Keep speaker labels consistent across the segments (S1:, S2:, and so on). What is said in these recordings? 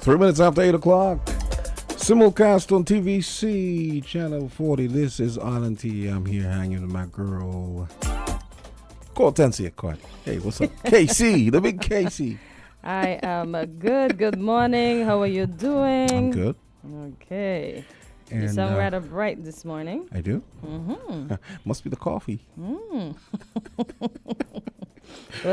S1: 3 minutes after 8 o'clock. Simulcast on TVC Channel 40. This is Island T. I'm here hanging with my girl, Kortensia. Hey, what's up? KC, the big KC.
S2: I am good. Good morning. How are you doing?
S1: I'm good.
S2: Okay.
S1: And,
S2: you sound rather bright this morning.
S1: I do?
S2: Mm-hmm.
S1: Must be the coffee.
S2: What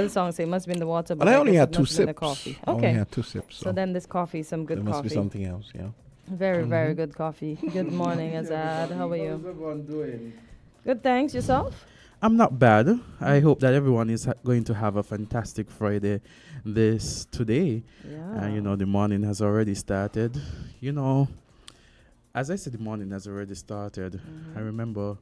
S2: does the song say? Must be in the water.
S1: But I only had 2 sips.
S2: The coffee.
S1: I
S2: Okay.
S1: only had 2 sips.
S2: So then this coffee is some good
S1: there must
S2: coffee.
S1: be something else, yeah.
S2: Very, very good coffee. Good morning, Azard. How are you?
S3: How's everyone doing?
S2: Good, thanks. Yourself?
S3: I'm not bad. I hope that everyone is going to have a fantastic Friday today.
S2: Yeah.
S3: You know, the morning has already started. You know, as I said, the morning has already started. I remember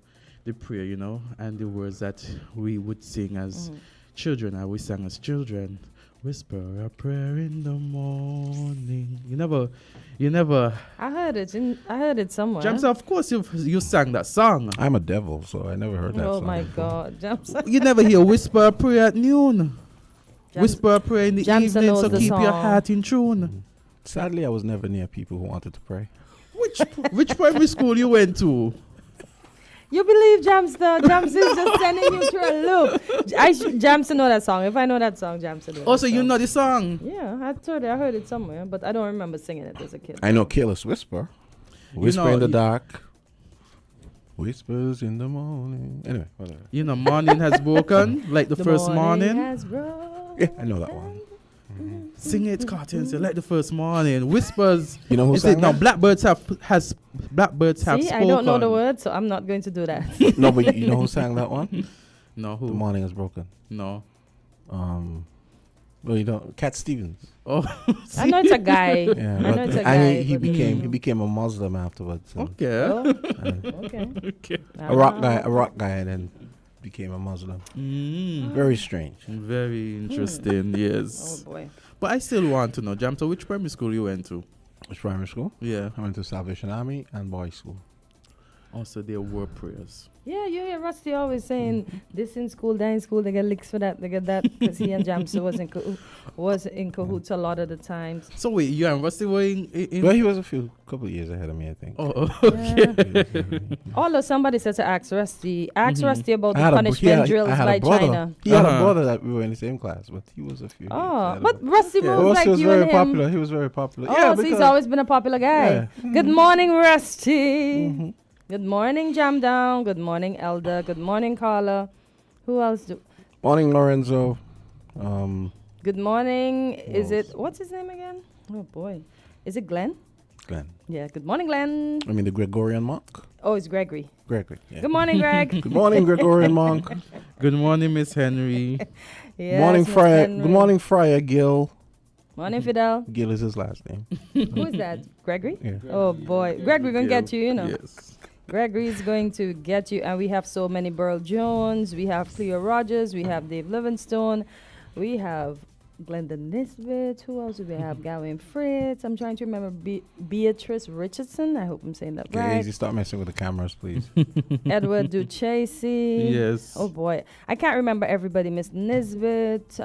S3: the prayer, you know, and the words that we would sing as children, and we sang as children. Whisper a prayer in the morning. You never.
S2: I heard it somewhere.
S3: James, of course you sang that song.
S1: I'm a devil, so I never heard that
S2: Oh
S1: song
S2: my
S1: before.
S2: God, James.
S3: You never hear whisper a prayer at noon. Whisper a prayer in the
S2: Jamson
S3: evening,
S2: knows
S3: so
S2: the
S3: keep your
S2: song.
S3: heart in tune.
S1: Sadly, I was never near people who wanted to pray.
S3: Which primary school you went to?
S2: You believe Jamster? Jamster is just sending you through a loop. Jamster know that song. If I know that song, Jamster knows.
S3: Also, you know the song.
S2: Yeah, I told you. I heard it somewhere, but I don't remember singing it as a kid.
S1: I know Careless Whisper. Whisper
S3: know,
S1: in the dark. Whispers in the morning. Anyway, whatever.
S3: You know, morning has broken, like the first morning.
S2: Has broken.
S1: Yeah, I know that one.
S3: Sing it, Kortensia, like the first morning. Whispers.
S1: You know who
S3: Is
S1: sang
S3: it now?
S1: that?
S3: Blackbirds have
S2: See,
S3: spoken.
S2: I don't know the words, so I'm not going to do that.
S1: No, but you know who sang that one?
S3: No,
S1: The
S3: who?
S1: Morning Is Broken.
S3: No.
S1: Well, you don't. Cat Stevens.
S3: Oh,
S2: I know it's a guy.
S1: Yeah,
S2: I know
S1: but
S2: it's a
S1: I mean,
S2: guy.
S1: he
S2: but-
S1: became a Muslim afterwards. And
S3: okay.
S2: Oh,
S1: uh,
S2: okay.
S3: Okay.
S1: a rock guy, and then became a Muslim. Very strange.
S3: Very interesting,
S2: Oh
S3: yes.
S2: boy.
S3: But I still want to know, Jam, so which primary school you went to?
S1: Which primary school?
S3: Yeah.
S1: I went to Salvation Army and boys' school.
S3: Also, there were prayers.
S2: Yeah, you hear Rusty always saying this in school, that in school, they get licks for that, they get that, because he and Jamster was in cahoots a lot of the times.
S3: So wait, you and Rusty were in
S1: Well, he was couple of years ahead of me, I think.
S3: Oh,
S2: Yeah. Although somebody said to ask Rusty about
S1: I
S2: the
S1: had
S2: punishment drills
S1: I had
S2: by
S1: a brother.
S2: China.
S1: He had a
S3: Uh-huh.
S1: brother that we were in the same class, but he was a few. years
S2: Oh,
S1: ahead of
S2: but
S1: me.
S2: Rusty
S3: Yeah.
S2: moves
S1: Rusty
S2: like
S1: was
S2: you
S1: very
S2: and him.
S1: popular. He was very popular.
S2: Oh,
S1: Yeah,
S2: so he's
S1: because
S2: always been a popular guy.
S1: Yeah.
S2: Good morning, Rusty.
S1: Mhm.
S2: Good morning, Jam Down. Good morning, Elder. Good morning, Carla. Who else do?
S1: Morning, Lorenzo.
S2: Good morning. Is
S1: else?
S2: it, what's his name again? Oh, boy. Is it Glenn?
S1: Glenn.
S2: Yeah, good morning, Glenn.
S1: I mean the Gregorian monk.
S2: Oh, it's Gregory.
S1: Gregory. Yeah.
S2: Good morning, Greg.
S1: Good morning, Gregorian monk.
S3: good morning, Miss Henry.
S2: Yes,
S1: Morning,
S2: Miss
S1: Friar.
S2: Henry.
S1: Good morning, Friar Gil.
S2: Morning, Fidel.
S1: Gil is his last name.
S2: Who is that? Gregory?
S1: Yeah.
S2: Oh, boy. Gregory going to get you, you know.
S3: Yes.
S2: Gregory is going to get you, and we have so many. Burl Jones, we have Cleo Rogers, we have Dave Livingstone, we have Glenda Nisbet. Who else do we have? Gawain Fritz. I'm trying to remember Beatrice Richardson. I hope I'm saying that
S1: Okay,
S2: right.
S1: easy. Stop messing with the cameras, please.
S2: Edward Duchesne.
S3: Yes.
S2: Oh boy, I can't remember everybody. Miss Nisbet,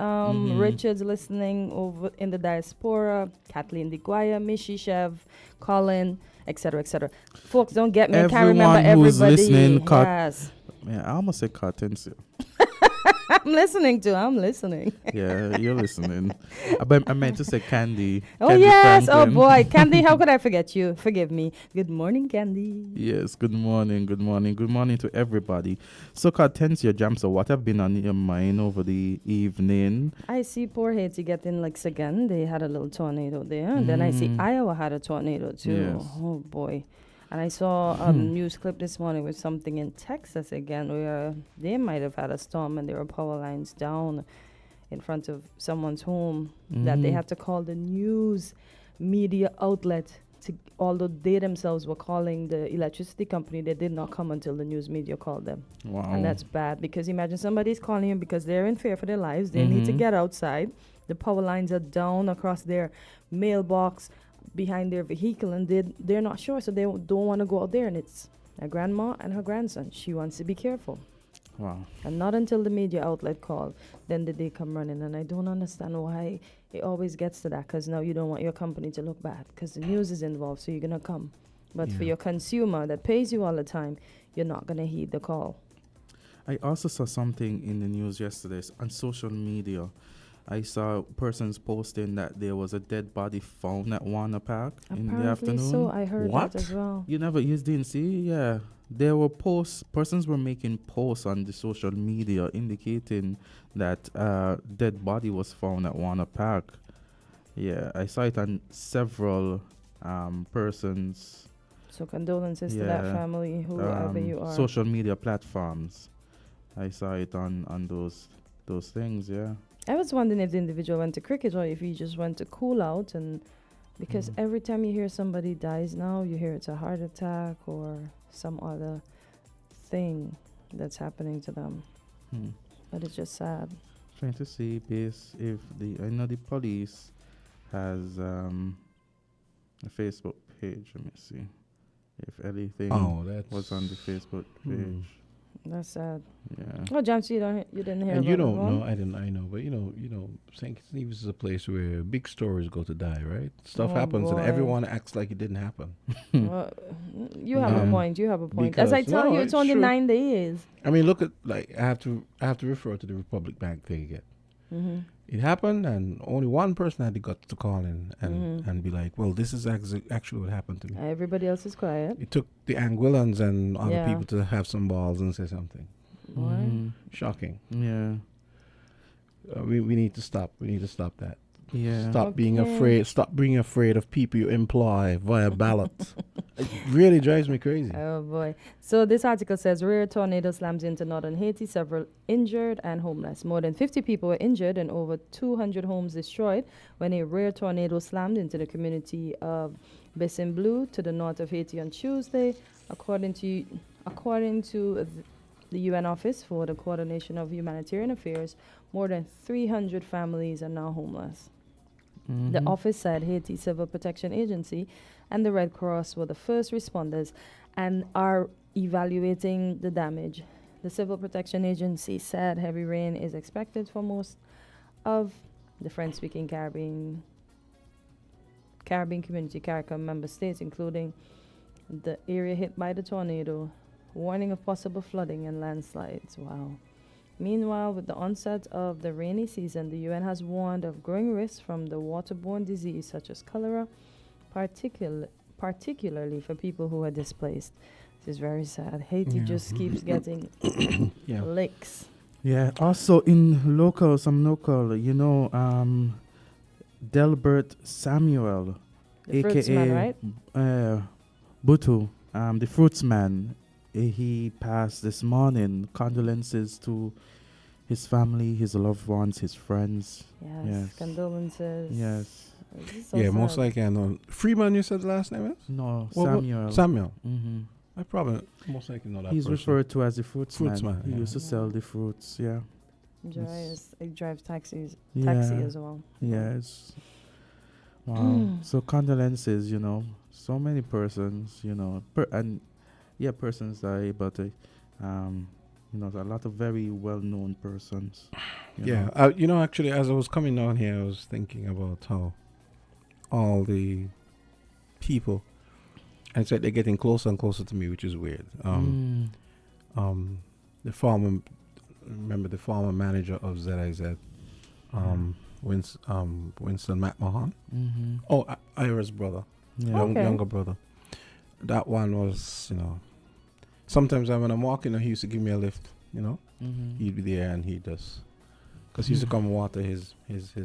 S2: Richards listening over in the diaspora. Kathleen DeGuaya, Mishi Chev, Colin, etc., etc. Folks, don't get me. I can't remember
S3: Everyone who's
S2: everybody.
S3: listening,
S2: Yes.
S3: Man, I almost said Kortensia.
S2: I'm listening.
S3: Yeah, you're listening. But I meant to say Candy.
S2: Oh,
S3: Candy
S2: yes.
S3: Franklin.
S2: Oh, boy. Candy, how could I forget you? Forgive me. Good morning, Candy.
S3: Yes, good morning to everybody. So, Kortensia, Jam, so what have been on your mind over the evening?
S2: I see poor Haiti getting licks again. They had a little tornado there. And then I see Iowa had a tornado, too.
S3: Yes.
S2: Oh, boy. And I saw a news clip this morning with something in Texas again where they might have had a storm and there were power lines down in front of someone's home that they had to call the news media outlet to, although they themselves were calling the electricity company, they did not come until the news media called them.
S3: Wow.
S2: And that's bad because imagine somebody's calling you because they're in fear for their lives. They need to get outside. The power lines are down across their mailbox, behind their vehicle, and they're not sure, so they don't want to go out there. And it's a grandma and her grandson. She wants to be careful.
S3: Wow.
S2: And not until the media outlet called, then did they come running. And I don't understand why it always gets to that, because now you don't want your company to look bad because the news is involved, so you're going to come. But for
S1: Yeah.
S2: your consumer that pays you all the time, you're not going to heed the call.
S3: I also saw something in the news yesterday on social media. I saw persons posting that there was a dead body found at Warner Park in the
S2: Apparently
S3: afternoon.
S2: so. I heard
S1: What?
S2: that as well.
S3: You didn't see? Yeah. There were persons were making posts on the social media indicating that dead body was found at Warner Park. Yeah, I saw it on several persons.
S2: So condolences to that family, whoever you are.
S3: Social media platforms. I saw it on those things, yeah.
S2: I was wondering if the individual went to cricket or if he just went to cool out, and because every time you hear somebody dies now, you hear it's a heart attack or some other thing that's happening to them. But it's just sad.
S3: Trying to see if I know the police has a Facebook page. Let me see if anything was on the Facebook page.
S2: That's sad.
S3: Yeah.
S2: Oh, James, you didn't hear
S1: And
S2: about
S1: you
S2: it,
S1: don't
S2: huh?
S1: know, I know, but St. Stephen's is a place where big stories go to die, right? Stuff happens and
S2: boy.
S1: everyone acts like it didn't happen.
S2: Well, you have a
S1: Yeah.
S2: point. You have a point. As I
S1: Because-
S2: tell
S1: no,
S2: you,
S1: it's
S2: it's only
S1: true.
S2: 9 days.
S1: I mean, look at, like, I have to refer to the Republic Bank thing again. It happened, and only one person had the guts to call in and be like, well, this is actually what happened to me.
S2: Everybody else is quiet.
S1: It took the Anguillans and other
S2: Yeah.
S1: people to have some balls and say something.
S2: Boy.
S1: Shocking.
S3: Yeah.
S1: We need to stop. We need to stop that.
S3: Yeah.
S1: Stop being
S2: Okay.
S1: afraid. Stop being afraid of people you employ via ballot. It really drives me crazy.
S2: Oh boy. So this article says rare tornado slams into northern Haiti, several injured and homeless. More than 50 people were injured and over 200 homes destroyed when a rare tornado slammed into the community of Bessin Bleu to the north of Haiti on Tuesday, according to the UN Office for the Coordination of Humanitarian Affairs. More than 300 families are now homeless. The office said Haiti Civil Protection Agency and the Red Cross were the first responders and are evaluating the damage. The Civil Protection Agency said heavy rain is expected for most of the French-speaking Caribbean community CARICOM member states, including the area hit by the tornado, warning of possible flooding and landslides. Wow. Meanwhile, with the onset of the rainy season, the UN has warned of growing risks from the waterborne disease such as cholera, particularly for people who are displaced. This is very sad. Haiti just keeps getting licks.
S3: Yeah. Also in some local, Delbert Samuel,
S2: The
S3: aka
S2: fruitsman, right?
S3: Butu, the fruitsman. He passed this morning. Condolences to his family, his loved ones, his friends.
S2: Yes. Condolences.
S3: Yes.
S2: This is so
S1: Yeah, most
S2: sad.
S1: likely I know. Freeman, you said the last name is?
S3: No,
S1: What-
S3: Samuel.
S1: Samuel.
S3: Mm-hmm.
S1: I probably most likely know that
S3: He's
S1: person.
S3: referred to as the fruitsman.
S1: Fruitsman,
S3: He
S1: yeah.
S3: used to sell the fruits. Yeah.
S2: He drives taxi
S3: Yeah.
S2: as well.
S3: Yes. Wow. So condolences, so many persons, persons die, but a lot of very well-known persons.
S1: Yeah, actually, as I was coming down here, I was thinking about how all the people, and it's like they're getting closer and closer to me, which is weird. The former manager of ZIZ, Winston McMahon. Oh, Ira's brother,
S3: Yeah.
S2: Okay.
S1: younger brother. That one was, sometimes when I'm walking, he used to give me a lift. He'd be there and he'd just, because he used to come water his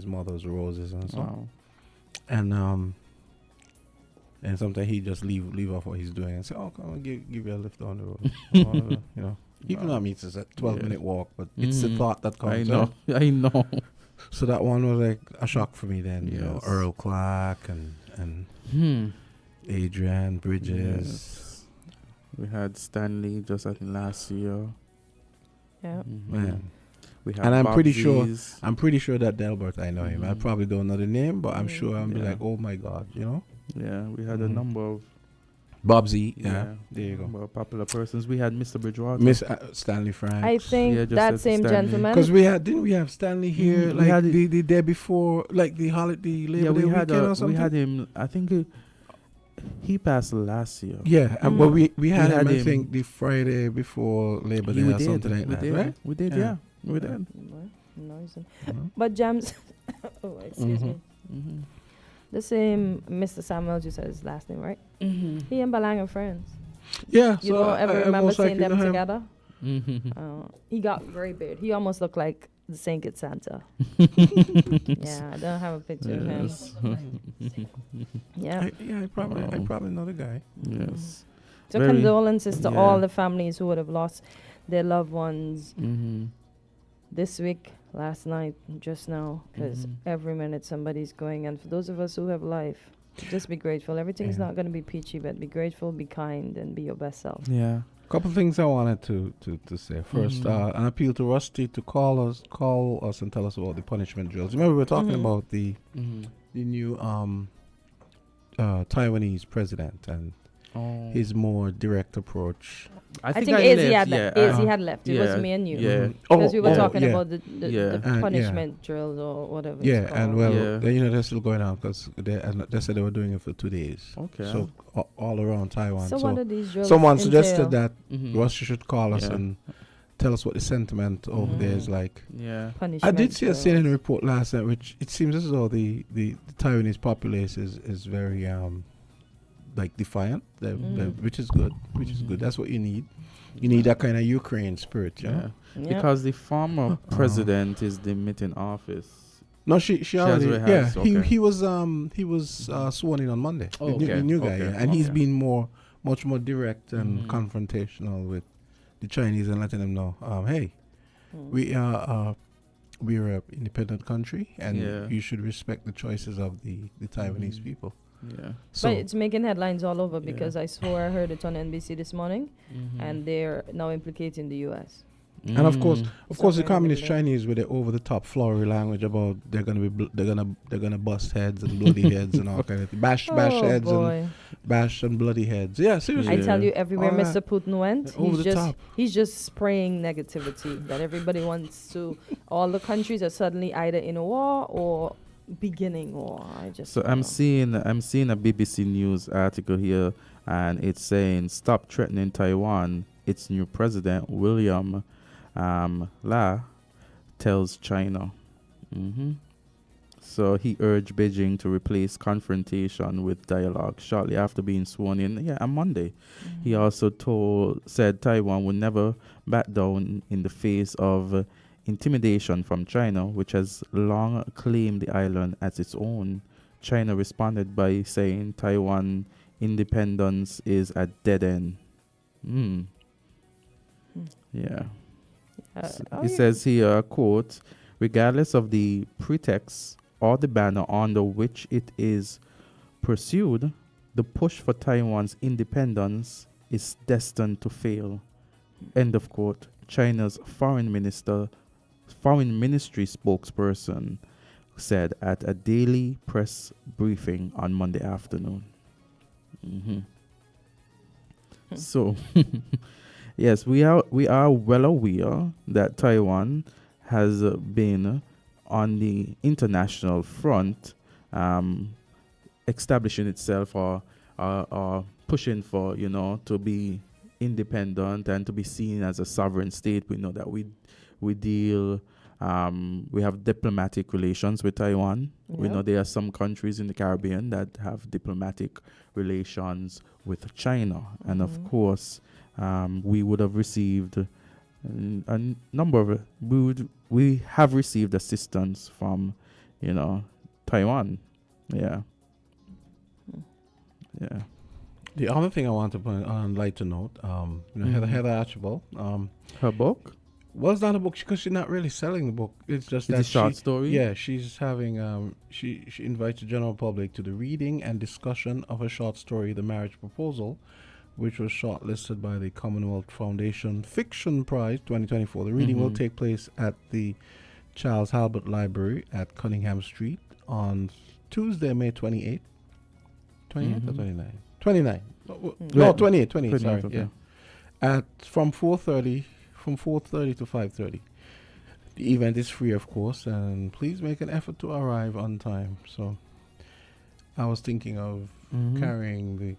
S1: mother's roses and so.
S3: Wow.
S1: And sometimes he just leave off what he's doing and say, "Oh, come on, give you a lift down the road." Even though it's a 12-minute walk, but it's the thought that comes.
S3: I know.
S1: So that one was like a shock for me. Then
S3: Yes.
S1: Earl Clark and Adrian Bridges.
S3: Yes. We had Stanley just I think last year.
S2: Yeah.
S1: Man.
S3: We had
S1: And I'm pretty sure
S3: Bobsies.
S1: that Delbert, I know him. I probably don't know the name, but I'm sure I'm be
S3: Yeah.
S1: like, oh my God,
S3: Yeah, we had a number of
S1: Bobsy, yeah. There you go.
S3: Well, popular persons. We had Mr. Bridgewater.
S1: Miss Stanley Franks.
S2: I think
S3: Yeah, just
S2: that
S3: said
S2: same
S3: Stanley.
S2: gentleman.
S1: Because didn't we have Stanley here
S3: We
S1: like
S3: had it-
S1: the day before, like the holiday, Labor
S3: Yeah,
S1: Day
S3: we had
S1: weekend or something?
S3: we had him. I think he passed last year.
S1: Yeah, but we had him, I
S3: him-
S1: think, the Friday before Labor Day
S3: we
S1: or
S3: did.
S1: something like
S3: we
S1: that,
S3: did.
S1: right?
S3: We did.
S1: Yeah.
S3: Yeah, we did.
S2: Nice.
S1: Mhm.
S2: But Jams, oh, excuse me.
S3: Mm-hmm.
S2: The same Mr. Samuel, you said his last name, right?
S3: Mm-hmm.
S2: He and Balang are friends.
S1: Yeah,
S2: You
S1: so
S2: don't ever
S1: I
S2: remember
S1: most
S2: seeing
S1: likely
S2: them
S1: know him.
S2: together?
S3: Mm-hmm.
S2: He got very beard. He almost looked like the Saint Kitts Santa. Yeah, I don't have a picture of him.
S3: Yes.
S2: Yeah.
S1: I probably know the guy.
S3: Yes.
S2: So
S3: Very-
S2: condolences to
S3: yeah.
S2: all the families who would have lost their loved ones
S3: Mm-hmm.
S2: this week, last night, just now, because
S3: Mhm.
S2: every minute somebody's going. And for those of us who have life, just be grateful. Everything's
S1: Yeah.
S2: not going to be peachy, but be grateful, be kind, and be your best self.
S3: Yeah.
S1: Couple things I wanted to say. First,
S3: Mhm.
S1: an appeal to Rusty to call us and tell us about the punishment drills. Remember we were talking
S2: Mhm.
S1: about the
S3: Mm-hmm.
S1: new Taiwanese president and his more direct approach.
S2: I think AZ had left. AZ
S3: uh-huh.
S2: had left. It was me and you.
S3: Yeah.
S2: Because we were
S1: Oh,
S2: talking
S1: yeah.
S2: about the
S3: Yeah.
S2: the
S1: And,
S2: punishment drills or whatever.
S1: Yeah,
S2: it's
S1: and
S2: called.
S1: well,
S3: Yeah.
S1: they're still going on because they said they were doing it for 2 days.
S3: Okay.
S1: So all around Taiwan.
S2: So what are these drills?
S1: someone
S2: entail?
S1: suggested that
S3: Mhm.
S1: Russia should call us
S3: Yeah.
S1: and tell us what the sentiment over there is
S2: Mhm.
S1: like.
S3: Yeah.
S2: Punishment
S1: I did see a
S2: drills.
S1: CNN report last night, which it seems as though the Taiwanese populace is very like defiant, which is good. Which is good. That's what you need. You need that kind of Ukraine spirit, you know?
S3: Yeah.
S2: Yeah.
S3: Because the former president is demitting office.
S1: No, she already.
S3: already
S1: Yeah,
S3: has, okay.
S1: he was sworn in on Monday.
S3: Oh,
S1: the
S3: okay,
S1: new guy,
S3: okay,
S1: yeah. And he's
S3: okay.
S1: been much more direct and
S3: Mhm.
S1: confrontational with the Chinese and letting them know, hey,
S2: Mm.
S1: we're an independent country, and
S3: Yeah.
S1: you should respect the choices of the Taiwanese
S3: Mhm.
S1: people.
S3: Yeah.
S1: So
S2: But it's making headlines all over
S3: Yeah.
S2: because I swore I heard it on NBC this morning,
S3: Mhm.
S2: and they're now implicating the U.S.
S1: and of course,
S3: Mm.
S1: the
S2: Somewhere in the
S1: communist
S2: middle.
S1: Chinese with the over the top flowery language about they're gonna bust heads and bloody heads and all kind of bash
S2: Oh
S1: heads and
S2: boy!
S1: bash and bloody heads. Yeah, seriously.
S2: I tell you, everywhere
S1: All
S2: Mr.
S1: that
S2: Putin went,
S1: over the top.
S2: he's just spraying negativity that everybody wants to. All the countries are suddenly either in a war or beginning war. I just
S3: So
S2: don't
S3: I'm
S2: know.
S3: seeing a BBC News article here, and it's saying stop threatening Taiwan. Its new president William La tells China. So he urged Beijing to replace confrontation with dialogue shortly after being sworn in. Yeah, on Monday. He also said Taiwan would never back down in the face of intimidation from China, which has long claimed the island as its own. China responded by saying Taiwan independence is a dead end. Yeah. It says here, quote, regardless of the pretext or the banner under which it is pursued, the push for Taiwan's independence is destined to fail. End of quote. China's foreign ministry spokesperson said at a daily press briefing on Monday afternoon. So, yes, we are well aware that Taiwan has been on the international front, establishing itself or pushing for, to be independent and to be seen as a sovereign state. We know that we deal, we have diplomatic relations with Taiwan. We
S2: Yeah.
S3: know there are some countries in the Caribbean that have diplomatic relations with China. And of course, we would have received a number of, we have received assistance from, Taiwan. Yeah. Yeah.
S1: The other thing I want to point on, like to note, Heather Archibald,
S3: Her book?
S1: well, it's not a book because she's not really selling the book. It's just
S3: It's
S1: that
S3: a short story?
S1: Yeah, she's having she invites the general public to the reading and discussion of her short story, The Marriage Proposal, which was shortlisted by the Commonwealth Foundation Fiction Prize 2024. The reading will take place at the Charles Halbert Library at Cunningham Street on Tuesday, May 28th. 28th or 29th? 29th. No, 28, 28,
S3: 28,
S1: sorry.
S3: okay.
S1: Yeah. From 4:30 to 5:30. The event is free, of course, and please make an effort to arrive on time. So I was thinking of carrying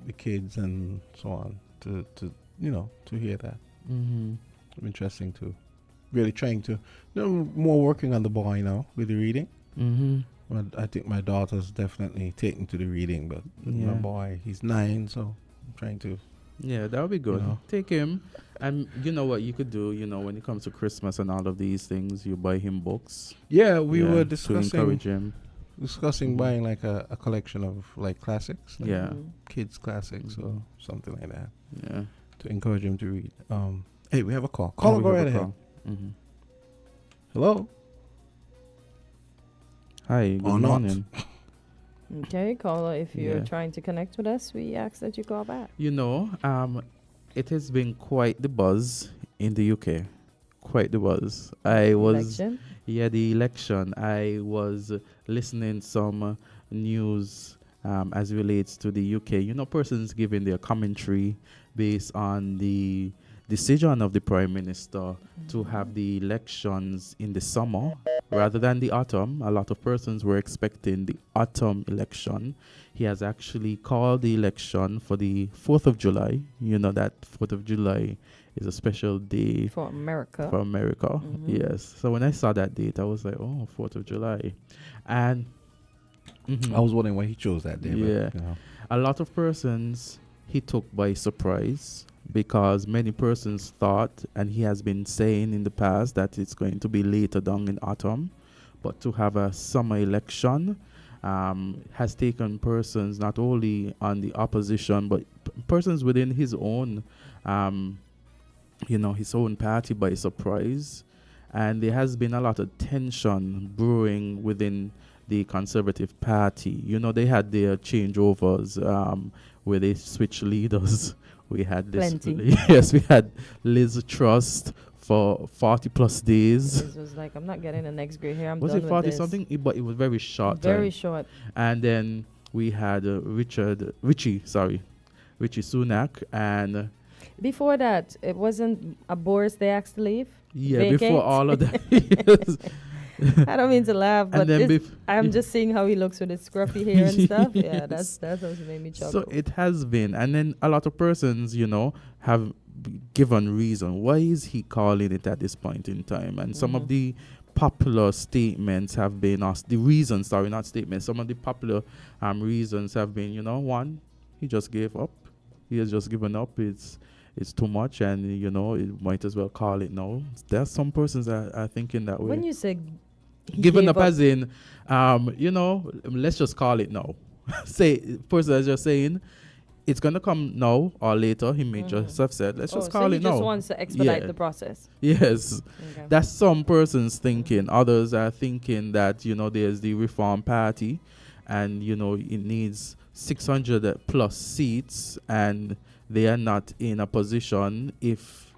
S1: the kids and so on to to hear that. Interesting too. Really trying to more working on the boy now with the reading. But I think my daughter's definitely taken to the reading, but my boy, he's 9, so I'm trying to.
S3: Yeah, that would be good. Take him, and you know what you could do. When it comes to Christmas and all of these things, you buy him books.
S1: Yeah, we were
S3: to
S1: discussing
S3: encourage him.
S1: Buying like a collection of like classics, like kids classics or something like that.
S3: Yeah,
S1: to encourage him to read. Hey, we have a call. Call, go right ahead. Hello.
S3: Hi. Good morning.
S2: Okay, caller, if you're trying to connect with us, we ask that you call back.
S3: It has been quite the buzz in the UK. Quite the buzz. The election. I was listening some news as relates to the UK. Persons giving their commentary based on the decision of the Prime Minister to have the elections in the summer rather than the autumn. A lot of persons were expecting the autumn election. He has actually called the election for the 4th of July. You know that 4th of July is a special day
S2: for America.
S3: Yes. So when I saw that date, I was like, 4th of July. And
S1: I was wondering why he chose that day.
S3: Yeah.
S1: But,
S3: a lot of persons he took by surprise, because many persons thought, and he has been saying in the past, that it's going to be later down in autumn. But to have a summer election has taken persons not only on the opposition, but persons within his own, his own party by surprise. And there has been a lot of tension brewing within the Conservative Party. They had their changeovers where they switched leaders. We had this.
S2: Plenty.
S3: Yes, we had Liz Truss for 40 plus days.
S2: Liz was like, I'm not getting the next grade here.
S3: Was
S2: done
S3: it 40
S2: with this.
S3: something? But it was very short.
S2: Very short.
S3: And then we had Richie Sunak, and
S2: before that, it wasn't a Boris they asked to leave.
S3: Yeah,
S2: vacate.
S3: Before all of that.
S2: I don't mean to laugh, but I'm just seeing how he looks with his scruffy hair and stuff. Yeah, that's what made me chuckle.
S3: So it has been, and then a lot of persons, have given reason why is he calling it at this point in time, and some of the popular statements have been the reasons. Sorry, not statements. Some of the popular reasons have been, one, he just gave up. He has just given up. It's too much, and it might as well call it now. There's some persons that are thinking that way.
S2: When you say
S3: given up as in, let's just call it now. Person is just saying it's gonna come now or later. He may just have said, let's just call it now.
S2: He just wants to expedite the process.
S3: Yes,
S2: okay.
S3: That's some persons thinking. Others are thinking that there's the Reform Party, and it needs 600 plus seats, and they are not in a position. If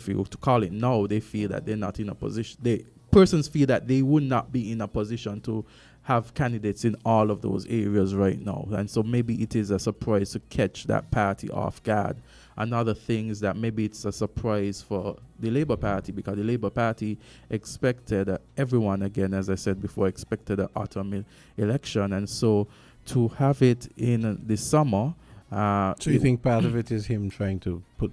S3: we were to call it now, they feel that they're not in a position. Persons feel that they would not be in a position to have candidates in all of those areas right now. And so maybe it is a surprise to catch that party off guard. Another thing is that maybe it's a surprise for the Labour Party, because the Labour Party expected everyone, again, as I said before, expected an autumn election. And so to have it in the summer.
S1: So you think part of it is him trying to put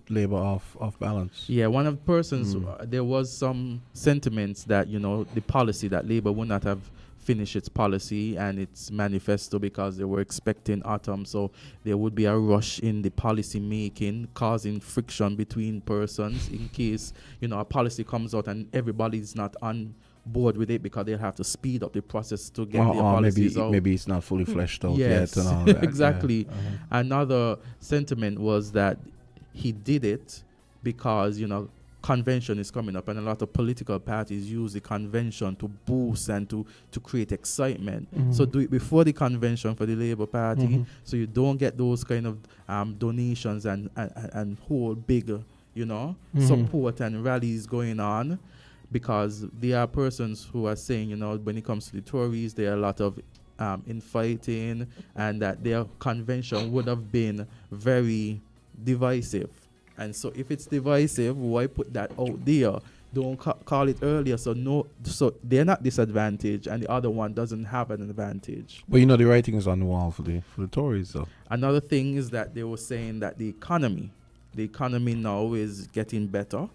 S1: Labour off balance?
S3: Yeah, one of the persons, there was some sentiments that, the policy that Labour would not have finished its policy and its manifesto because they were expecting autumn. So there would be a rush in the policy making, causing friction between persons in case, a policy comes out and everybody's not on board with it, because they'll have to speed up the process to get the policies out.
S1: Maybe it's not fully fleshed out yet and all that.
S3: Exactly.
S1: Yeah.
S3: Another sentiment was that he did it because, convention is coming up, and a lot of political parties use the convention to boost and to create excitement. So do it before the convention for the Labour Party, so you don't get those kind of donations and whole big, support and rallies going on. Because there are persons who are saying, when it comes to the Tories, there are a lot of infighting, and that their convention would have been very divisive. And so if it's divisive, why put that out there? Don't call it earlier, so they're not disadvantaged, and the other one doesn't have an advantage.
S1: But the writing is on the wall for the Tories, though.
S3: Another thing is that they were saying that the economy now is getting better.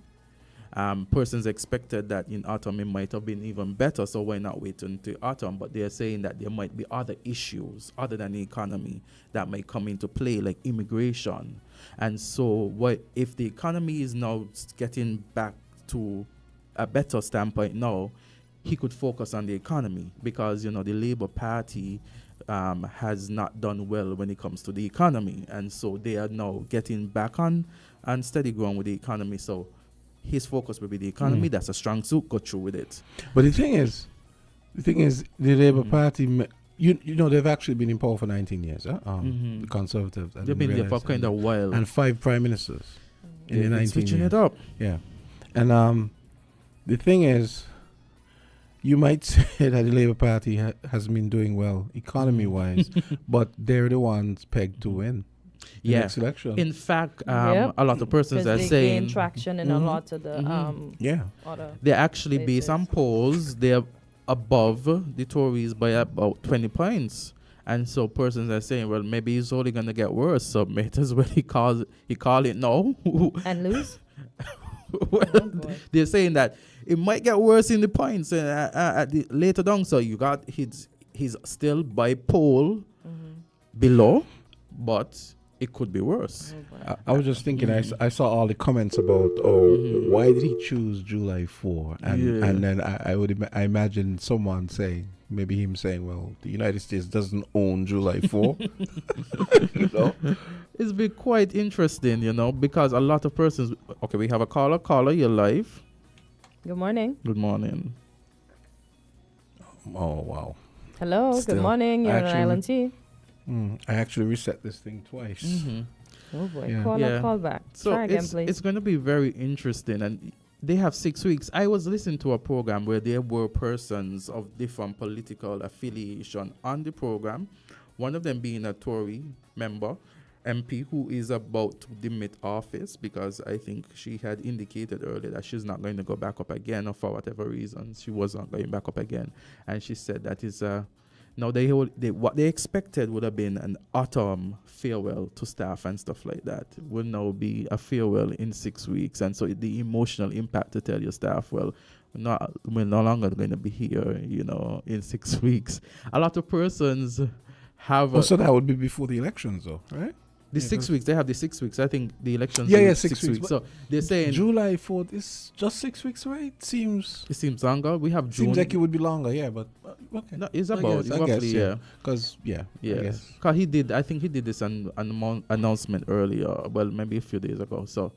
S3: Persons expected that in autumn it might have been even better, so why not wait until autumn? But they're saying that there might be other issues other than the economy that might come into play, like immigration. And so what if the economy is now getting back to a better standpoint now, he could focus on the economy, because the Labour Party has not done well when it comes to the economy, and so they are now getting back on steady ground with the economy. So his focus will be the economy. That's a strong suit. Go through with it.
S1: But the thing is, the Labour Party, they've actually been in power for 19 years. The Conservatives.
S3: They've been there for kind of a while.
S1: And 5 prime ministers in the 19 years.
S3: Switching it up.
S1: Yeah. And the thing is, you might say that the Labour Party has been doing well economy-wise, but they're the ones pegged to win the next election.
S3: In fact, a lot of persons are saying
S2: gain traction in a lot of the other
S3: there actually be
S2: places.
S3: some polls they're above the Tories by about 20 points. And so persons are saying, well, maybe it's only going to get worse, so might as well he call it now.
S2: And lose?
S3: Well, they're saying that it might get worse in the points at the later down. So you got he's still by poll below, but it could be worse.
S1: I was just thinking, I saw all the comments about, why did he choose July 4? And then I imagine someone saying, maybe him saying, well, the United States doesn't own July 4.
S3: It's been quite interesting, because a lot of persons. Okay, we have a caller. Caller, you're live.
S2: Good morning.
S3: Good morning.
S1: Oh, wow.
S2: Hello. Good morning. You're on Island T.
S1: I actually reset this thing twice.
S2: Oh boy.
S1: Yeah.
S2: Call back.
S3: So
S2: try again, please.
S3: It's going to be very interesting, and they have 6 weeks. I was listening to a program where there were persons of different political affiliation on the program. One of them being a Tory member, MP, who is about to demit office because I think she had indicated earlier that she's not going to go back up again, or for whatever reason she was not going back up again. And she said that is now what they expected would have been an autumn farewell to staff and stuff like that will now be a farewell in 6 weeks. And so the emotional impact to tell your staff, well, we're no longer going to be here, in 6 weeks. A lot of persons have.
S1: So that would be before the elections, though, right?
S3: The 6 weeks. They have the 6 weeks. I think the elections.
S1: Yeah,
S3: 6 weeks. So they're saying
S1: July 4th is just 6 weeks, right? It seems
S3: longer. We have June.
S1: Seems like it would be longer, yeah, but okay.
S3: No, it's about roughly, yeah.
S1: Because
S3: Because he did. I think he did this announcement earlier. Well, maybe a few days ago. So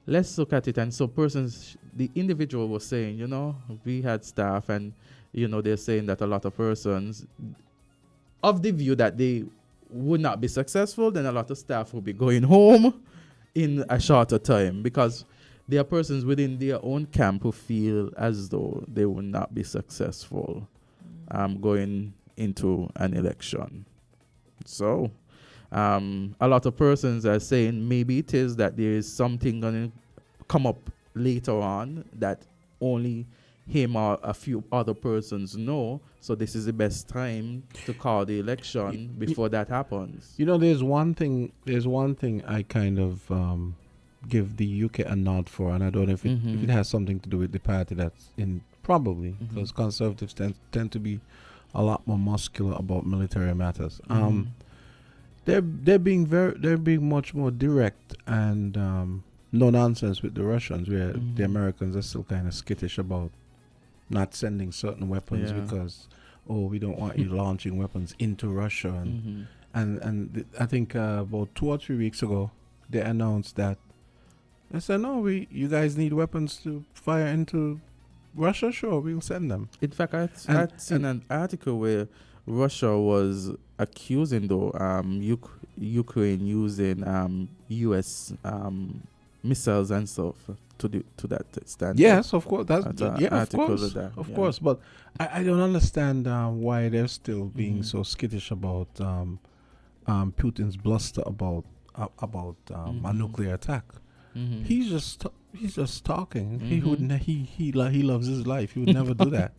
S3: let's look at it. And so the individual was saying, we had staff, and they're saying that a lot of persons of the view that they would not be successful, then a lot of staff will be going home in a shorter time, because there are persons within their own camp who feel as though they will not be successful going into an election. So a lot of persons are saying maybe it is that there is something going to come up later on that only him or a few other persons know, so this is the best time to call the election before that happens.
S1: There's one thing I kind of give the UK a nod for, and I don't know if it has something to do with the party that's in, probably, because Conservatives tend to be a lot more muscular about military matters. They're being much more direct and no nonsense with the Russians, where the Americans are still kind of skittish about not sending certain weapons because we don't want you launching weapons into Russia, and I think about 2 or 3 weeks ago they announced that they said, no, you guys need weapons to fire into Russia, sure, we'll send them.
S3: In fact, I'd seen an article where Russia was accusing Ukraine using US missiles and stuff to that standard.
S1: Yes, of course. That's
S3: Of
S1: of
S3: that,
S1: course. But I don't understand why they're still being so skittish about Putin's bluster about a nuclear attack. He's just talking. He wouldn't. He loves his life. He would never do that.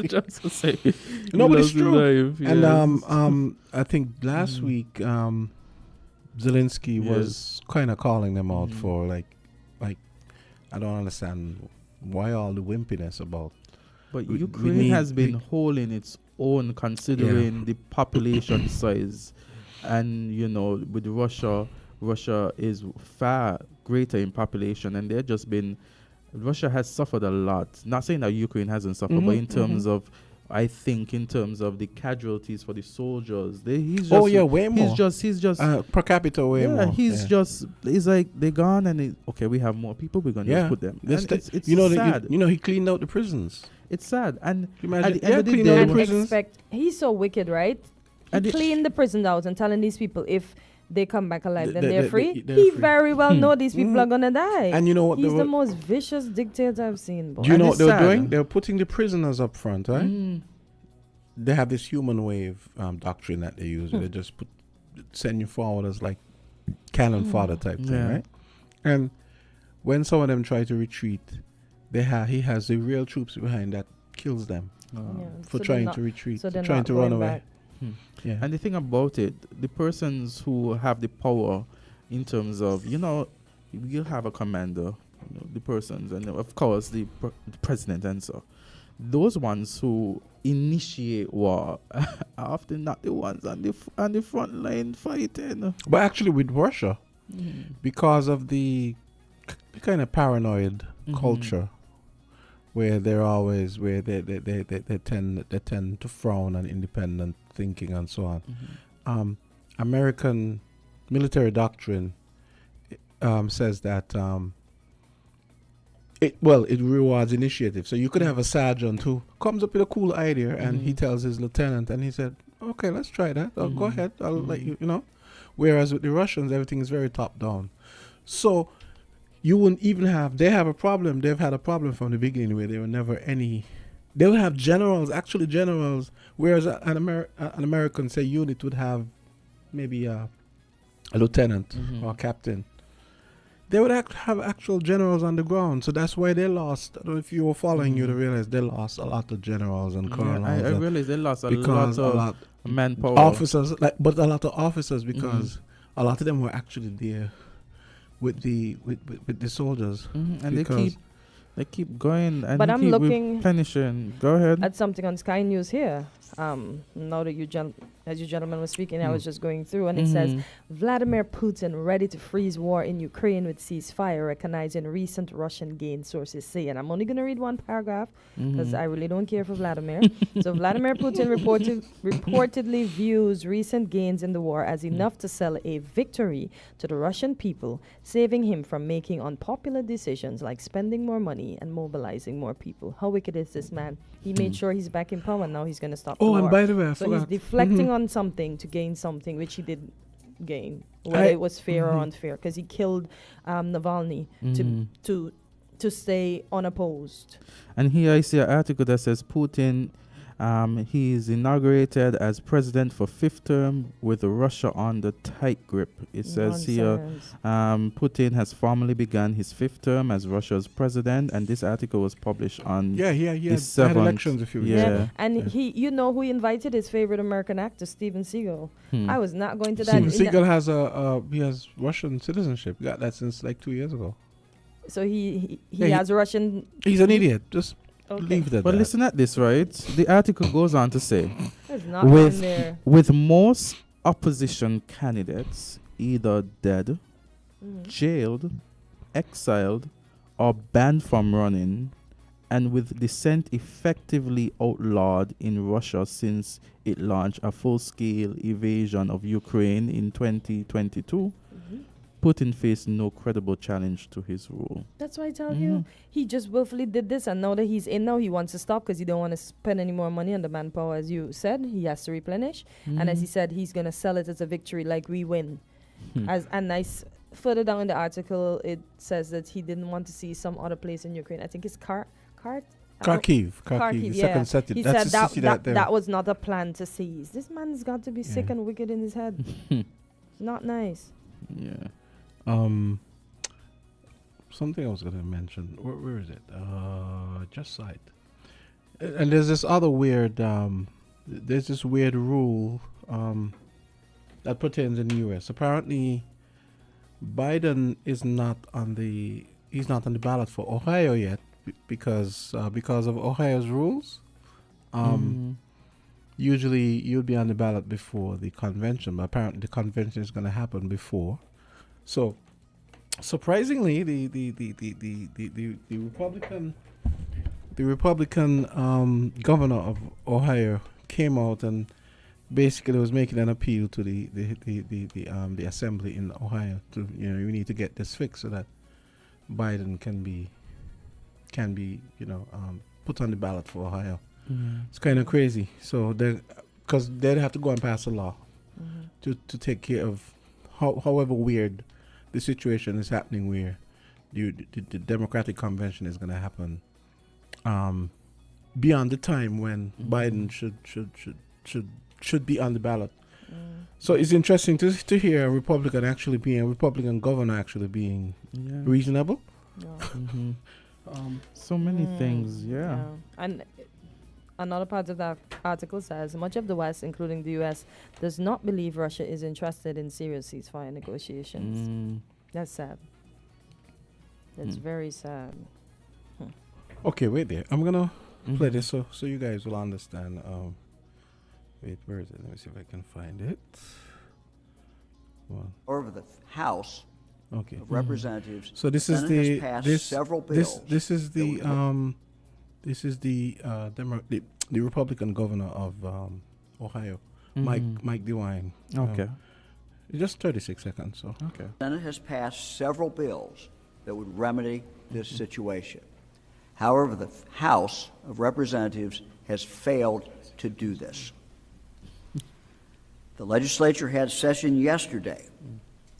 S3: Just to say,
S1: No, but it's true.
S3: Life,
S1: And I think last week Zelensky was kind of calling them out for like I don't understand why all the wimpiness about.
S3: But Ukraine has been holding its own considering the population size, and with Russia is far greater in population, and they've just been. Russia has suffered a lot. Not saying that Ukraine hasn't suffered, but in terms of, I think, in terms of the casualties for the soldiers, he's just
S1: way more.
S3: He's just
S1: per capita way more.
S3: He's like they're gone, and we have more people. We're gonna just put them. It's sad.
S1: He cleaned out the prisons.
S3: It's sad, and
S1: at
S3: the end of the day,
S2: he's so wicked, right? He cleaned the prisons out and telling these people if they come back alive, then they're free. He very well know these people are gonna die.
S1: And you know what?
S2: He's the most vicious dictator I've seen. Boy.
S1: Do you know what they're doing? They're putting the prisoners up front, right? They have this human wave doctrine that they use. They just send you forward as like cannon fodder type thing, right? And when some of them try to retreat, he has the real troops behind that kills them for trying to retreat, trying to run away. Yeah.
S3: And the thing about it, the persons who have the power in terms of, you'll have a commander, the persons, and of course the president and so. Those ones who initiate war are often not the ones on the front line fighting.
S1: But actually with Russia, because of the kind of paranoid culture, where they're always they tend to frown on independent thinking and so on. American military doctrine says that it rewards initiative. So you could have a sergeant who comes up with a cool idea and he tells his lieutenant, and he said, "Okay, let's try that. Go ahead. I'll let you." Whereas with the Russians, everything is very top down. So you wouldn't even have. They have a problem. They've had a problem from the beginning where there were never any. They would have generals, whereas an American, say, unit would have maybe a lieutenant or a captain. They would have actual generals on the ground. So that's why they lost. I don't know if you were following, you'd realize they lost a lot of generals and colonels.
S3: I realized they lost a lot of manpower.
S1: Officers, but a lot of officers because a lot of them were actually there with the soldiers.
S3: And they keep going, and
S2: but I'm
S3: keep
S2: looking
S3: replenishing. Go ahead.
S2: At something on Sky News here. Now that as you gentlemen were speaking, I was just going through, and it says Vladimir Putin ready to freeze war in Ukraine with ceasefire, recognizing recent Russian gains, sources say. And I'm only going to read one paragraph because I really don't care for Vladimir. So Vladimir Putin reportedly views recent gains in the war as enough to sell a victory to the Russian people, saving him from making unpopular decisions like spending more money and mobilizing more people. How wicked is this man? He made sure he's back in power, and now he's going to stop the war.
S1: And by the way, I
S2: so
S1: forgot.
S2: he's deflecting on something to gain something, which he did gain, whether it was fair or unfair, because he killed Navalny to stay unopposed.
S3: And here I see an article that says Putin, he is inaugurated as president for fifth term with Russia on the tight grip. It says here, Putin has formally begun his fifth term as Russia's president, and this article was published on
S1: he
S3: the
S1: had
S3: 7th.
S1: elections a few weeks ago.
S2: And he, who invited his favorite American actor, Steven Seagal. I was not going to that.
S1: Steven Seagal has Russian citizenship. Got that since like 2 years ago.
S2: So he has a Russian.
S1: He's an idiot. Just
S2: Okay.
S1: leave that.
S3: But listen at this, right? The article goes on to say,
S2: there.
S3: with most opposition candidates either dead, jailed, exiled, or banned from running, and with dissent effectively outlawed in Russia since it launched a full-scale invasion of Ukraine in 2022, Putin faced no credible challenge to his rule.
S2: That's why I tell you, he just willfully did this, and now that he's in now, he wants to stop because he don't want to spend any more money on the manpower, as you said. He has to replenish. And as he said, he's going to sell it as a victory, like we win. And I further down in the article, it says that he didn't want to see some other place in Ukraine. I think it's Carty.
S1: Kharkiv,
S2: Kharkiv,
S1: the second city.
S2: He
S1: That's
S2: said
S1: the city there.
S2: that was not a plan to seize. This man's got to be sick and wicked in his head. Not nice.
S3: Yeah.
S1: Something I was going to mention. Where is it? Just saw it. And there's this other weird. There's this weird rule that pertains in the U.S. Apparently, Biden is not on the. He's not on the ballot for Ohio yet because of Ohio's rules. Usually, you'll be on the ballot before the convention, but apparently the convention is going to happen before. So, surprisingly, the Republican governor of Ohio came out and basically was making an appeal to the assembly in Ohio to we need to get this fixed so that Biden can be put on the ballot for Ohio. It's kind of crazy. So because they'd have to go and pass a law to take care of however weird the situation is happening, where the Democratic convention is going to happen beyond the time when Biden should be on the ballot. So it's interesting to hear a Republican governor actually being reasonable.
S3: So many things,
S2: And another part of that article says much of the West, including the U.S., does not believe Russia is interested in serious ceasefire negotiations. That's sad. That's very sad.
S1: Okay, wait there. I'm gonna play this so you guys will understand. Wait, where is it? Let me see if I can find it.
S4: Over the House of Representatives.
S1: So this is
S4: Senate has passed several bills.
S1: This is the Republican governor of Ohio, Mike DeWine.
S3: Okay.
S1: Just 36 seconds. So
S3: Okay.
S4: The Senate has passed several bills that would remedy this situation. However, the House of Representatives has failed to do this. The legislature had session yesterday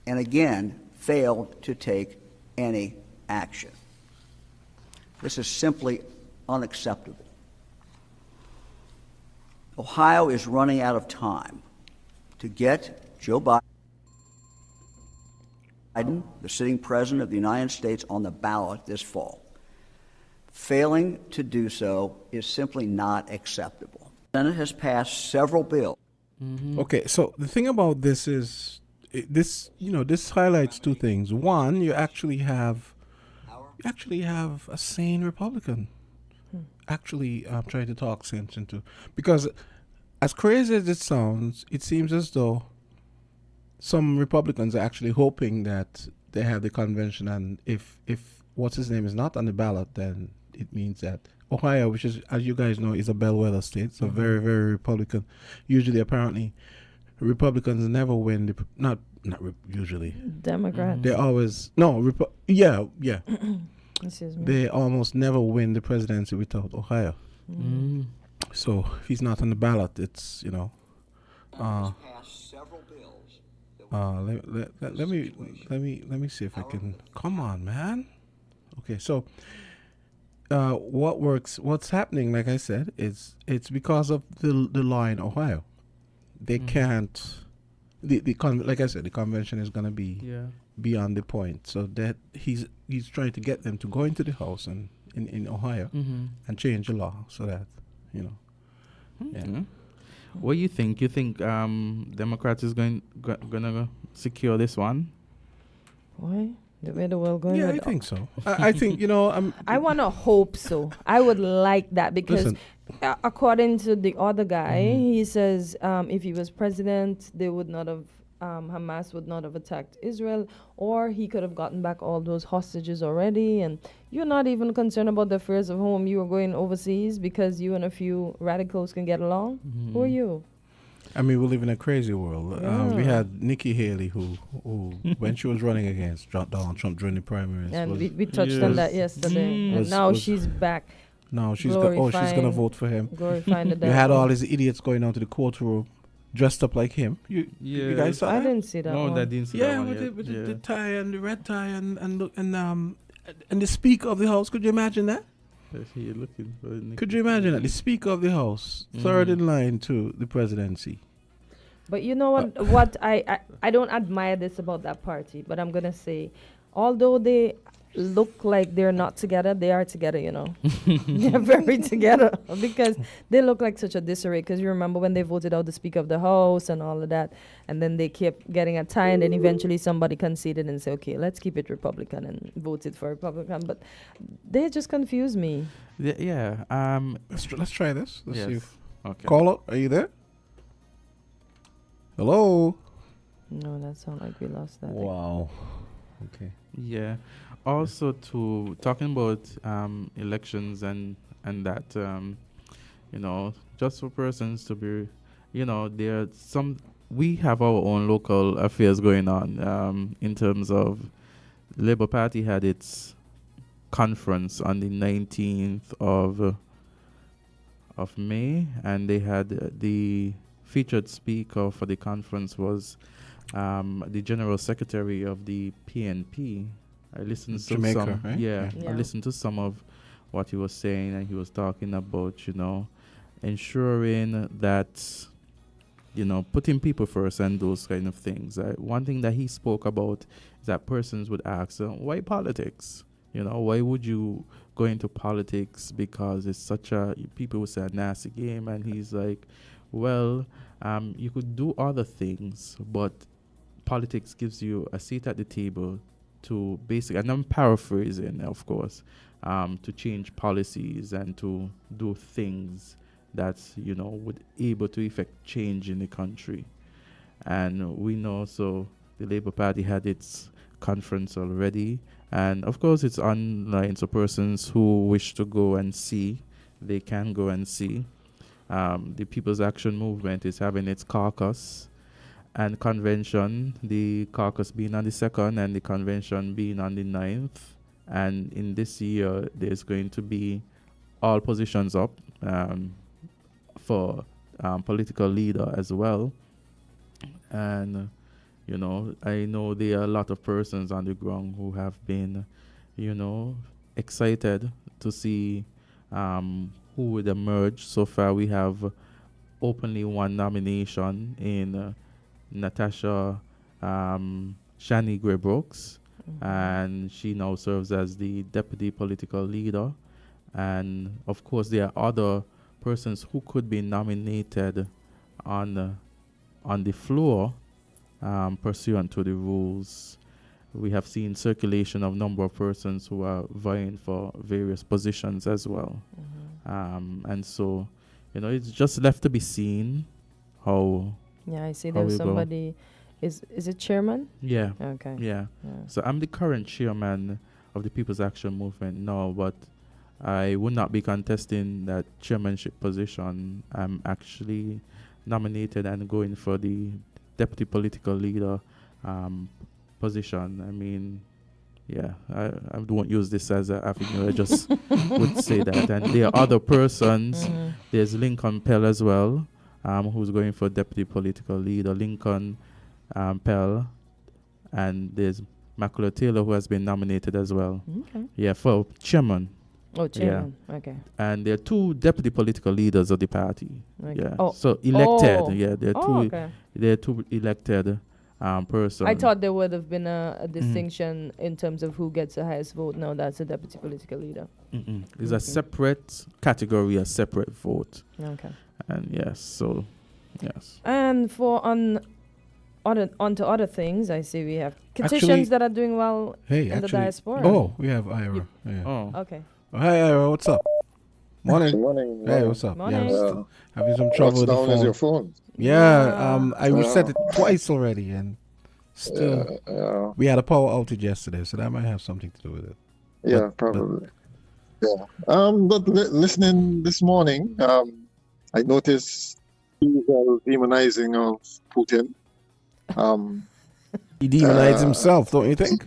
S4: and again failed to take any action. This is simply unacceptable. Ohio is running out of time to get Joe Biden, the sitting president of the United States, on the ballot this fall. Failing to do so is simply not acceptable. The Senate has passed several bills.
S1: Okay, so the thing about this is this highlights two things. One, you actually have a sane Republican actually trying to talk sense into, because as crazy as it sounds, it seems as though some Republicans are actually hoping that they have the convention, and if what's his name is not on the ballot, then it means that Ohio, which is, as you guys know, is a bellwether state, so very, very Republican. Usually, apparently, Republicans never win usually.
S2: Democrats.
S1: They always
S2: Excuse me.
S1: They almost never win the presidency without Ohio. So if he's not on the ballot, it's
S4: Passed several bills.
S1: let me see if I can. Come on, man. Okay, so what's happening, like I said, it's because of the law in Ohio. They can't. Like I said, the convention is going to be beyond the point. So that he's trying to get them to go into the House and in Ohio and change the law so that
S3: What do you think? You think Democrats is gonna secure this one?
S2: Why? The way the world going?
S1: Yeah, I think so. I think
S2: I want to hope so. I would like that because, according to the other guy, he says if he was president, they would not have Hamas would not have attacked Israel, or he could have gotten back all those hostages already. And you're not even concerned about the affairs of home. You are going overseas because you and a few radicals can get along. Who are you?
S1: I mean, we live in a crazy world. We had Nikki Haley, who when she was running against Donald Trump during the primaries,
S2: and we touched on that yesterday. And now she's back.
S1: Now she's going to vote for him.
S2: Glorifying the devil.
S1: You had all these idiots going down to the courtroom, dressed up like him. You guys saw
S2: I
S1: that?
S2: didn't see that
S3: No,
S2: one.
S3: that didn't see
S1: Yeah,
S3: that one
S1: with,
S3: yet.
S1: the tie and the red tie and the Speaker of the House. Could you imagine that?
S3: He looking for Nick.
S1: Could you imagine that? The Speaker of the House, third in line to the presidency.
S2: But you know what I don't admire this about that party, but I'm gonna say, although they look like they're not together, they are together, you know. They're very together because they look like such a disarray. Because you remember when they voted out the Speaker of the House and all of that, and then they kept getting a tie, and then eventually somebody conceded and said, okay, let's keep it Republican, and voted for Republican. But they just confuse me.
S3: Yeah.
S1: Let's try this. Let's see.
S3: Yes. Okay.
S1: Caller, are you there? Hello.
S2: No, that sounds like we lost that.
S1: Wow. Okay.
S3: Yeah. Also, to talking about elections and that, you know, just for persons to be, you know, we have our own local affairs going on in terms of the Labour Party had its conference on the 19th of May, and they had the featured speaker for the conference was the General Secretary of the PNP. I listened to
S1: Jamaica,
S3: some,
S1: right?
S2: Yeah.
S3: I listened to some of what he was saying, and he was talking about, you know, ensuring that, you know, putting people first and those kind of things. One thing that he spoke about is that persons would ask, why politics? You know, why would you go into politics? Because it's such people would say a nasty game, and he's like, well, you could do other things, but politics gives you a seat at the table to basically, and I'm paraphrasing, of course, to change policies and to do things that, you know, would able to effect change in the country. And we know, so the Labour Party had its conference already, and of course it's online, so persons who wish to go and see, they can go and see. The People's Action Movement is having its caucus and convention, the caucus being on the 2nd and the convention being on the 9th. And in this year, there's going to be all positions up for political leader as well. And, you know, I know there are a lot of persons on the ground who have been, you know, excited to see who would emerge. So far, we have openly one nomination in Natasha Shani Gray Brooks, and she now serves as the deputy political leader. And of course, there are other persons who could be nominated on the floor pursuant to the rules. We have seen circulation of number of persons who are vying for various positions as well. And so, you know, it's just left to be seen how.
S2: Yeah, I see there's somebody. Is it chairman?
S3: Yeah.
S2: Okay.
S3: Yeah. So I'm the current chairman of the People's Action Movement now, but I would not be contesting that chairmanship position. I'm actually nominated and going for the deputy political leader position. I mean, yeah, I won't use this as an avenue. I just would say that. And there are other persons. There's Lincoln Pell as well, who's going for deputy political leader. Lincoln Pell, and there's Macula Taylor, who has been nominated as well.
S2: Okay.
S3: Yeah, for chairman.
S2: Oh, chairman. Yeah. Okay.
S3: And there are two deputy political leaders of the party.
S2: Okay.
S3: Yeah.
S2: Oh.
S3: So elected.
S2: Oh.
S3: Yeah, there are two.
S2: Okay.
S3: There are two elected persons.
S2: I thought there would have been a distinction in terms of who gets the highest vote. No, that's a deputy political leader.
S3: It's a separate category, a separate vote.
S2: Okay.
S3: And yes, so yes.
S2: And for on to other things, I see we have petitions that are doing well in the diaspora.
S1: Oh, we have Ira. Yeah.
S3: Oh.
S2: Okay.
S1: Oh, hi, Ira. What's up? Morning.
S5: Good morning.
S1: Hey, what's up?
S2: Morning.
S1: Yeah, I'm having some trouble with the
S5: What's down
S1: phone.
S5: is your phone?
S1: Yeah, I reset it twice already, and still we had a power outage yesterday, so that might have something to do with it.
S5: Yeah, probably. But listening this morning, I noticed he was demonizing of Putin.
S1: He demonized himself, don't you think?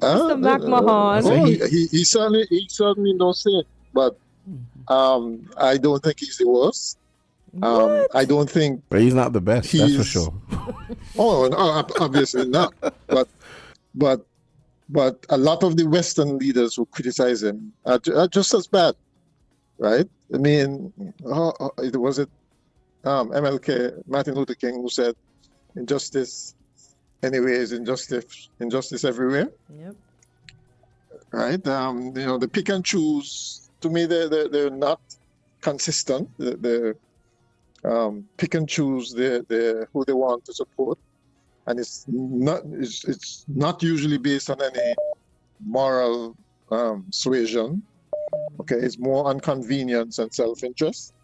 S2: Mr. McMahon.
S5: He certainly does say it, but I don't think he's the worst. I don't think
S1: But he's not the best, that's for
S5: he's.
S1: sure.
S5: Oh, no, obviously not. But a lot of the Western leaders who criticize him are just as bad, right? I mean, was it MLK, Martin Luther King, who said, "Injustice anywhere is injustice everywhere."
S2: Yep.
S5: Right? The pick and choose. To me, they're not consistent. They pick and choose who they want to support, and it's not usually based on any moral suasion. Okay, it's more on convenience and self-interest.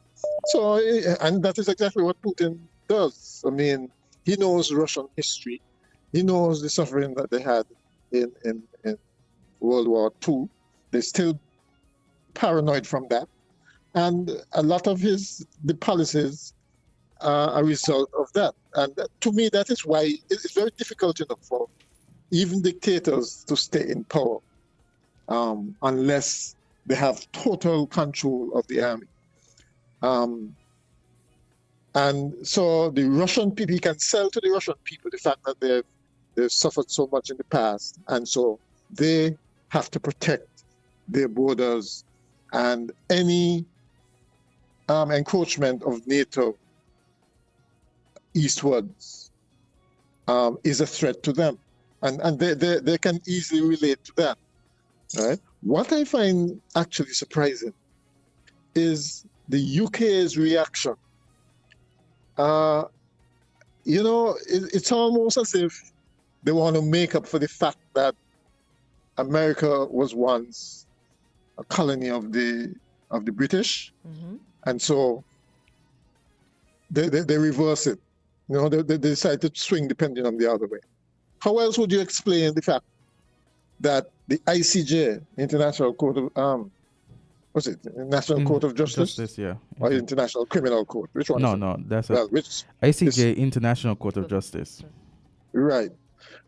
S5: So, and that is exactly what Putin does. I mean, he knows Russian history. He knows the suffering that they had in World War II. They're still paranoid from that. And a lot of the policies are a result of that. And to me, that is why it's very difficult for even dictators to stay in power unless they have total control of the army. And so the Russian people, he can sell to the Russian people the fact that they've suffered so much in the past. And so they have to protect their borders, and any encroachment of NATO eastwards is a threat to them. And they can easily relate to that. Right? What I find actually surprising is the UK's reaction. It's almost as if they want to make up for the fact that America was once a colony of the British, and so they reverse it. They decide to swing the pendulum the other way. How else would you explain the fact that the ICJ, International Court of what's it? National Court of Justice?
S3: Yeah.
S5: Or International Criminal Court? Which one?
S3: No, that's
S5: which
S3: ICJ, International Court of Justice.
S5: Right.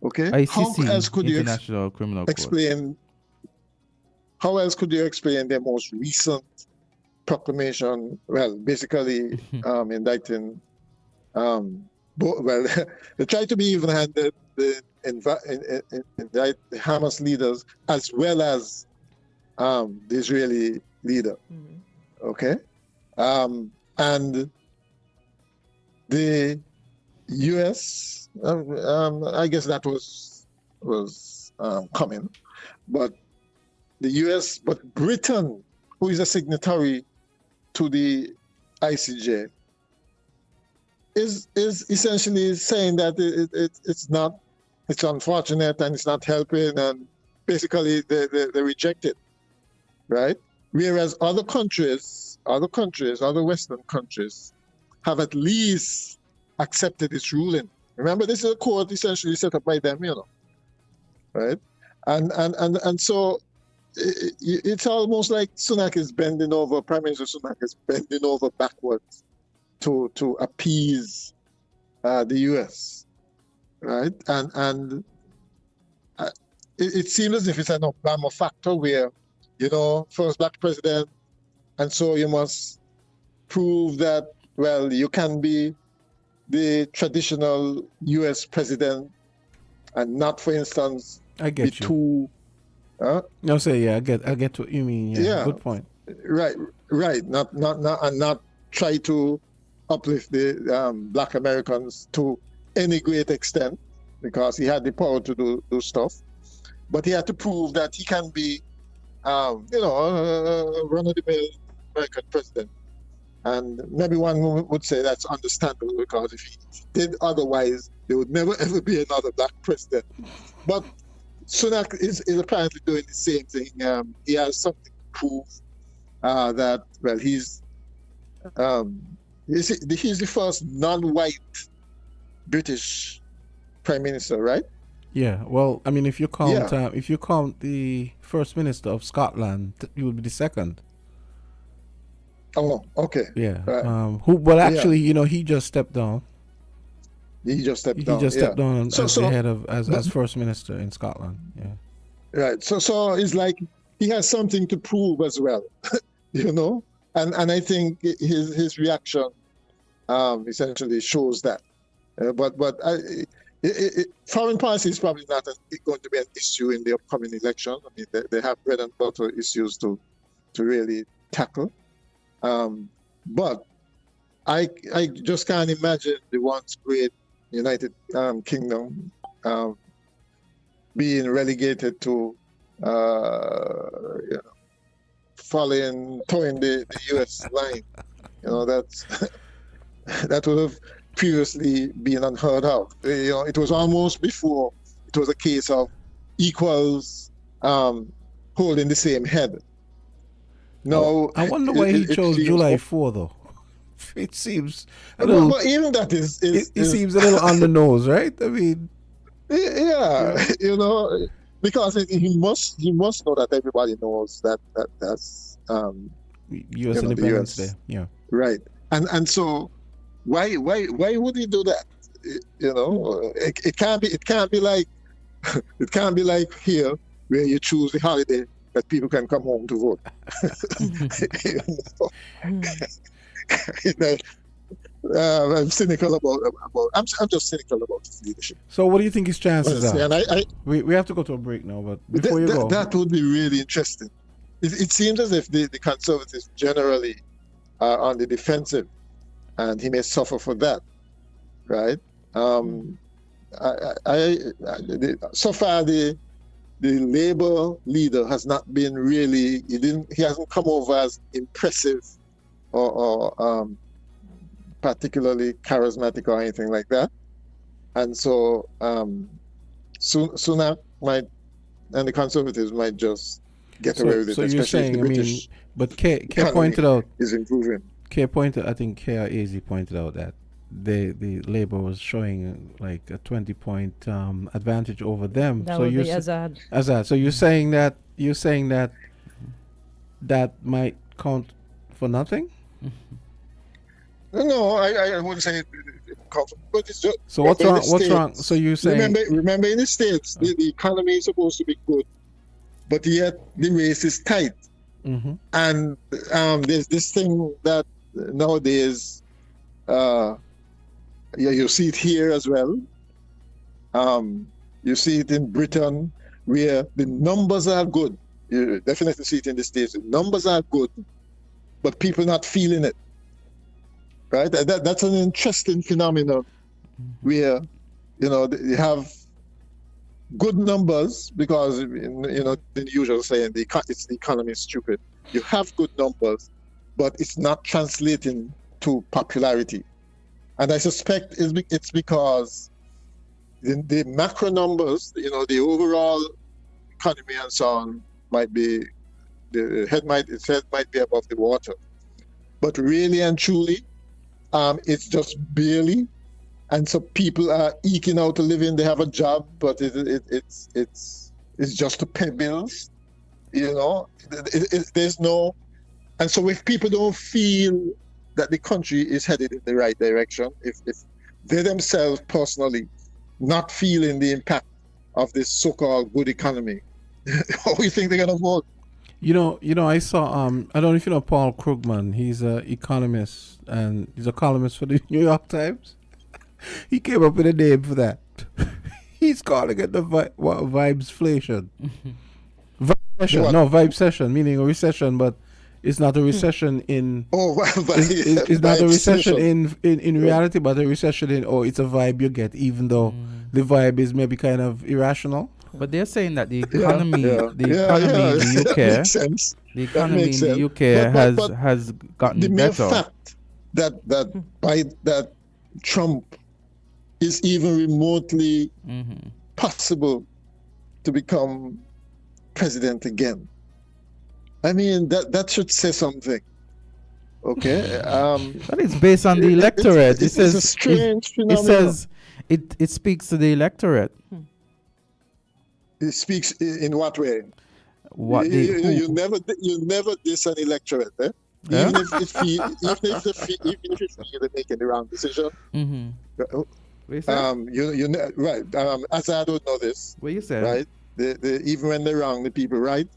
S5: Okay.
S3: ICC,
S5: how else could
S3: International Criminal
S5: Court. How else could you explain their most recent proclamation? Well, basically indicting. They try to be even-handed. They indict the Hamas leaders as well as the Israeli leader. Okay, and the U.S. I guess that was coming, but the U.S. but Britain, who is a signatory to the ICJ, is essentially saying that it's unfortunate and it's not helping, and basically they reject it, right? Whereas other Western countries have at least accepted its ruling. Remember, this is a court essentially set up by them, right? And so it's almost like Sunak is bending over, Prime Minister Sunak is bending over backwards to appease the U.S., right? And it seems as if it's an Obama factor where, first black president, and so you must prove that, well, you can be the traditional U.S. president and not, for instance,
S1: I get
S5: the
S1: you.
S5: two.
S1: No, say yeah. I get what you mean. Yeah, good point.
S5: Right. Not try to uplift the Black Americans to any great extent, because he had the power to do stuff, but he had to prove that he can be, a run-of-the-mill American president. And maybe one would say that's understandable, because if he did otherwise, there would never ever be another black president. But Sunak is apparently doing the same thing. He has something to prove that, well, he's the first non-white British prime minister, right?
S1: Yeah. Well, I mean, if you count the First Minister of Scotland, you would be the second.
S5: Oh, okay.
S1: Yeah.
S5: Right.
S1: He just stepped down.
S5: He just stepped
S1: down as the head of as First Minister in Scotland. Yeah.
S5: Right. So it's like he has something to prove as well, And I think his reaction essentially shows that. Foreign policy is probably not going to be an issue in the upcoming election. I mean, they have bread and butter issues to really tackle. But I just can't imagine the once great United Kingdom being relegated to towing the U.S. line. That's that would have previously been unheard of. It was almost before it was a case of equals holding the same head. No,
S1: I wonder why he chose July 4 though. It seems
S5: but even that is
S1: it seems a little on the nose, right? I mean,
S5: yeah. Because he must know that everybody knows that's
S1: U.S. Independence Day. Yeah,
S5: right. And so why would he do that? It can't be like it can't be like here where you choose the holiday that people can come home to vote. I'm cynical about I'm just cynical about his leadership.
S1: So what do you think his chances are?
S5: And
S1: we have to go to a break now, but before you go,
S5: that would be really interesting. It seems as if the Conservatives generally are on the defensive, and he may suffer for that, right? So far the Labour leader has not been really. He hasn't come over as impressive or particularly charismatic or anything like that, and so Sunak might, and the Conservatives might just get away with it.
S1: So you're saying, but Kay pointed out
S5: is improving.
S1: I think Kay or AZ pointed out that the Labour was showing like a 20-point advantage over them.
S2: That would be Azard.
S1: So you're saying that might count for nothing?
S5: No, I wouldn't say it counts, but it's just.
S1: So what's wrong? What's wrong? So you're saying?
S5: Remember, in the States, the economy is supposed to be good, but yet the race is tight.
S1: Mm-hmm.
S5: And there's this thing that nowadays, you see it here as well. You see it in Britain, where the numbers are good. You definitely see it in the States. The numbers are good, but people not feeling it. Right? That's an interesting phenomenon where, you have good numbers because, the usual saying, it's the economy is stupid. You have good numbers, but it's not translating to popularity. And I suspect it's because the macro numbers, the overall economy and so on its head might be above the water. But really and truly, it's just barely, and so people are eking out a living. They have a job, but it's just to pay bills. There's no, and so if people don't feel that the country is headed in the right direction, if they themselves personally not feeling the impact of this so-called good economy, how do you think they're gonna vote?
S1: I saw I don't know if you know Paul Krugman. He's an economist and he's a columnist for the New York Times. He came up with a name for that. He's calling it the vibesflation. Vibe session, meaning a recession, but it's not a recession in. It's not a recession in reality, but a recession in. It's a vibe you get, even though the vibe is maybe kind of irrational.
S3: But they're saying that the economy, in the UK, the economy in the UK has gotten
S5: the mere
S3: better.
S5: fact that Trump is even remotely possible to become president again. I mean, that should say something. Okay,
S3: but it's based on the electorate.
S5: It's a strange phenomenon.
S3: It says it speaks to the electorate.
S5: It speaks in what way?
S3: What
S5: you never diss an electorate, eh?
S3: Yeah?
S5: Even if you feel they're making the wrong decision.
S3: Right.
S5: Azard would know this.
S3: What you said?
S5: Right. Even when they're wrong, the people right.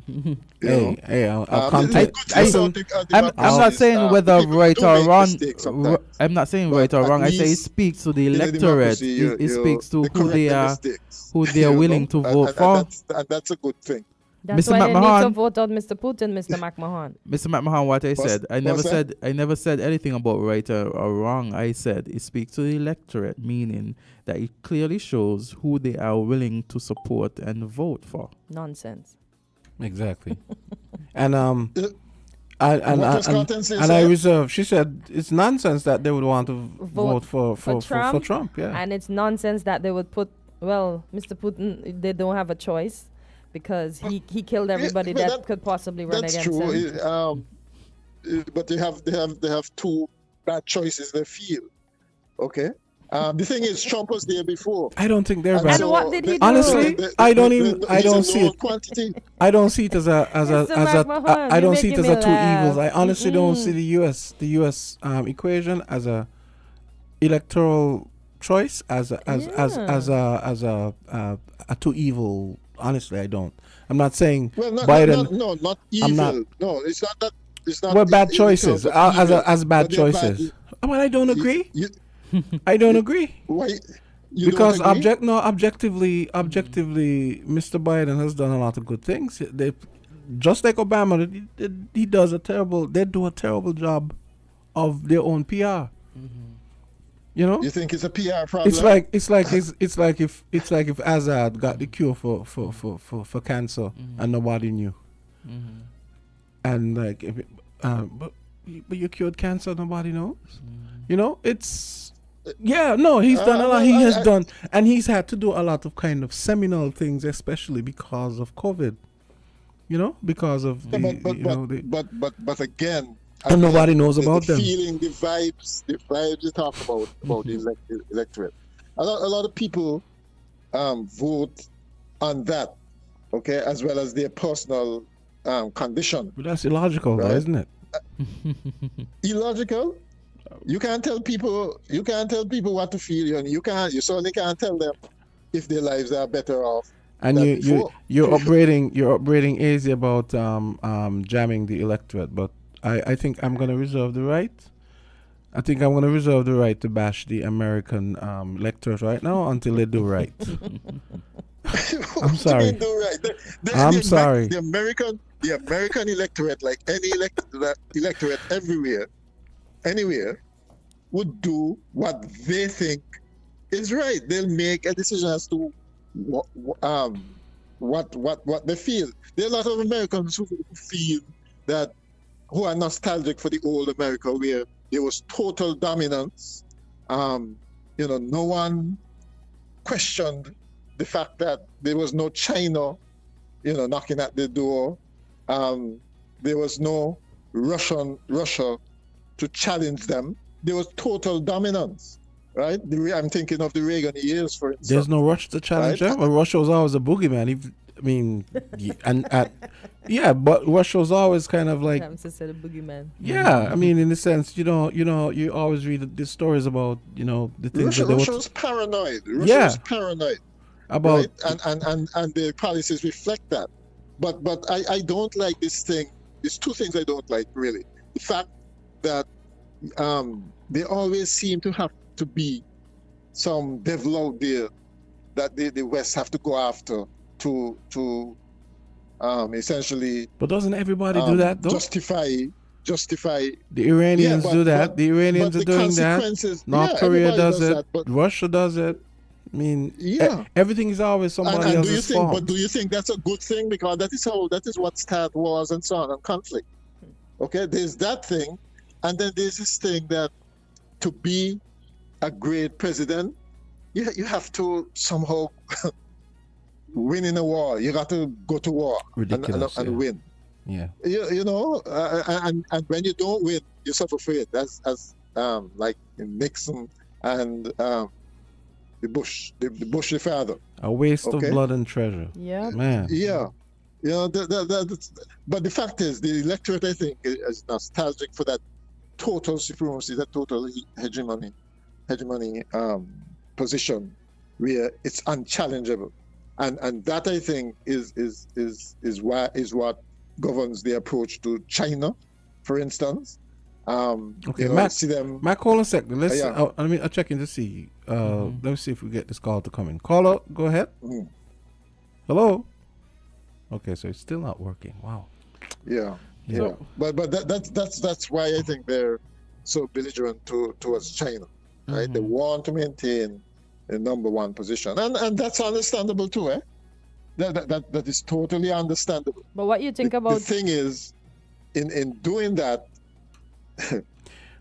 S5: You know?
S1: I'll
S5: The
S1: contact.
S5: good thing
S1: Listen,
S5: about the
S3: I'm
S5: democracy
S3: not
S5: is,
S3: saying whether
S5: people
S3: right
S5: do
S3: or
S5: make
S3: wrong.
S5: mistakes sometimes.
S3: I'm not saying
S5: But
S3: right or
S5: at
S3: wrong. I say it
S5: least
S3: speaks to the
S5: in a
S3: electorate.
S5: democracy,
S3: It speaks to
S5: they
S3: who
S5: correct
S3: they
S5: the
S3: are,
S5: mistakes.
S3: who they are
S5: you
S3: willing
S5: know?
S3: to vote for.
S5: And that's a good thing.
S2: That's
S3: Mr.
S2: why they need to
S3: McMahon,
S2: vote out Mr. Putin, Mr. McMahon.
S3: Mr. McMahon, what I said, I never
S5: what's that?
S3: said anything about right or wrong. I said it speaks to the electorate, meaning that it clearly shows who they are willing to support and vote for.
S2: Nonsense.
S1: exactly. And
S5: What was Kortensia
S1: I
S5: saying?
S1: reserve. She said it's nonsense that they would want to vote for Trump. Yeah.
S2: And it's nonsense that they would put, well, Mr. Putin, they don't have a choice because he killed everybody
S5: but
S2: that could possibly run
S5: That's
S2: against
S5: true.
S2: him.
S5: But they have two bad choices they feel. Okay. The thing is, Trump was there before.
S1: I don't think they're
S5: And
S1: bad.
S2: And what did he do?
S1: Honestly, I don't see it.
S5: Quantity.
S1: I don't see it as a
S2: Mr. McMahon,
S1: I
S2: you're
S1: don't see it as
S2: making
S1: a
S2: me
S1: two
S2: laugh.
S1: evils. I honestly don't see the US equation as a electoral choice as a two evil. Honestly, I don't. I'm not saying
S5: Well,
S1: Biden.
S5: not evil.
S1: not-
S5: No, it's not that. It's not.
S1: Well, bad
S5: in
S1: choices
S5: terms of evil,
S1: as bad
S5: but they're
S1: choices. Well, I don't agree.
S5: You,
S1: I don't agree.
S5: why? You
S1: Because
S5: don't agree?
S1: objectively, Mr. Biden has done a lot of good things. They, just like Obama, he does a terrible. They do a terrible job of their own PR. You know,
S5: You think it's a PR problem?
S1: it's like if Azard got the cure for cancer and nobody knew, and like if but you cured cancer, nobody knows. You know, it's. Yeah, no, he's done a lot. He has done, and he's had to do a lot of kind of seminal things, especially because of COVID. You know, because of the,
S5: but again,
S1: and nobody knows
S5: the
S1: about them.
S5: feeling, the vibes you talk about the electorate. A lot of people vote on that, okay, as well as their personal condition.
S1: But that's illogical, though,
S5: Right.
S1: isn't it?
S5: Illogical. You can't tell people what to feel, and you certainly can't tell them if their lives are better off.
S1: And
S5: than
S1: you're
S5: before.
S1: upbraiding easy about jamming the electorate, but I think I'm gonna reserve the right. I think I'm gonna reserve the right to bash the American electorate right now until they do right. I'm sorry.
S5: They do right.
S1: I'm sorry.
S5: The American electorate, like any electorate anywhere, would do what they think is right. They'll make a decision as to what they feel. There are a lot of Americans who feel that, who are nostalgic for the old America where there was total dominance. No one questioned the fact that there was no China, knocking at the door. There was no Russia to challenge them. There was total dominance, right? I'm thinking of the Reagan years, for instance.
S1: There's no Russia to challenge them. Well, Russia was always a boogeyman. But Russia was always kind of like.
S2: Ramsey said a boogeyman.
S1: Yeah, I mean, in the sense, you always read the stories about, the things that they
S5: Russia
S1: were
S5: was paranoid. Russia was paranoid.
S1: about.
S5: Right? And their policies reflect that. But I don't like this thing. There's two things I don't like, really. The fact that they always seem to have to be some devil out there that the West have to go after to essentially.
S1: But doesn't everybody do that though?
S5: Justify.
S1: The Iranians do that.
S5: but
S1: the Iranians
S5: the
S1: are doing that.
S5: consequences-
S1: North Korea
S5: everybody
S1: does it.
S5: that, but-
S1: Russia does it. I mean,
S5: Yeah.
S1: everything is always somebody
S5: And do you
S1: else's
S5: think?
S1: fault.
S5: But do you think that's a good thing? Because that is what start wars and so on and conflict. Okay, there's that thing, and then there's this thing that to be a great president, you have to somehow win in a war. You got to go to war
S1: Ridiculous,
S5: and
S1: yeah.
S5: win.
S1: Yeah.
S5: And when you don't win, you suffer for it. As like in Nixon and the Bush father.
S1: A waste of
S5: Okay.
S1: blood and treasure.
S2: Yeah.
S1: Man.
S5: Yeah, but the fact is, the electorate, I think, is nostalgic for that total supremacy, that total hegemony position where it's unchallengeable. And that, I think, is what governs the approach to China, for instance.
S1: Okay,
S5: Mac, see them.
S1: Mac, hold on a second. Let's.
S5: Yeah.
S1: I'll check in to see. Let me see if we get this call to come in. Caller, go ahead. Hello. Okay, so it's still not working. Wow.
S5: Yeah.
S1: Yeah.
S5: But that's why I think they're so belligerent towards China, right? They want to maintain the number one position, and that's understandable too, eh? That is totally understandable.
S2: But what you think about
S5: the thing is, in doing that.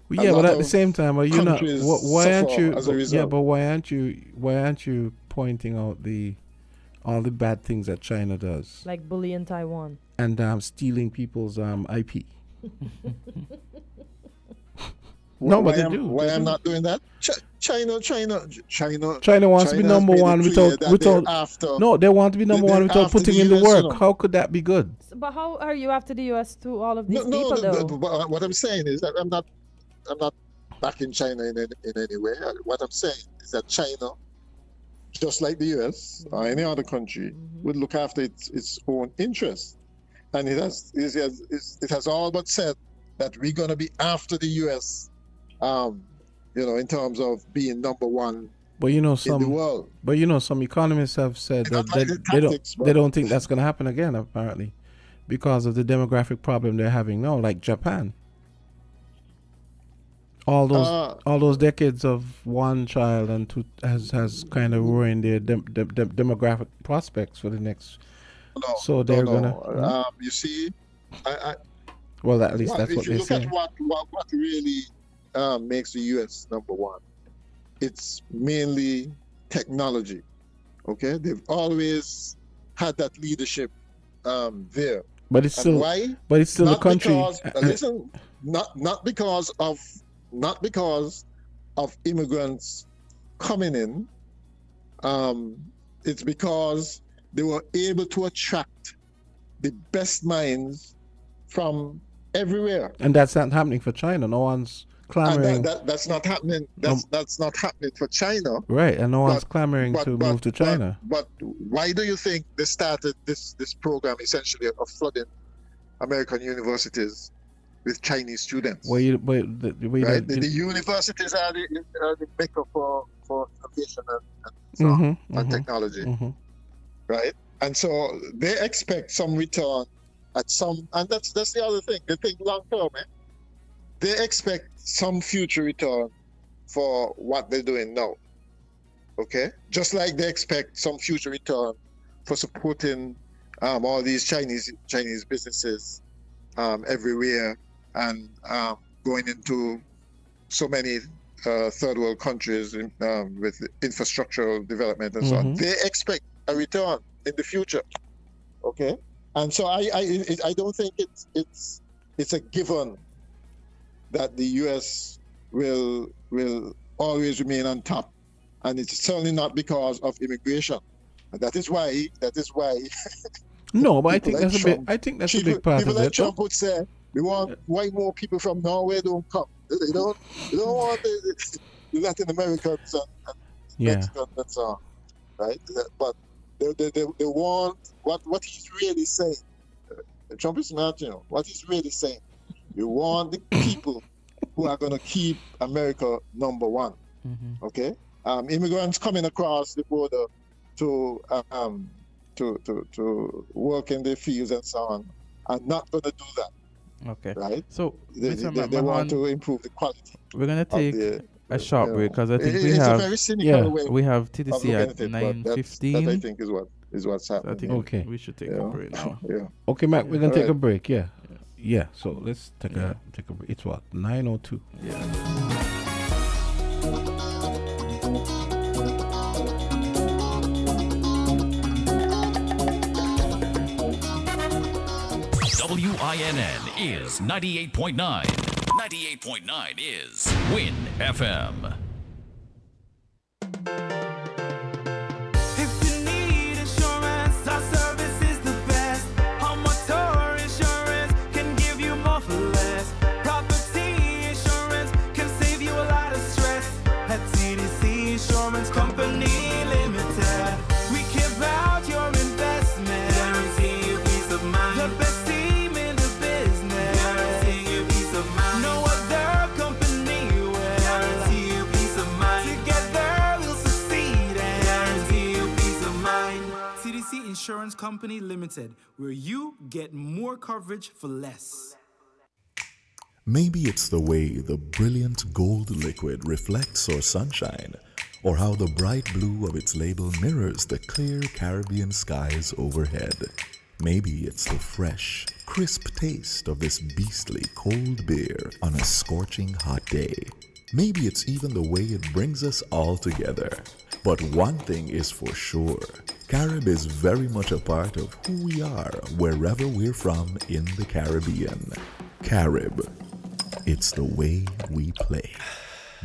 S1: Yeah, but at the same time, are you not?
S5: countries
S1: Why aren't
S5: suffer
S1: you?
S5: as a
S1: Yeah,
S5: result.
S1: but why aren't you pointing out all the bad things that China does
S2: like bullying Taiwan?
S1: and stealing people's IP? No, but they do.
S5: Why
S1: They
S5: I'm
S1: do.
S5: not doing that? China
S1: wants to be number
S5: made it
S1: one
S5: clear
S1: without
S5: that they're after.
S1: No, they want to be number
S5: they're
S1: one without
S5: after
S1: putting
S5: the
S1: in the
S5: US,
S1: work.
S5: you know.
S1: How could that be good?
S2: But how are you after the US to all of these
S5: No,
S2: people though?
S5: but what I'm saying is that I'm not backing China in any way. What I'm saying is that China, just like the US or any other country, would look after its own interests, and it has all but said that we're going to be after the US, in terms of being number one
S1: But you know
S5: in the world.
S1: But some economists have said
S5: They
S1: that
S5: don't like the
S1: they
S5: tactics,
S1: don't think that's going to happen again, apparently, because of the demographic problem they're having now, like Japan. All those decades of one child and two has kind of ruined their demographic prospects for the next.
S5: No,
S1: So they're gonna.
S5: You see,
S1: Well, at least that's what
S5: if you
S1: they
S5: look
S1: say.
S5: at what really makes the US number one, it's mainly technology. Okay, they've always had that leadership there.
S1: But it's
S5: And
S1: still.
S5: why?
S1: But it's still
S5: Not
S1: the country.
S5: Because, listen, not because of immigrants coming in. It's because they were able to attract the best minds from everywhere.
S1: And that's not happening for China. No one's clamoring.
S5: And that's not happening. That's not happening for China.
S1: Right, and no one's
S5: But-
S1: clamoring to move to China.
S5: But why do you think they started this program essentially of flooding American universities with Chinese students?
S1: The
S5: Universities are the maker for innovation and technology, right? And so they expect some return at some, and that's the other thing. They think long term, eh? They expect some future return for what they're doing now. Okay, just like they expect some future return for supporting all these Chinese businesses everywhere and going into so many third world countries with infrastructural development and so on. They expect a return in the future. Okay, and so I don't think it's a given that the U.S. will always remain on top, and it's certainly not because of immigration. And that is why.
S1: No, but I think
S5: like
S1: that's
S5: Trump,
S1: a big part
S5: people
S1: of
S5: like
S1: it.
S5: Trump would say, we want why more people from Norway don't come. They don't want the Latin Americans and Mexicans and so on, right? But they want what he's really saying. Trump is not, what he's really saying. You want the people who are going to keep America number one. Okay, immigrants coming across the border to work in the fields and so on are not going to do that.
S3: Okay.
S5: Right.
S3: So
S5: They want to improve the quality.
S3: We're gonna take a short break because I think
S5: it's a very cynical way
S3: we have
S5: of
S3: TDC
S5: looking
S3: at
S5: at it, but
S3: 9:15.
S5: that I think is what's
S3: So I
S5: happening.
S3: think
S1: Okay.
S3: we should take a break now.
S5: Yeah.
S1: Okay, Mac, we're gonna
S5: All
S1: take a
S5: right.
S1: break. Yeah. So let's take a break. It's what 9:02.
S6: WINN is 98.9. 98.9 is Win FM.
S7: If you need insurance, our service is the best. Home motor insurance can give you more for less. Property insurance can save you a lot of stress. At TVC Insurance Company Limited, we care about Insurance Company Limited, where you get more coverage for less.
S8: Maybe it's the way the brilliant gold liquid reflects our sunshine, or how the bright blue of its label mirrors the clear Caribbean skies overhead. Maybe it's the fresh, crisp taste of this beastly cold beer on a scorching hot day. Maybe it's even the way it brings us all together. But one thing is for sure, Carib is very much a part of who we are wherever we're from in the Caribbean. Carib, it's the way we play.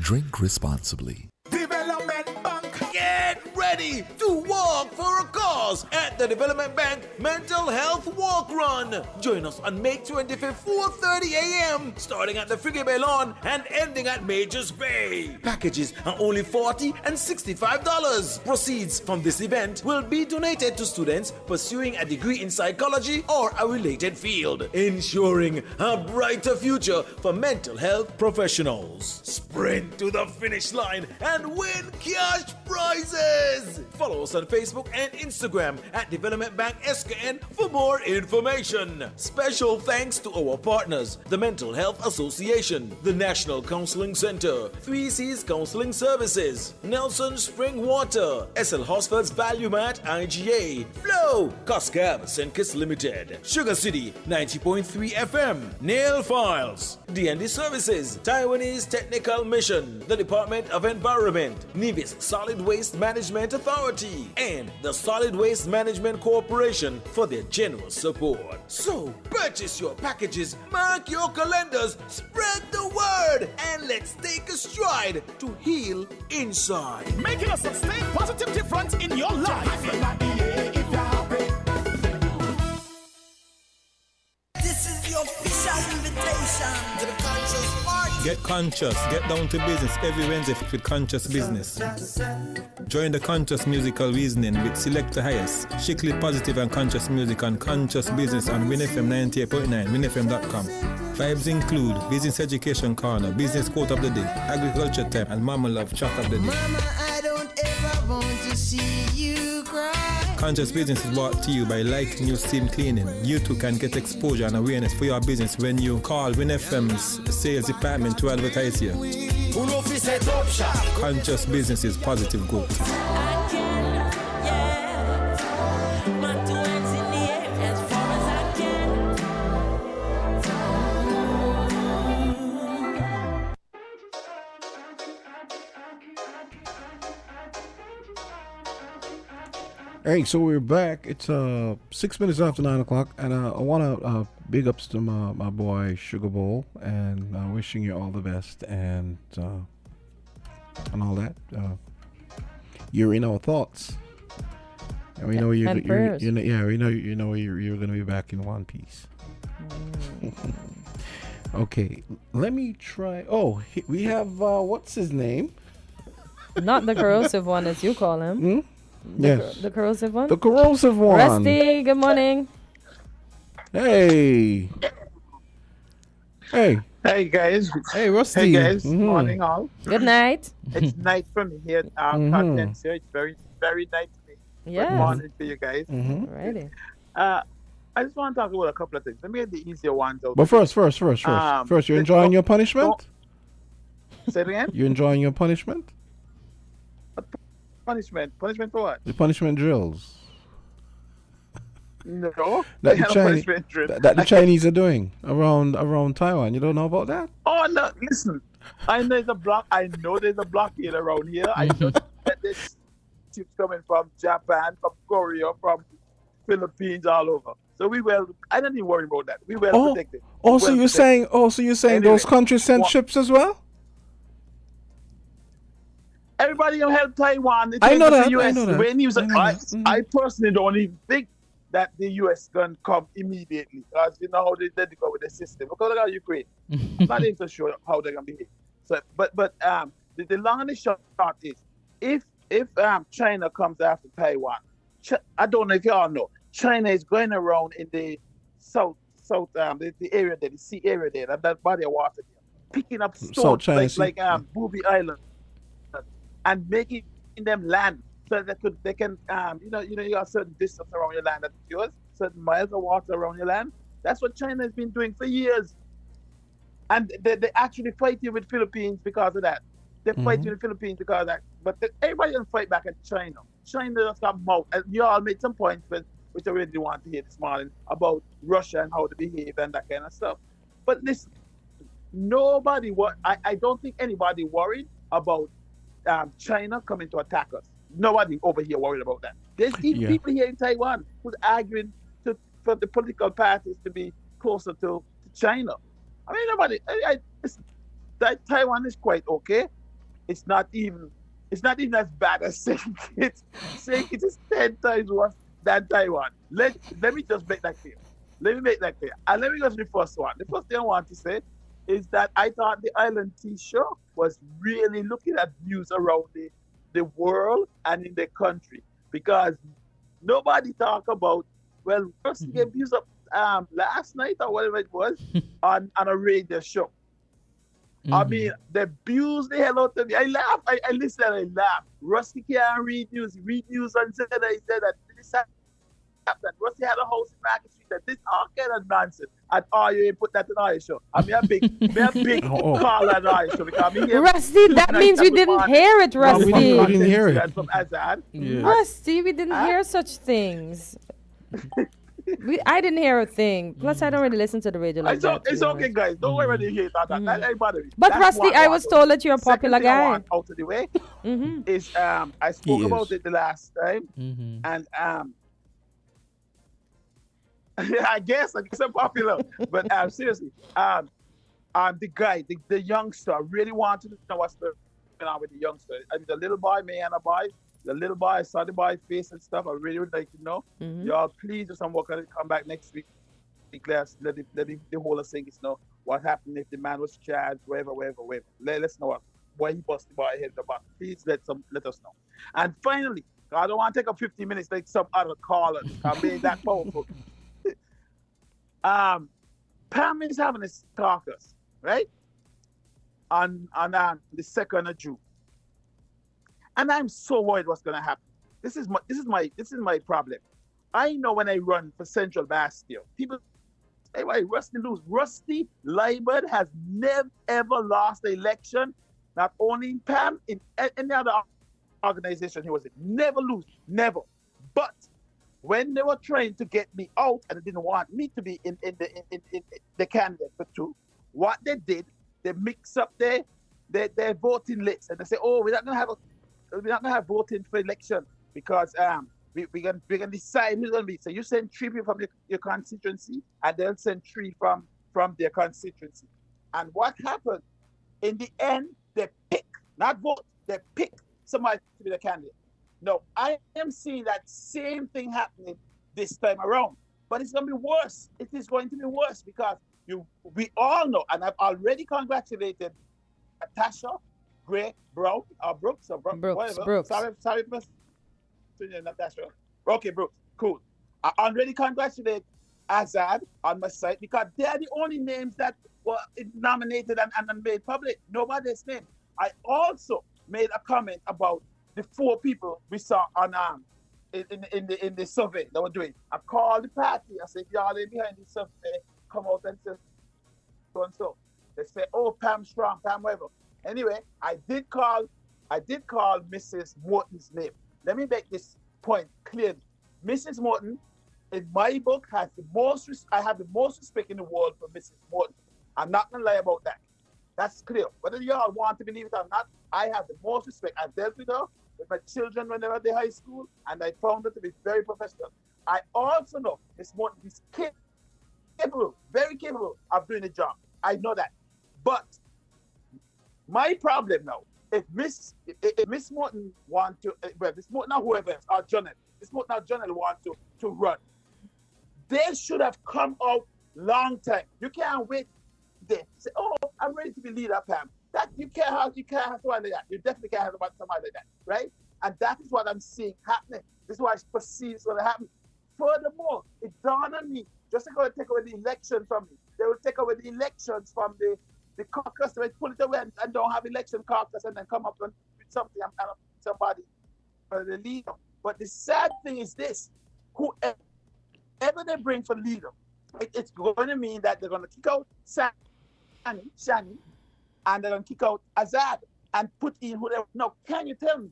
S8: Drink responsibly.
S9: Development Bank. Get ready to walk for a cause at the Development Bank Mental Health Walk Run. Join us on May 25th, 4:30 a.m. starting at the Frigate Bay Lawn and ending at Majors Bay. Packages are only $40 and $65. Proceeds from this event will be donated to students pursuing a degree in psychology or a related field, ensuring a brighter future for mental health professionals. Sprint to the finish line and win cash prizes. Follow us on Facebook and Instagram at Development Bank SKN for more information. Special thanks to our partners, the Mental Health Association, the National Counseling Center, 3C's Counseling Services, Nelson Spring Water, SL Hosford's Value Mat IGA, Flow, Coscab St. Kitts Limited, Sugar City 90.3 FM, Nail Files, D&D Services, Taiwanese Technical Mission, the Department of Environment, Nevis Solid Waste Management Authority, and the Solid Waste Management Corporation for their generous support. So, purchase your packages, mark your calendars, spread the word, and let's take a stride to heal inside.
S10: Making a sustained positive difference in your life.
S11: This is your official invitation to the Conscious Party.
S12: Get conscious, get down to business every Wednesday with Conscious Business. Join the Conscious Musical Reasoning with Selector Highest, strictly positive and conscious music on Conscious Business on WINNFM 98.9, WINNFM.com. Vibes include Business Education Corner, Business Quote of the Day, Agriculture Time, and Mama Love Track of the Day.
S11: Mama, I don't ever want to see you cry.
S12: Conscious Business is brought to you by Light New Steam Cleaning. You too can get exposure and awareness for your business when you call WinFM's sales department to advertise here. Conscious Business is positive growth.
S1: Hey, so we're back. It's 6 minutes after 9 o'clock, and I want to big ups to my boy Sugar Bowl, and wishing you all the best and all that. You're in our thoughts, and we know you're going to be back in one piece. Okay, let me try. Oh, we have what's his name?
S2: Not the corrosive one, as you call him.
S1: Hmm? Yes.
S2: The corrosive one?
S1: The corrosive one.
S2: Rusty, good morning.
S1: Hey. Hey.
S13: Hey, guys.
S1: Hey, Rusty.
S13: Hey, guys.
S1: Mm-hmm.
S13: Morning, all.
S2: Good night.
S13: It's night for me here at Kortensia. It's very, very night to me.
S2: Yeah.
S13: Good morning to you guys.
S2: Alrighty.
S13: I just want to talk about a couple of things. Let me get the easier ones out.
S1: But first, you're enjoying your punishment?
S13: Say it again?
S1: You're enjoying your punishment?
S13: Punishment? Punishment for what?
S1: The punishment drills.
S13: No.
S1: That
S13: punishment drill.
S1: that the Chinese are doing around Taiwan. You don't know about that?
S13: Oh, no. Listen. I know there's a blockade around here. I know that there's ships coming from Japan, from Korea, from Philippines, all over. So I don't even worry about that. We well protected.
S1: So you're saying anyway, those countries send ships as well?
S13: Everybody will help Taiwan.
S1: I know that.
S13: I personally don't even think that the U.S. can come immediately, because you know how they go with the system. Because look at Ukraine. I'm not even so sure how they're gonna behave. So, but the long and the short is, if China comes after Taiwan, I don't know if you all know, China is going around in the south, the area there, the sea area there, that body of water there, picking up stones like Booby Island, and making them land so they can you got a certain distance around your land that's yours, certain miles of water around your land. That's what China has been doing for years, and they actually fighting with Philippines because of that. They're fighting with Philippines because of that. But everybody will fight back at China. China just got mouth. And you all made some points, which I really want to hear this morning about Russia and how they behave and that kind of stuff. But listen, I don't think anybody worried about China coming to attack us. Nobody over here worried about that. There's even people here in Taiwan who's arguing for the political parties to be closer to China. I mean, nobody. Taiwan is quite okay. It's not even as bad as saying it is 10 times worse than Taiwan. Let me just make that clear. And let me go to the first one. The first thing I want to say is that I thought the Island Tea Show was really looking at views around the world and in the country, because nobody talk about, well, first he gave views up last night or whatever it was on a radio show. I mean, they abused the hell out of me. I laugh. I listen and I laugh. Rusty can't read news. He read news and said that this happened. Rusty had a house in Market Street. That this all kind of nonsense. And you put that in our show. I mean, a big call on our show because
S2: Rusty, that means we didn't hear it, Rusty.
S1: We didn't hear it.
S13: From Azard.
S1: Yeah.
S2: Rusty, we didn't hear such things. I didn't hear a thing. Plus, I don't really listen to the radio like that.
S13: It's okay, guys. Don't worry when you hear that. That ain't bother me.
S2: But Rusty, I was told that you're a popular guy.
S13: I want out of the way is I spoke about it the last time, and I guess I'm popular. But seriously, the guy, the youngster, I really wanted to know what's going on with the youngster. I mean, the little boy, the little boy, I saw the boy face and stuff. I really would like to know. Y'all, please do some work on it. Come back next week. Let the whole thing know what happened if the man was charged, whatever. Let us know why he busted the boy head the bottom. Please let us know. And finally, I don't want to take up 50 minutes like some other callers. I made that powerful. Pam is having a caucus, right? On the 2nd of June. And I'm so worried what's going to happen. This is my problem. I know when I run for Central Bastille, people say, why Rusty lose? Rusty Liebert has never ever lost the election, not only in PAM, in any other organization he was in. Never lose, never. But when they were trying to get me out and they didn't want me to be in the candidate for 2, what they did, they mix up their voting list and they say, oh, we're not going to have voting for election because we're gonna decide who's gonna be. So you send 3 people from your constituency, and they'll send 3 from their constituency. And what happened? In the end, they pick, not vote, they pick somebody to be the candidate. No, I am seeing that same thing happening this time around. But it's gonna be worse. It is going to be worse because we all know, and I've already congratulated Natasha Gray Brown or Brooks or whatever.
S2: Brooks.
S13: Sorry, Natasha. Okay, Brooks. Cool. I already congratulate Azard on my site because they are the only names that were nominated and made public. Nobody's name. I also made a comment about the 4 people we saw on in the survey that we're doing. I called the party. I said, y'all are behind the survey. Come out and say so and so. They say, oh, Pam Strong, Pam whatever. Anyway, I did call Mrs. Morton's name. Let me make this point clearly. Mrs. Morton, in my book, I have the most respect in the world for Mrs. Morton. I'm not gonna lie about that. That's clear. Whether y'all want to believe it or not, I have the most respect. I've dealt with her, with my children when they were at the high school, and I found her to be very professional. I also know Miss Morton is capable, very capable of doing the job. I know that. But my problem now, if Miss Morton want to, Miss Morton or whoever else, or Miss Morton or Jonel want to run, they should have come out long time. You can't wait there. Say, oh, I'm ready to be leader, Pam. That you can't have someone like that. You definitely can't have somebody like that, right? And that is what I'm seeing happening. This is what I perceive is going to happen. Furthermore, it dawned on me, just they're going to take away the election from me. They will take away the elections from the caucus. They will pull it away and don't have election caucus and then come up with something. Somebody the leader. But the sad thing is this: whoever they bring for leader, it's going to mean that they're going to kick out Shani, and they're going to kick out Azard and put in whoever. Now, can you tell me?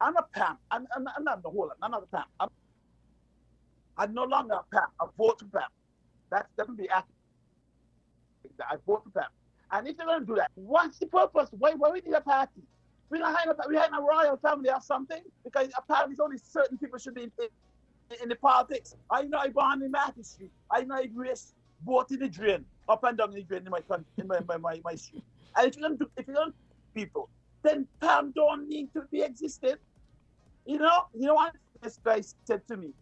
S13: I'm a Pam. I'm not the whole. I'm not a Pam. I'm no longer a Pam. I vote for Pam. That's definitely accurate. I vote for Pam. And if they're going to do that, what's the purpose? Why we need a party? We had a royal family or something, because apparently only certain people should be in the politics. I know I born in Market Street. I know I raised both in the drain, up and down the drain in my street. And if you're going to people, then Pam don't need to be existed. You know what this guy said to me?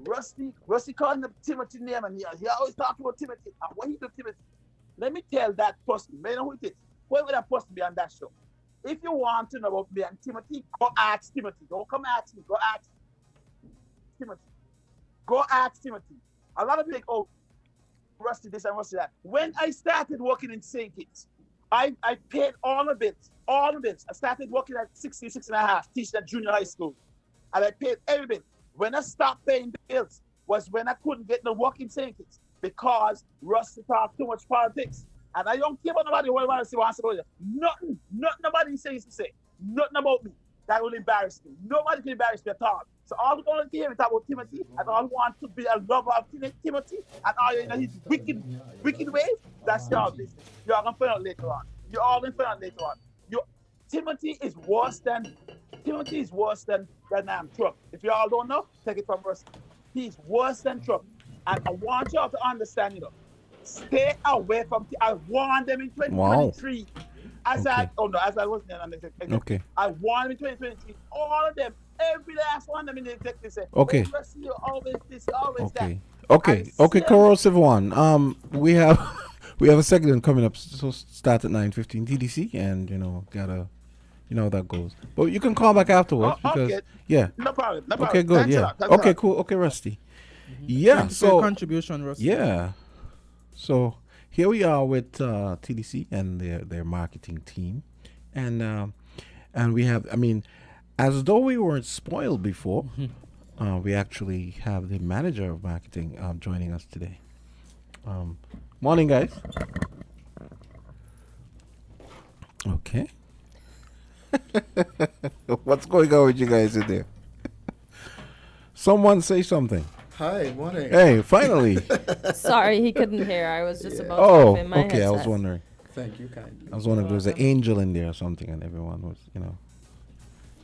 S13: Rusty calling him Timothy name, and he always talk about Timothy. And what he do Timothy? Let me tell that person, may know who it is. Whoever that person be on that show. If you want to know about me and Timothy, go ask Timothy. Don't come ask me. Go ask Timothy. Go ask Timothy. A lot of people think, oh, Rusty this and Rusty that. When I started working in St. Kitts, I paid all the bills. I started working at 66 and a half, teaching at junior high school. And I paid every bill. When I stopped paying bills was when I couldn't get no work in St. Kitts, because Rusty talked too much politics. And I don't care about nobody what I want to say, Nothing nobody says to say. Nothing about me. That will embarrass me. Nobody can embarrass me at all. So all we want to hear is about Timothy, and all we want to be a lover of Timothy, and all you know his wicked ways, that's your business. You're going to find out later on. You're all going to find out later on. Timothy is worse than Trump. If you all don't know, take it from Rusty. He's worse than Trump. And I want you all to understand, stay away from. I warned them in 2023.
S1: Wow.
S13: Azard, Azard wasn't there.
S1: Okay.
S13: I warned them in 2023. All of them, every last one of them in the executive said,
S1: okay.
S13: Oh, Rusty, you're always this, always
S1: okay.
S13: that.
S1: Okay, corrosive one. We have a segment coming up. So start at 9:15 TDC, and gotta. You know how that goes. But you can call back afterwards because
S13: No problem.
S1: Okay, good.
S13: Thanks
S1: Okay, cool. Okay, Rusty. Yeah.
S3: Thanks for your contribution, Rusty.
S1: Yeah. So here we are with TDC and their marketing team, and we have. I mean, as though we weren't spoiled before, we actually have the manager of marketing joining us today. Morning, guys. Okay. What's going on with you guys in there? Someone say something.
S14: Hi, morning.
S1: Hey, finally.
S2: Sorry, he couldn't hear. I was just about to open my
S1: okay.
S2: headset.
S1: I was wondering.
S14: Thank you kindly.
S1: I was wondering if there was an angel in there or something, and everyone was,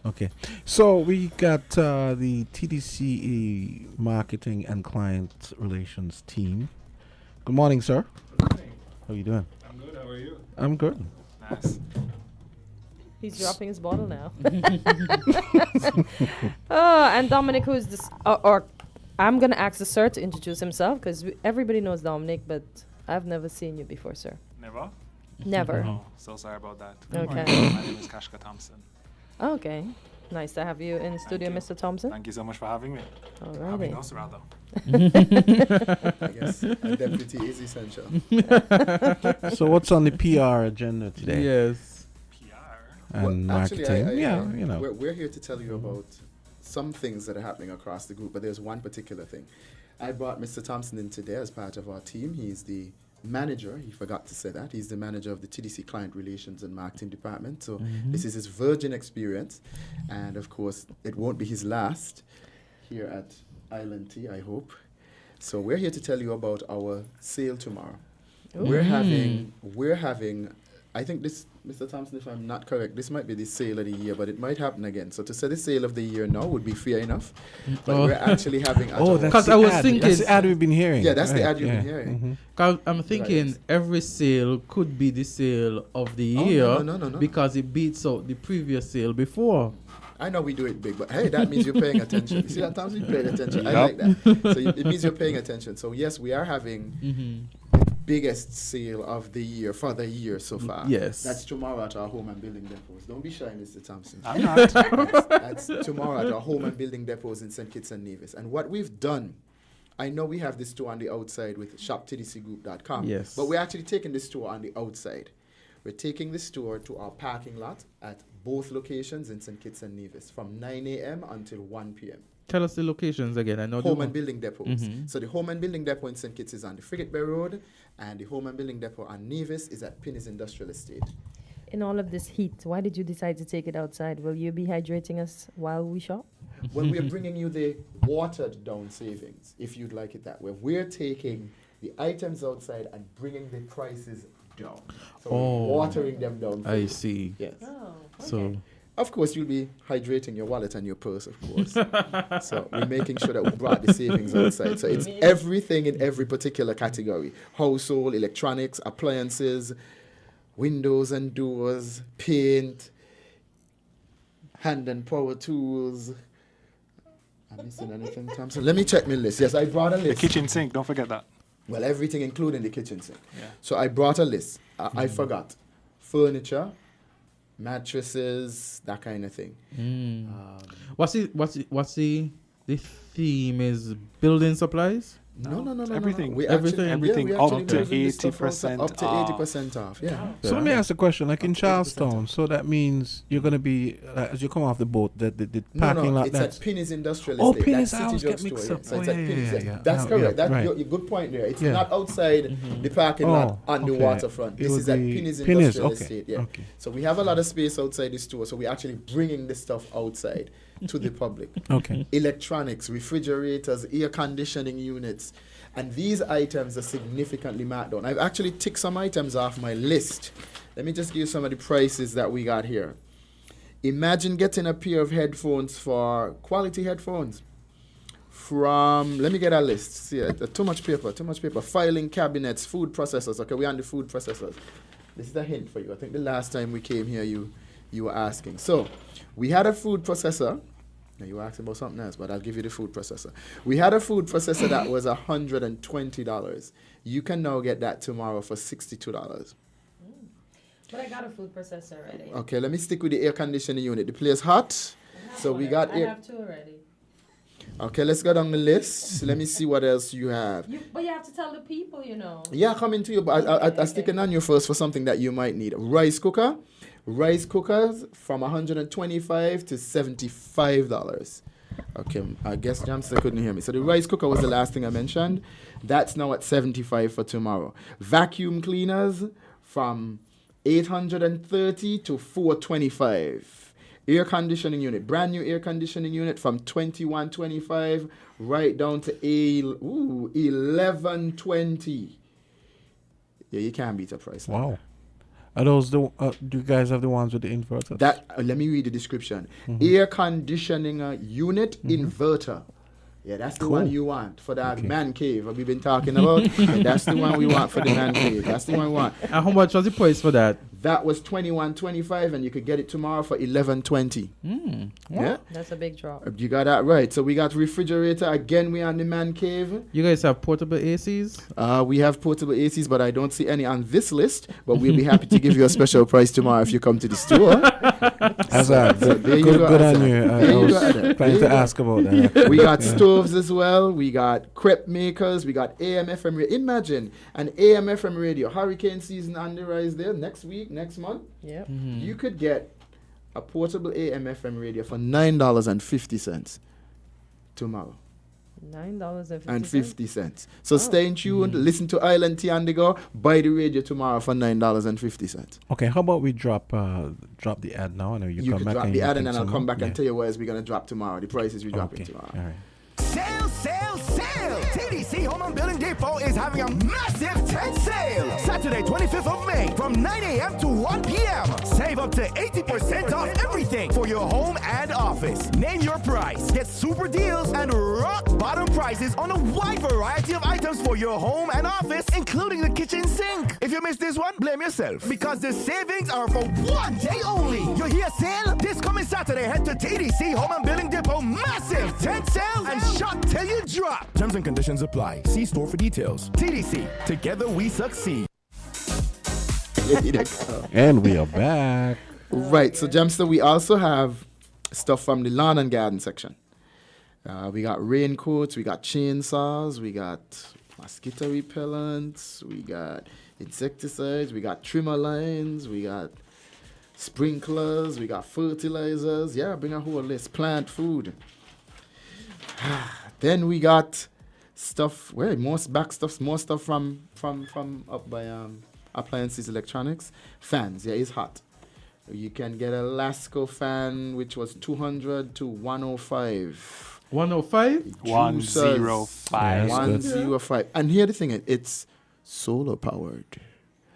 S1: Okay. So we got the TDC marketing and client relations team. Good morning, sir.
S15: Good morning.
S1: How are you doing?
S15: I'm good. How are you?
S1: I'm good.
S15: Nice.
S2: He's dropping his bottle now. And Dominic, who is this? Or I'm going to ask the sir to introduce himself, because everybody knows Dominic, but I've never seen you before, sir.
S15: Never?
S2: Never.
S15: Oh, so sorry about that.
S2: Okay.
S15: My name is Kashka Thompson.
S2: Okay. Nice to have you in studio, Mr. Thompson.
S15: Thank you so much for having me.
S2: Alrighty.
S15: Having us, rather.
S14: I guess a deputy is essential.
S1: So what's on the PR agenda today?
S3: Yes.
S1: And marketing.
S14: We're here to tell you about some things that are happening across the group, but there's one particular thing. I brought Mr. Thompson in today as part of our team. He's the manager. He forgot to say that. He's the manager of the TDC Client Relations and Marketing Department. So this is his virgin experience. And of course, it won't be his last here at Island Tea, I hope. So we're here to tell you about our sale tomorrow. We're having, I think this, Mr. Thompson, if I'm not correct, this might be the sale of the year, but it might happen again. So to say the sale of the year now would be fair enough. But we're actually having...
S3: Because I was thinking...
S1: That's the ad we've been hearing.
S14: Yeah, that's the ad you've been hearing.
S3: Because I'm thinking every sale could be the sale of the year.
S14: No.
S3: Because it beats out the previous sale before.
S14: I know we do it big, but hey, that means you're paying attention. You see that, Thompson? You're paying attention. I like that. So it means you're paying attention. So yes, we are having... biggest sale of the year for the year so far.
S3: Yes.
S14: That's tomorrow at our home and building depots. Don't be shy, Mr. Thompson.
S15: I'm not.
S14: That's tomorrow at our home and building depots in St. Kitts and Nevis. And what we've done, I know we have this store on the outside with shoptdcgroup.com.
S3: Yes.
S14: But we're actually taking this store on the outside. We're taking the store to our parking lot at both locations in St. Kitts and Nevis from 9 a.m. until 1 p.m.
S3: Tell us the locations again. I know
S14: Home and building depots.
S3: Mm-hmm.
S14: So the home and building depot in St. Kitts is on the Frigate Bay Road, and the home and building depot on Nevis is at Pinnis Industrial Estate.
S2: In all of this heat, why did you decide to take it outside? Will you be hydrating us while we shop?
S14: Well, we're bringing you the watered down savings, if you'd like it that way. We're taking the items outside and bringing the prices down. So we're watering them down.
S3: I see.
S14: Yes.
S2: Oh,
S3: So,
S14: of course, you'll be hydrating your wallet and your purse, of course. So we're making sure that we brought the savings outside. So it's everything in every particular category. Household, electronics, appliances, windows and doors, paint, hand and power tools. I'm missing anything, Thompson? Let me check my list. Yes, I brought a list.
S15: The kitchen sink, don't forget that.
S14: Well, everything including the kitchen sink.
S15: Yeah.
S14: So I brought a list. I forgot. Furniture, mattresses, that kind of thing.
S3: what's the theme is building supplies?
S14: No.
S15: Everything.
S14: We
S3: Everything.
S15: Everything
S14: we're actually
S15: up to
S14: moving the stuff
S15: 80%
S14: up to 80% off. Yeah.
S1: So let me ask a question. Like in Charlestown, so that means you're going to be, as you come off the boat, the parking lot
S14: it's
S1: that's...
S14: at Pinnis Industrial
S1: Oh,
S14: Estate.
S1: Pinnis,
S14: That's
S1: I always
S14: City
S1: get mixed
S14: Drugstore,
S1: up.
S14: So
S1: Oh,
S14: it's at
S1: yeah,
S14: Pinnis.
S1: yeah,
S14: Yeah.
S1: yeah.
S14: That's
S1: Yeah,
S14: correct.
S1: yeah,
S14: That's
S1: right.
S14: your good point there. It's
S1: Yeah.
S14: not outside the parking lot on the
S1: okay.
S14: waterfront.
S1: It
S14: This
S1: would
S14: is at
S1: be
S14: Pinnis
S1: Pinnis,
S14: Industrial
S1: okay,
S14: Estate. Yeah.
S1: okay.
S14: So we have a lot of space outside the store. So we're actually bringing the stuff outside to the public.
S1: Okay.
S14: Electronics, refrigerators, air conditioning units. And these items are significantly marked down. I've actually ticked some items off my list. Let me just give you some of the prices that we got here. Imagine getting a pair of headphones for quality headphones from, let me get a list. See, too much paper. Filing cabinets, food processors. Okay, we're on the food processors. This is a hint for you. I think the last time we came here, you were asking. So, we had a food processor. Now you were asking about something else, but I'll give you the food processor. We had a food processor that was $120. You can now get that tomorrow for $62.
S2: But I got a food processor already.
S14: Okay, let me stick with the air conditioning unit. The place hot, so we got
S2: I
S14: air.
S2: have two already.
S14: Okay, let's go down the list. Let me see what else you have.
S2: But you have to tell the people, you know.
S14: Yeah, coming to you, but I'll stick it on you first for something that you might need. Rice cooker. Rice cookers from $125 to $75. Okay, I guess Jamster couldn't hear me. So the rice cooker was the last thing I mentioned. That's now at $75 for tomorrow. Vacuum cleaners from $830 to $425. Air conditioning unit, brand new air conditioning unit from $21.25 right down to $11.20. Yeah, you can't beat a price like that.
S1: Wow. Are those do you guys have the ones with the inverter?
S14: That let me read the description. Air conditioning unit inverter. Yeah, that's the one you want for that man cave we've been talking about. Yeah, that's the one we want for the man cave. That's the one we want.
S3: And how much was the price for that?
S14: That was $21.25, and you could get it tomorrow for $11.20. Yeah,
S2: That's a big drop.
S14: you got that right. So we got refrigerator again. We on the man cave.
S3: You guys have portable ACs?
S14: We have portable ACs, but I don't see any on this list. But we'll be happy to give you a special price tomorrow if you come to the store.
S1: Azard, good on you. I was trying to ask about that.
S14: We got stoves as well. We got crepe makers. We got AM/FM radio. Imagine an AM/FM radio. Hurricane season on the rise there next week, next month.
S2: Yep.
S14: You could get a portable AM/FM radio for $9.50 tomorrow.
S2: $9.50.
S14: So stay tuned. Listen to Island Tea on the go. Buy the radio tomorrow for $9.50.
S1: Okay, how about we drop the ad now? I know you come
S14: could
S1: back
S14: drop
S1: and
S14: the
S1: you
S14: ad,
S1: think
S14: and then I'll
S1: some
S14: come
S1: more?
S14: back and tell you where we're gonna drop tomorrow. The prices we're dropping tomorrow.
S1: All right.
S10: Sale, sale, sale! TVC Home and Building Depot is having a massive tent sale! Saturday, 25th of May, from 9 a.m. to 1 p.m. Save up to 80% off everything for your home and office. Name your price, get super deals, and rock bottom prices on a wide variety of items for your home and office, including the kitchen sink. If you missed this one, blame yourself, because the savings are for 1 day only. You hear sale? This coming Saturday, head to TDC Home and Building Depot massive tent sale and shop till you drop. Terms and conditions apply. See store for details. TDC, together we succeed.
S1: And we are back.
S14: Right, so Jamster, we also have stuff from the lawn and garden section. We got raincoats, we got chainsaws, we got mosquito repellents, we got insecticides, we got trimmer lines, we got sprinklers, we got fertilizers. Yeah, bring a whole list. Plant food. Then we got stuff. Well, more stuff from up by appliances, electronics, fans. Yeah, it's hot. You can get a Lasco fan, which was 200 to 105.
S3: 105?
S15: 105.
S14: 105. And here the thing is, it's solar powered.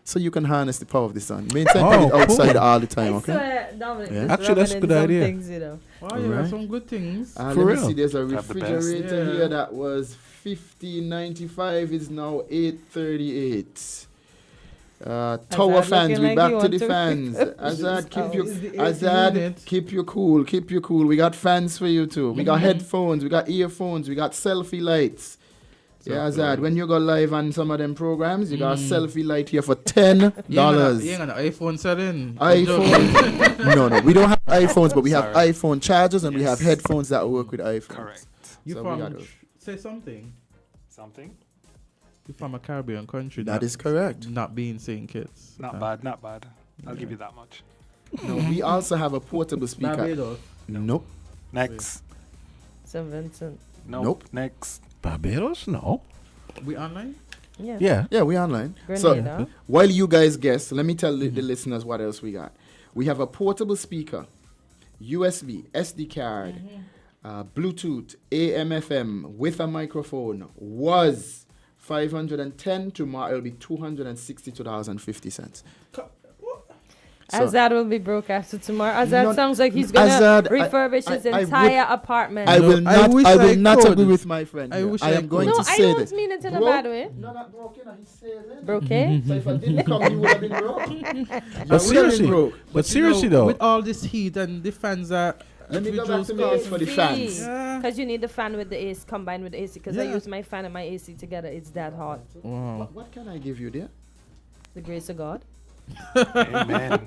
S14: So you can harness the power of the sun. Maintain it outside all the time, okay?
S1: Actually, that's a good idea.
S2: Things, you know.
S3: Wow, you have some good things.
S14: For let me see, there's a refrigerator here that was $15.95, is now $8.38. Tower fans, we back to the fans. Azard, keep you cool. We got fans for you too. We got headphones, we got earphones, we got selfie lights. Yeah, Azard, when you go live on some of them programs, you got a selfie light here for $10.
S3: You ain't got an iPhone selling.
S14: iPhone? No, we don't have iPhones, but we have iPhone chargers and we have headphones that work with iPhones.
S15: Correct.
S3: You
S14: So
S3: from say something.
S15: Something?
S3: You're from a Caribbean country.
S14: That is correct.
S3: Not being St. Kitts.
S15: Not bad. I'll give you that much.
S14: No, we also have a portable speaker.
S3: Barbados?
S14: Nope.
S15: Next.
S2: St. Vincent.
S14: Nope.
S15: Next.
S1: Barbados? No.
S3: We online?
S2: Yeah.
S14: Yeah, we online.
S2: Grenada.
S14: So while you guys guess, let me tell the listeners what else we got. We have a portable speaker, USB, SD card, Bluetooth, AM/FM with a microphone. Was $510. Tomorrow it'll be $262.50.
S2: Azard will be broke after tomorrow. Azard sounds like he's gonna refurbish his entire apartment.
S14: I will not agree with my friend. I am going to say
S2: I
S14: this.
S2: don't mean it in a bad way.
S14: No, not broken. He says it.
S2: Broken?
S14: So if I didn't come, you would have been broke.
S1: But seriously though,
S3: with all this heat and the fans are.
S14: Let me go back to my for the fans.
S2: Because you need the fan with the AC combined with the AC. Because I use my fan and my AC together. It's that hot.
S3: Wow.
S14: What can I give you there?
S2: The grace of God.
S15: Amen.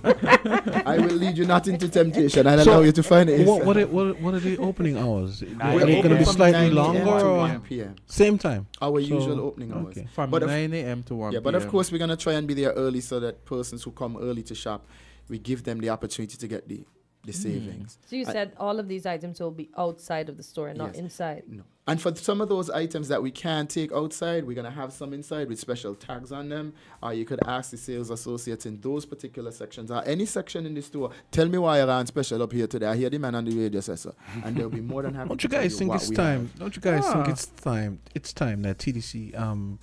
S14: I will lead you not into temptation and allow you to find it.
S1: What are the opening hours? Are
S14: We're
S1: they going to be
S14: from
S1: slightly
S14: 9
S1: longer
S14: a.m. to
S1: or
S14: 1 p.m.
S1: same time?
S14: Our
S1: So,
S14: usual opening hours.
S1: okay.
S3: From
S14: But
S3: 9 a.m. to 1
S14: Yeah,
S3: p.m.
S14: but of course we're going to try and be there early so that persons who come early to shop, we give them the opportunity to get the savings.
S2: So you said all of these items will be outside of the store and not
S14: Yes.
S2: inside.
S14: No. And for some of those items that we can't take outside, we're going to have some inside with special tags on them. Or you could ask the sales associates in those particular sections or any section in the store, tell me why you're on special up here today. I hear the man on the radio say so. And they'll be more than happy
S1: Don't
S14: to
S1: you
S14: tell
S1: guys think
S14: what
S1: it's
S14: we
S1: time?
S14: have.
S1: Don't you guys think it's time? It's time that TDC, Home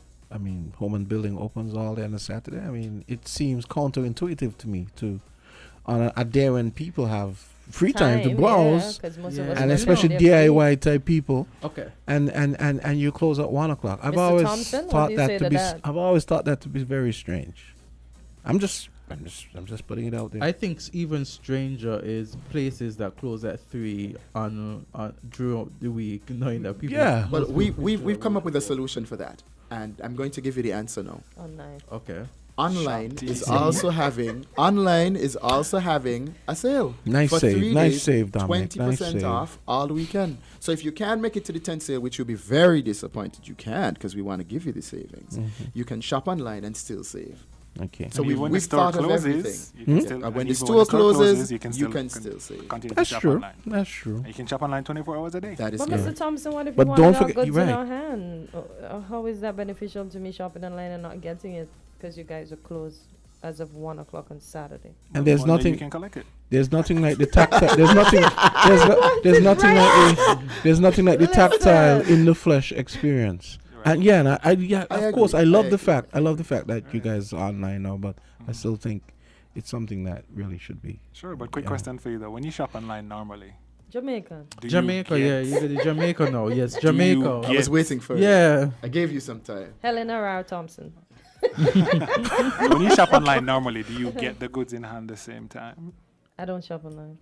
S1: and Building opens all day on a Saturday. I mean, it seems counterintuitive to me on a day when people have free time to browse, and especially DIY type people.
S3: Okay.
S1: And you close at 1 o'clock. I've
S2: Mr.
S1: always
S2: Thompson, what
S1: thought
S2: do you
S1: that
S2: say
S1: to
S2: to
S1: be.
S2: that?
S1: I've always thought that to be very strange. I'm just putting it out there.
S3: I think even stranger is places that close at 3 on throughout the week, knowing that people.
S1: Yeah.
S14: Well, we've come up with a solution for that. And I'm going to give you the answer now.
S2: Online.
S3: Okay.
S14: Online is also having a sale.
S1: Nice
S14: for
S1: save,
S14: 3
S1: nice
S14: days,
S1: save, Dominic.
S14: 20%
S1: Nice save.
S14: off all weekend. So if you can't make it to the 10th sale, which you'll be very disappointed, you can't because we want to give you the savings. You can shop online and still save.
S1: Okay.
S14: So
S15: And when the
S14: we've
S15: store
S14: thought of
S15: closes,
S14: everything.
S15: you can still-
S14: And when
S15: and
S14: the
S15: even
S14: store closes,
S15: you
S14: you can still save.
S15: Continue to
S1: That's
S15: shop
S1: true.
S15: online.
S1: That's true.
S15: And you can shop online 24 hours a day.
S14: That is
S2: But
S14: correct.
S2: Mr. Thompson, what if
S1: But
S2: you
S1: don't
S2: want
S1: forget-
S2: goods
S1: you're
S2: in
S1: right.
S2: our hand? How is that beneficial to me shopping online and not getting it because you guys are closed as of 1 o'clock on Saturday?
S1: And there's
S15: One day
S1: nothing.
S15: You can collect it.
S1: There's nothing like the tactile. There's nothing. There's nothing like the tactile in the flesh experience. And yeah, of course, I love the fact that you guys are online now, but I still think it's something that really should be.
S15: Sure, but quick question for you though: when you shop online normally,
S2: Jamaican.
S3: Jamaica,
S15: you
S3: yeah, you get the Jamaica now. Yes,
S15: you
S3: Jamaica.
S14: I was waiting for it.
S3: Yeah.
S14: I gave you some time.
S2: Helena Rao Thompson.
S15: when you shop online normally, do you get the goods in hand the same time?
S2: I don't shop online.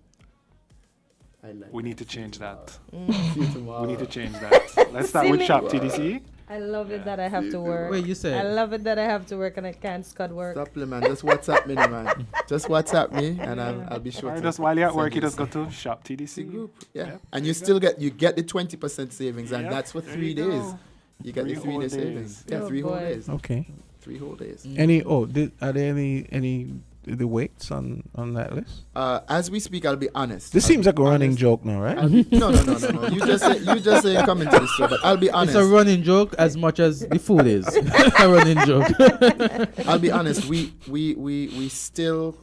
S15: We need to change that.
S14: See you tomorrow.
S15: We need to change that. Let's start with Shop TDC.
S2: I love it that I have to work.
S3: Wait, you said?
S2: I love it that I have to work and I can't scud work.
S14: Stop, man. Just WhatsApp me, man. Just WhatsApp me, and I'll be sure.
S15: Or
S14: to
S15: just while you're at
S14: send
S15: work, you
S14: the
S15: just go to Shop TDC
S14: group. Yeah,
S15: Yep,
S14: and
S15: there
S14: you
S15: go.
S14: still get the 20% savings, and
S15: Yep,
S14: that's for
S15: there
S14: 3
S15: you
S14: days.
S15: go.
S14: You get the 3 day savings. Yeah, 3 whole days.
S1: Okay.
S14: 3 whole days.
S1: Are there any the weights on that list?
S14: As we speak, I'll be honest.
S1: This seems like a running joke now, right?
S14: No. You just say come into the store, but I'll be honest.
S3: It's a running joke as much as the food is a running joke.
S14: I'll be honest. We still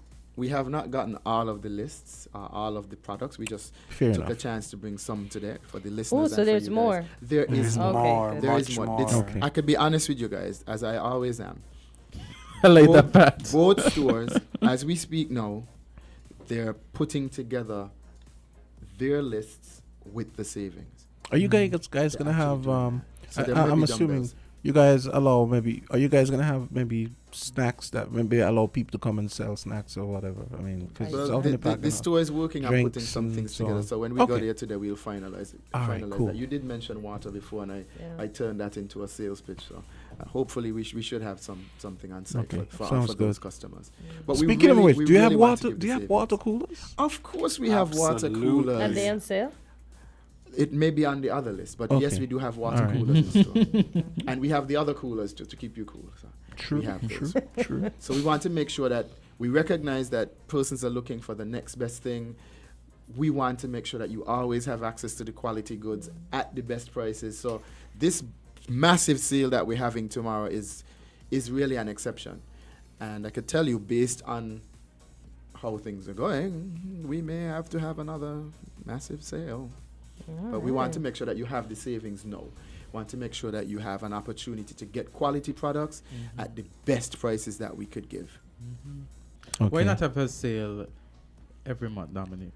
S14: have not gotten all of the lists, all of the products. We just took a chance to bring some today for the listeners.
S2: Oh, so there's more.
S14: There is more.
S2: Okay.
S14: There is more.
S1: Okay.
S14: I could be honest with you guys, as I always am.
S3: I like that part.
S14: Both stores, as we speak now, they're putting together their lists with the savings.
S1: Are you guys gonna have?
S14: So there may
S1: I'm
S14: be
S1: assuming
S14: dumbbells.
S1: you guys allow maybe. Are you guys gonna have maybe snacks that maybe allow people to come and sell snacks or whatever? I mean, because
S14: Well, the store is working on putting some things together. So when we go there today, we'll finalize it.
S1: All right, cool.
S14: that. You did mention water before, and I turned that into a sales pitch. So hopefully we should have something on site for those customers. But
S1: speaking of which, do you have water? Do you have water coolers?
S14: Of course, we have water coolers.
S2: And they on sale?
S14: It may be on the other list, but yes, we do have water
S1: All right.
S14: coolers in store. And we have the other coolers to keep you cool. So
S1: True,
S14: we have those.
S1: true.
S14: So we want to make sure that we recognize that persons are looking for the next best thing. We want to make sure that you always have access to the quality goods at the best prices. So this massive sale that we're having tomorrow is really an exception. And I could tell you, based on how things are going, we may have to have another massive sale. But we want to make sure that you have the savings now. Want to make sure that you have an opportunity to get quality products at the best prices that we could give.
S1: Okay.
S3: Why not have a sale every month, Dominic?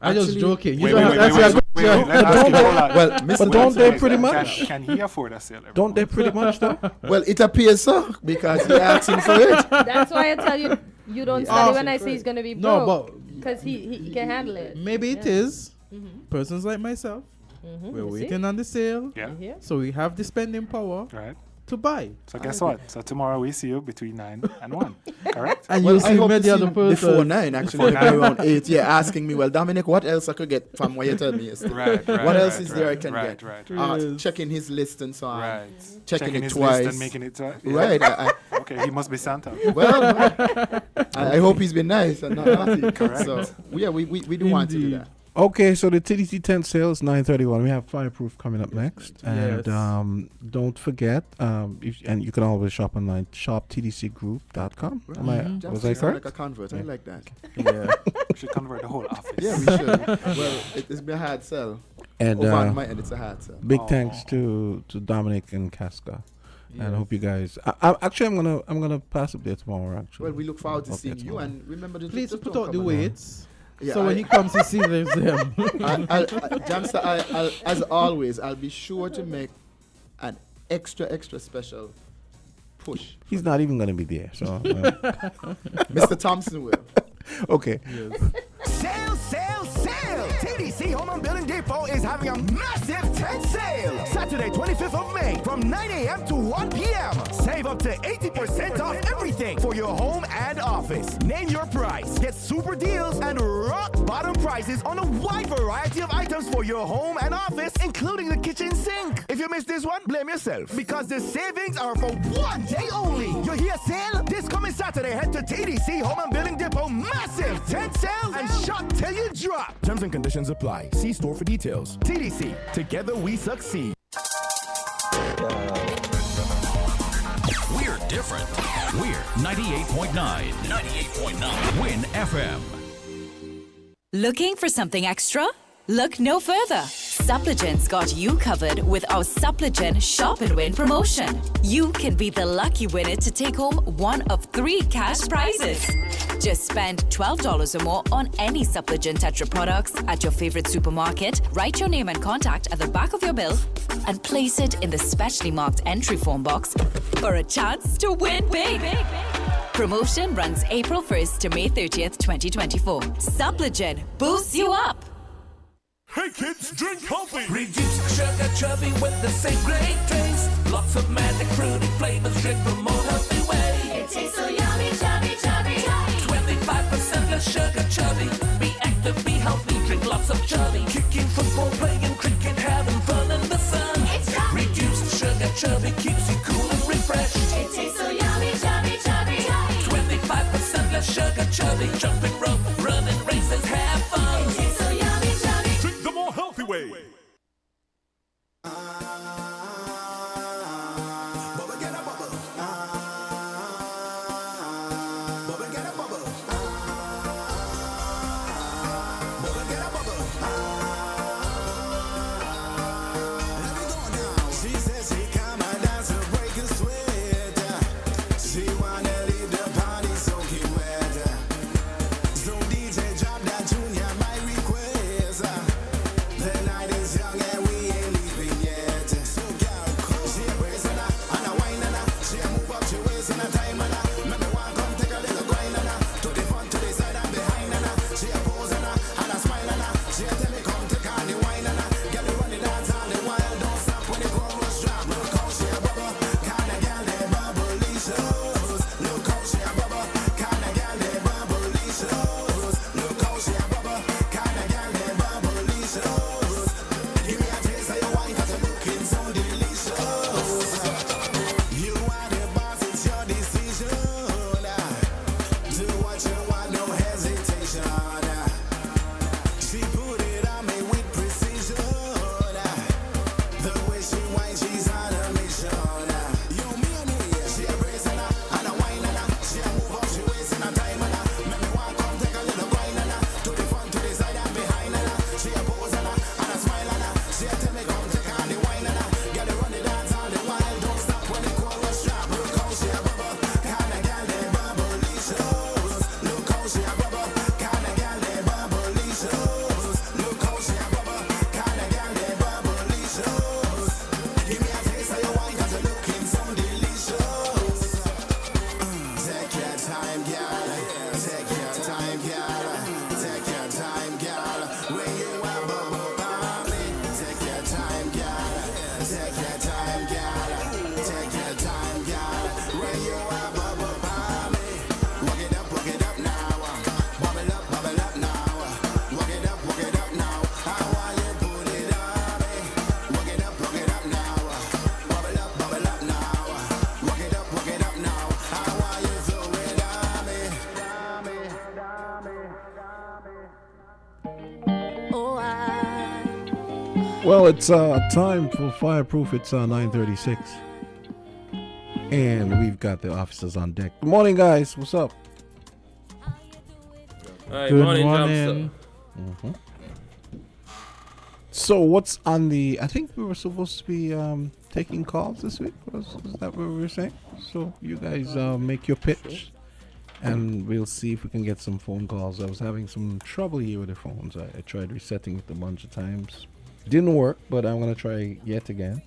S3: I'm just
S14: Actually-
S3: joking.
S15: Wait, let me ask you, hold on.
S14: Well,
S1: But don't they pretty much?
S15: Can he afford a sale every
S1: Don't
S15: month?
S1: they pretty much though?
S14: Well, it appears so, because you're asking for it.
S2: That's why I tell you, you don't study when I say he's going to be
S3: No,
S2: broke. Because he can handle it.
S3: Maybe it is. Persons like myself, we're waiting on the sale.
S15: Yeah.
S2: Yeah.
S3: So we have the spending power
S15: Right.
S3: to buy.
S15: So guess what? So tomorrow we see you between 9 and 1. Correct?
S3: And
S14: Well,
S3: you
S14: I
S3: see
S14: hope to
S3: many
S14: see
S3: other
S14: you before
S3: persons.
S14: 9, actually,
S15: Before
S14: maybe
S15: 9.
S14: around 8. Yeah, asking me, well, Dominic, what else I could get from what you told me yesterday?
S15: Right.
S14: What else is there I can
S15: right,
S14: get?
S15: Right.
S3: Yes.
S14: Checking his list and so on.
S15: Right.
S14: Checking it
S15: his
S14: twice.
S15: list and making it twice. Yeah.
S14: Right.
S15: Okay, he must be Santa.
S14: Well, I hope he's been nice and not naughty.
S15: Correct.
S14: So, yeah, we do want to do
S3: Indeed.
S14: that.
S1: Okay, so the TDC 10 sales 9:31. We have Fireproof coming up next, and
S3: Yes.
S1: don't forget, and you can always shop online. Shop tdcgroup.com. Was I
S14: Sound
S1: correct?
S14: like a convert. I like that.
S3: Yeah.
S15: We should convert the whole office.
S14: Yeah, we should. Well, it's been a hard sell.
S1: And
S14: Over on my end, it's a hard sell.
S1: big thanks to Dominic and Casca. And I hope you guys. I'm gonna pass up there tomorrow. Actually,
S14: Well, we look forward to
S1: Okay,
S14: seeing you,
S1: tomorrow.
S14: and remember to
S3: Please
S14: just
S3: put
S14: don't
S3: out the
S14: come alone.
S3: weights.
S14: Yeah,
S3: So when he comes, he sees them.
S14: Jamster, I'll, as always, I'll be sure to make an extra special push.
S1: He's not even gonna be there. So,
S14: Mr. Thompson will.
S1: okay.
S10: Sale, sale, sale! TDC Home and Building Depot is having a massive tent sale! Saturday, 25th of May, from 9 a.m. to 1 p.m. Save up to 80% off everything for your home and office. Name your price, get super deals, and rock bottom prices on a wide variety of items for your home and office, including the kitchen sink. If you missed this one, blame yourself, because the savings are for 1 day only. You hear sale? This coming Saturday, head to TDC Home and Building Depot massive tent sale and shop till you drop. Terms and conditions apply. See store for details. TDC, together we succeed.
S6: We're different. We're 98.9. 98.9 Win FM.
S16: Looking for something extra? Look no further. Suppligent's got you covered with our Suppligent Shop and Win promotion. You can be the lucky winner to take home one of 3 cash prizes. Just spend $12 or more on any Suppligent Tetra products at your favorite supermarket, write your name and contact at the back of your bill, and place it in the specially marked entry form box for a chance to win big. Promotion runs April 1st to May 30th, 2024. Suppligent boosts you up.
S10: Hey kids, drink healthy!
S11: Reduce sugar chubby with the same great taste. Lots of magic fruity flavors, drink the more healthy way. It tastes so yummy, chubby, chubby, chubby. 25% less sugar chubby. Be active, be healthy, drink lots of chubby. Kicking football, playing cricket, having fun in the sun. It's chubby. Reduced sugar chubby. chubby, jumping rope, running races, have fun. It tastes so yummy, chubby.
S6: Drink the more healthy way.
S1: Well, it's time for Fireproof. It's 9:36. And we've got the officers on deck. Good morning, guys. What's up?
S17: Hi,
S1: Good
S17: morning.
S1: Mm-hmm. So what's on the... I think we were supposed to be taking calls this week. Was that what we were saying? So you guys make your pitch. And we'll see if we can get some phone calls. I was having some trouble here with the phones. I tried resetting it a bunch of times. Didn't work, but I'm going to try yet again.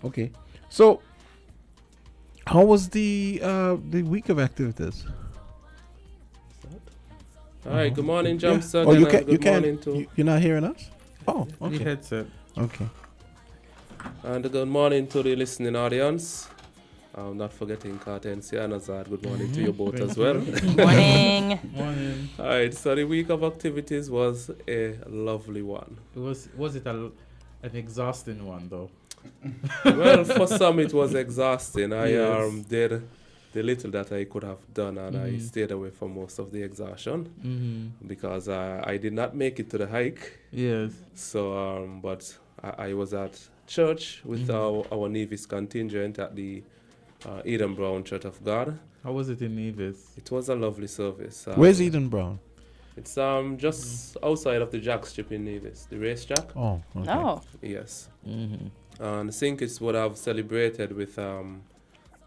S1: Okay. So, how was the week of activities?
S17: All right, good morning, Jumpster.
S1: Yeah. Oh, you're not hearing us? Oh, okay.
S3: The headset.
S1: Okay.
S17: And good morning to the listening audience. I'm not forgetting Kortensia and Azard. Good morning to you both as well.
S2: Morning.
S3: Morning.
S17: All right, so the week of activities was a lovely one.
S3: Was it an exhausting one though?
S17: Well, for some it was exhausting. I
S3: Yes.
S17: did the little that I could have done, and I stayed away from most of the exhaustion because I did not make it to the hike.
S3: Yes.
S17: So, but I was at church with our Nevis contingent at the Eden Brown Church of God.
S3: How was it in Nevis?
S17: It was a lovely service.
S1: Where's Eden Brown?
S17: It's just outside of the jack strip in Nevis, the racetrack.
S1: Oh, okay.
S2: Oh.
S17: Yes. And I think it would have celebrated with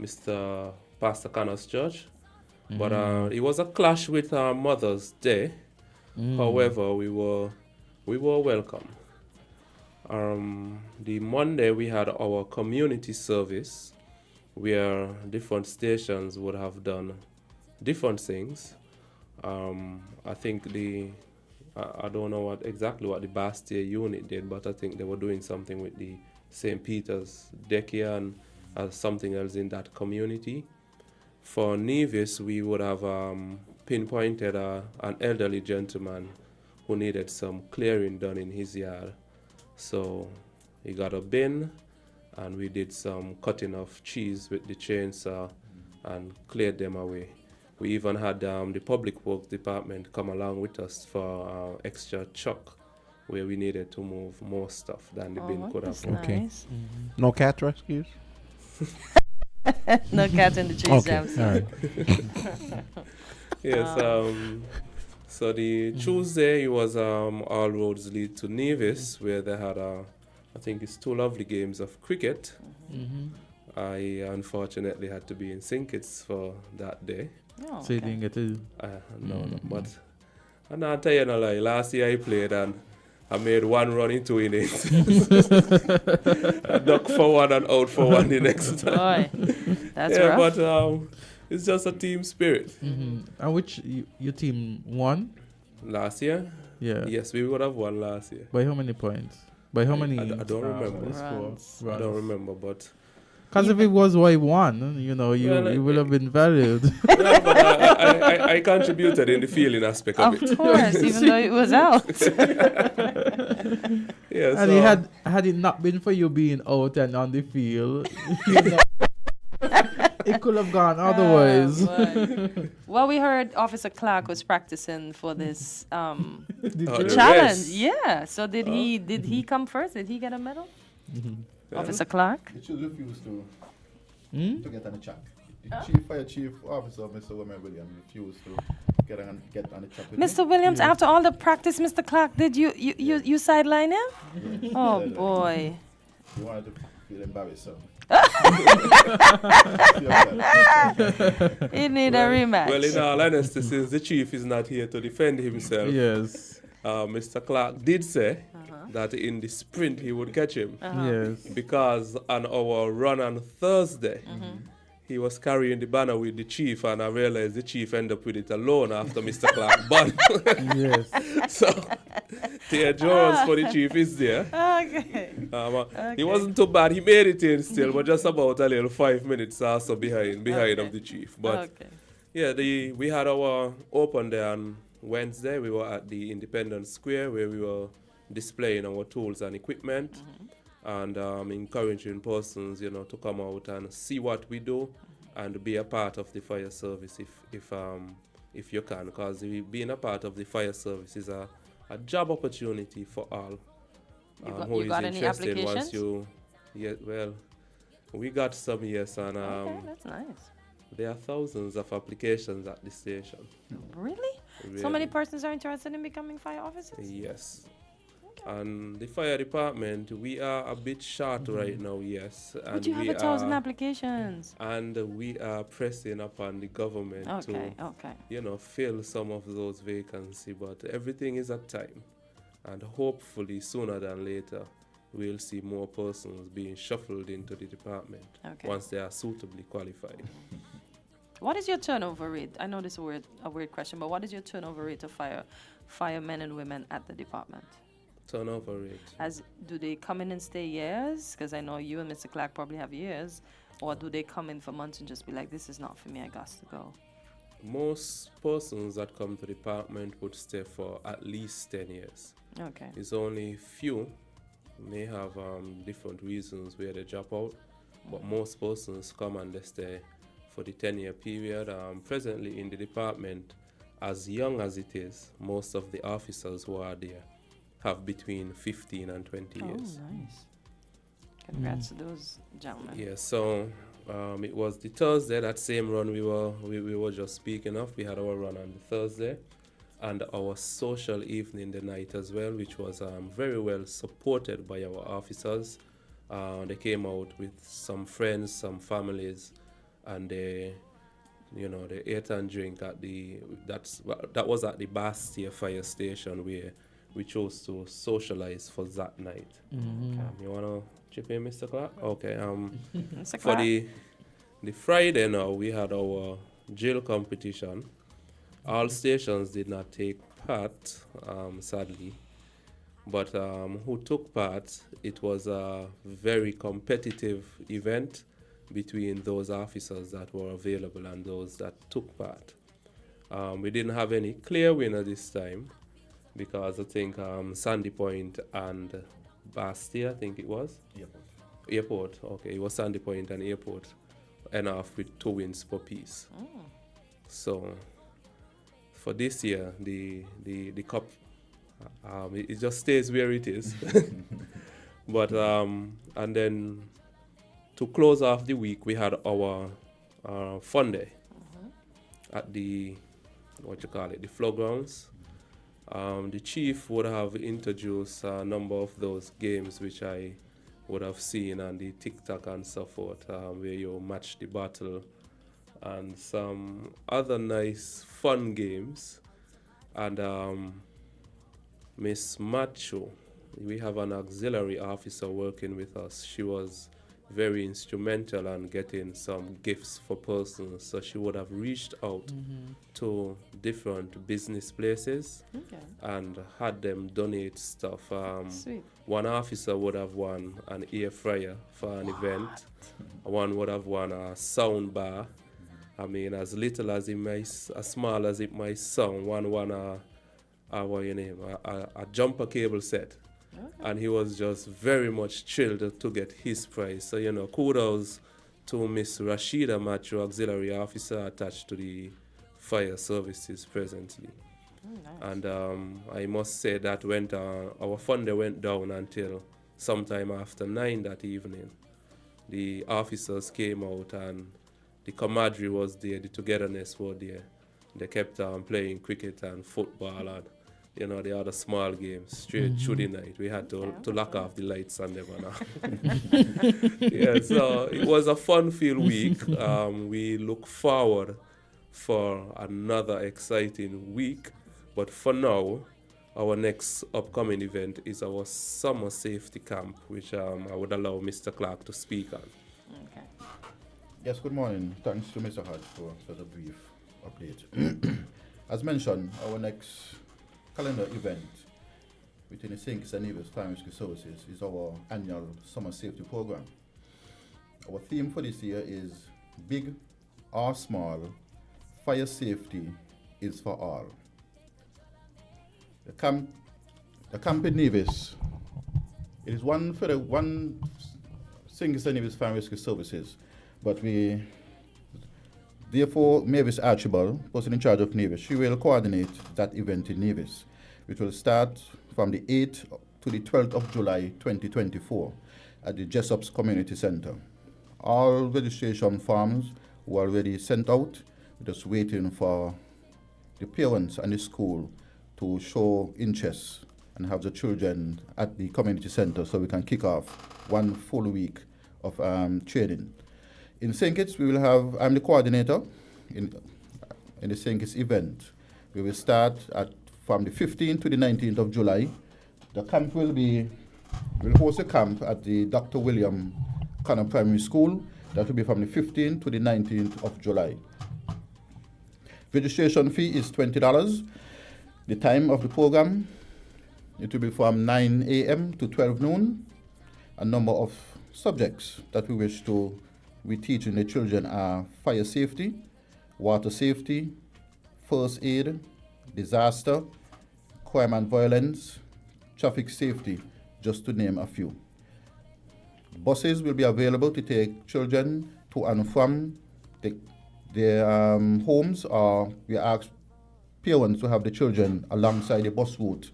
S17: Mr. Pastor Connor's church, but it was a clash with Mother's Day. However, we were welcome. The Monday we had our community service, where different stations would have done different things. I think I don't know exactly what the Bastia unit did, but I think they were doing something with the St. Peter's daycare and something else in that community. For Nevis, we would have pinpointed an elderly gentleman who needed some clearing done in his yard. So he got a bin, and we did some cutting of cheese with the chainsaw and cleared them away. We even had the public works department come along with us for extra truck where we needed to move more stuff than the bin could have.
S1: Okay.
S2: Nice.
S1: No cat rescues?
S2: No cat in the trees,
S1: Okay,
S2: Jamson.
S1: all right.
S17: Yes. So the Tuesday it was all roads lead to Nevis, where they had I think it's 2 lovely games of cricket. I unfortunately had to be in St. Kitts for that day.
S2: Oh,
S3: So you didn't get to.
S17: No, but I'm not telling you no lie. Last year I played and I made 1 run in 2 innings. I ducked for 1 and out for 1 the next time.
S2: Boy, that's
S17: yeah,
S2: rough.
S17: but it's just a team spirit.
S3: And which your team won?
S17: Last year?
S3: Yeah.
S17: Yes, we would have won last year.
S3: By how many points? By how many?
S17: I don't remember.
S2: Runs.
S17: I don't remember, but
S3: Because if it was why won, you know, you would have been valued.
S17: yeah, but I contributed in the feeling aspect of it.
S2: Of course, even though it was out.
S17: Yeah,
S3: And it had it not been for you being out and on the field, you know, it could have gone otherwise.
S2: Well, we heard Officer Clark was practicing for this
S17: the
S2: challenge.
S17: race.
S2: Yeah. So did he come first? Did he get a medal? Officer Clark?
S18: It should refuse to get on the track. The
S2: Oh.
S18: Fire Chief Officer, Mr. Williams, refused to get on the track with
S2: Mr.
S18: me.
S2: Williams, after all the practice, Mr. Clark, did you sideline him?
S18: Yes.
S2: Oh
S18: Sideline.
S2: boy.
S18: You wanted to feel embarrassed, so.
S2: He need a rematch.
S17: Well, in all honesty, since the chief is not here to defend himself,
S3: Yes.
S17: Mr. Clark did say that in the sprint he would catch him.
S3: Yes.
S17: Because on our run on Thursday, he was carrying the banner with the chief, and I realized the chief ended up with it alone after Mr. Clark won.
S3: Yes.
S17: So the endurance for the chief is there.
S2: Okay.
S17: He wasn't too bad. He made it in still, but just about a little 5 minutes or so behind of the chief. But yeah, we had our open there on Wednesday. We were at the Independence Square where we were displaying our tools and equipment. And encouraging persons, you know, to come out and see what we do and be a part of the fire service if you can, because being a part of the fire service is a job opportunity for all who is interested. Once you, we got some, yes, and
S2: that's nice.
S17: there are thousands of applications at the station.
S2: Really? So many persons are interested in becoming fire officers?
S17: Yes. And the fire department, we are a bit short right now, yes. And
S2: Would you have 1,000 applications?
S17: And we are pressing upon the government to, you know, fill some of those vacancies. But everything is at time. And hopefully, sooner than later, we'll see more persons being shuffled into the department once they are suitably qualified.
S2: What is your turnover rate? I know this is a weird question, but what is your turnover rate of firemen and women at the department?
S17: Turnover rate.
S2: Do they come in and stay years? Because I know you and Mr. Clark probably have years. Or do they come in for months and just be like, this is not for me, I got to go?
S17: Most persons that come to the department would stay for at least 10 years.
S2: Okay.
S17: It's only few may have different reasons where they drop out, but most persons come and they stay for the 10-year period. Presently in the department, as young as it is, most of the officers who are there have between 15 and 20 years.
S2: Oh, nice. Congrats to those gentlemen.
S17: Yeah, so it was the Thursday, that same run we were just speaking of. We had our run on the Thursday and our social evening the night as well, which was very well supported by our officers. They came out with some friends, some families, and they ate and drink at that was at the Bastia fire station where we chose to socialize for that night. You wanna chip in, Mr. Clark? Okay.
S2: Mr.
S17: For
S2: Clark?
S17: the Friday now, we had our drill competition. All stations did not take part, sadly. But who took part, it was a very competitive event between those officers that were available and those that took part. We didn't have any clear winner this time, because I think Sandy Point and Bastia, I think it was? Airport, okay. It was Sandy Point and Airport, and off with 2 wins per piece. So for this year, the cup, it just stays where it is. But and then to close off the week, we had our fun day at the the floor grounds. The chief would have introduced a number of those games which I would have seen on the TikTok and so forth, where you match the battle and some other nice fun games. And Miss Macho, we have an auxiliary officer working with us. She was very instrumental in getting some gifts for persons. So she would have reached out to different business places and had them donate stuff.
S2: Sweet.
S17: One officer would have won an air fryer for an event. One would have won a sound bar. I mean, as little as it might, as small as it might sound, one won a jumper cable set. And he was just very much thrilled to get his prize. So, kudos to Miss Rashida Macho, auxiliary officer attached to the fire services presently. And I must say that our fund day went down until sometime after 9 that evening. The officers came out and the camaraderie was there, the togetherness was there. They kept on playing cricket and football and the other small games straight through the night. We had to lock off the lights on them and so it was a fun-filled week. We look forward for another exciting week. But for now, our next upcoming event is our summer safety camp, which I would allow Mr. Clark to speak on.
S2: Okay.
S18: Yes, good morning. Thanks to Mr. Hodge for such a brief update. As mentioned, our next calendar event within the St. Kitts and Nevis Fire Rescue Services is our annual summer safety program. Our theme for this year is Big or Small, Fire Safety is for All. The camp in Nevis, it is one St. Kitts and Nevis Fire Rescue Services, but therefore, Mavis Archibald, person in charge of Nevis, she will coordinate that event in Nevis, which will start from the 8th to the 12th of July 2024 at the Jessops Community Center. All registration forms were already sent out, just waiting for the parents and the school to show interest and have the children at the community center so we can kick off one full week of training. In St. Kitts, we will have, I'm the coordinator in the St. Kitts event. We will start from the 15th to the 19th of July. The camp we'll host a camp at the Dr. William Connor Primary School. That will be from the 15th to the 19th of July. Registration fee is $20. The time of the program, it will be from 9 a.m. to 12 noon. A number of subjects that we teaching the children are fire safety, water safety, first aid, disaster, crime and violence, traffic safety, just to name a few. Buses will be available to take children to and from their homes, or we ask parents to have the children alongside the bus route,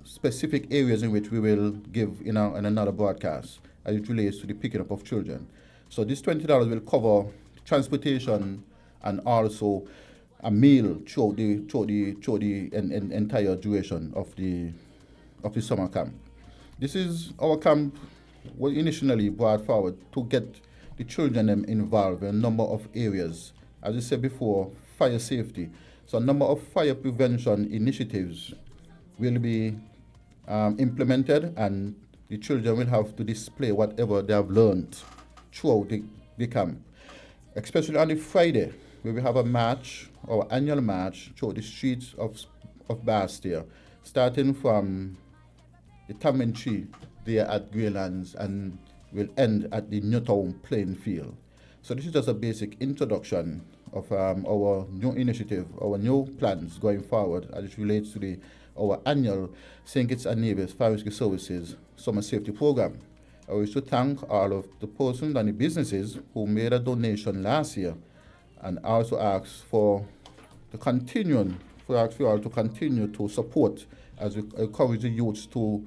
S18: specific areas in which we will give in another broadcast as it relates to the picking up of children. So this $20 will cover transportation and also a meal throughout the entire duration of the summer camp. This is our camp was initially brought forward to get the children involved in a number of areas. As I said before, fire safety. So a number of fire prevention initiatives will be implemented, and the children will have to display whatever they have learned throughout the camp. Especially on the Friday, we will have a march, our annual march, through the streets of Bastia, starting from the Tammin Tree there at Greylands and will end at the Newtown playing field. So this is just a basic introduction of our new initiative, our new plans going forward as it relates to our annual St. Kitts and Nevis Fire Rescue Services Summer Safety Program. I wish to thank all of the persons and the businesses who made a donation last year and also ask for the continuing, for you all to continue to support as we encourage the youths to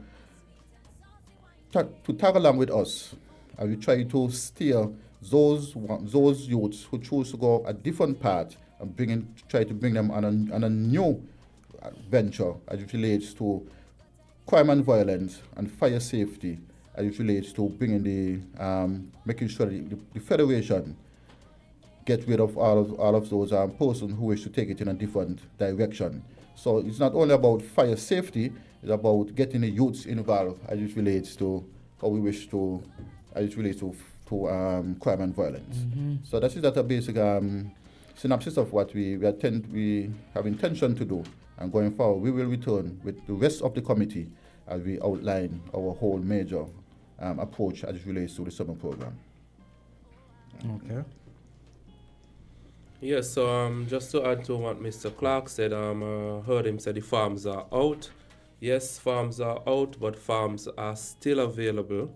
S18: tag along with us as we try to steer those youths who choose to go a different path and try to bring them on a new venture as it relates to crime and violence and fire safety, as it relates to bringing making sure the Federation get rid of all of those persons who wish to take it in a different direction. So it's not only about fire safety, it's about getting the youths involved as it relates to how we wish to, as it relates to crime and violence.
S3: Mm-hmm.
S18: So that is a basic synopsis of what we have intention to do. And going forward, we will return with the rest of the committee as we outline our whole major approach as it relates to the summer program.
S3: Okay.
S17: Yes, so just to add to what Mr. Clark said, heard him say the farms are out. Yes, farms are out, but farms are still available.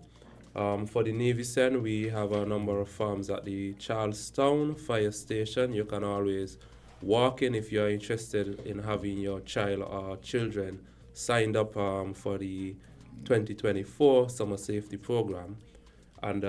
S17: For the Navy Sen, we have a number of farms at the Charlestown Fire Station. You can always walk in if you're interested in having your child or children signed up for the 2024 Summer Safety Program. And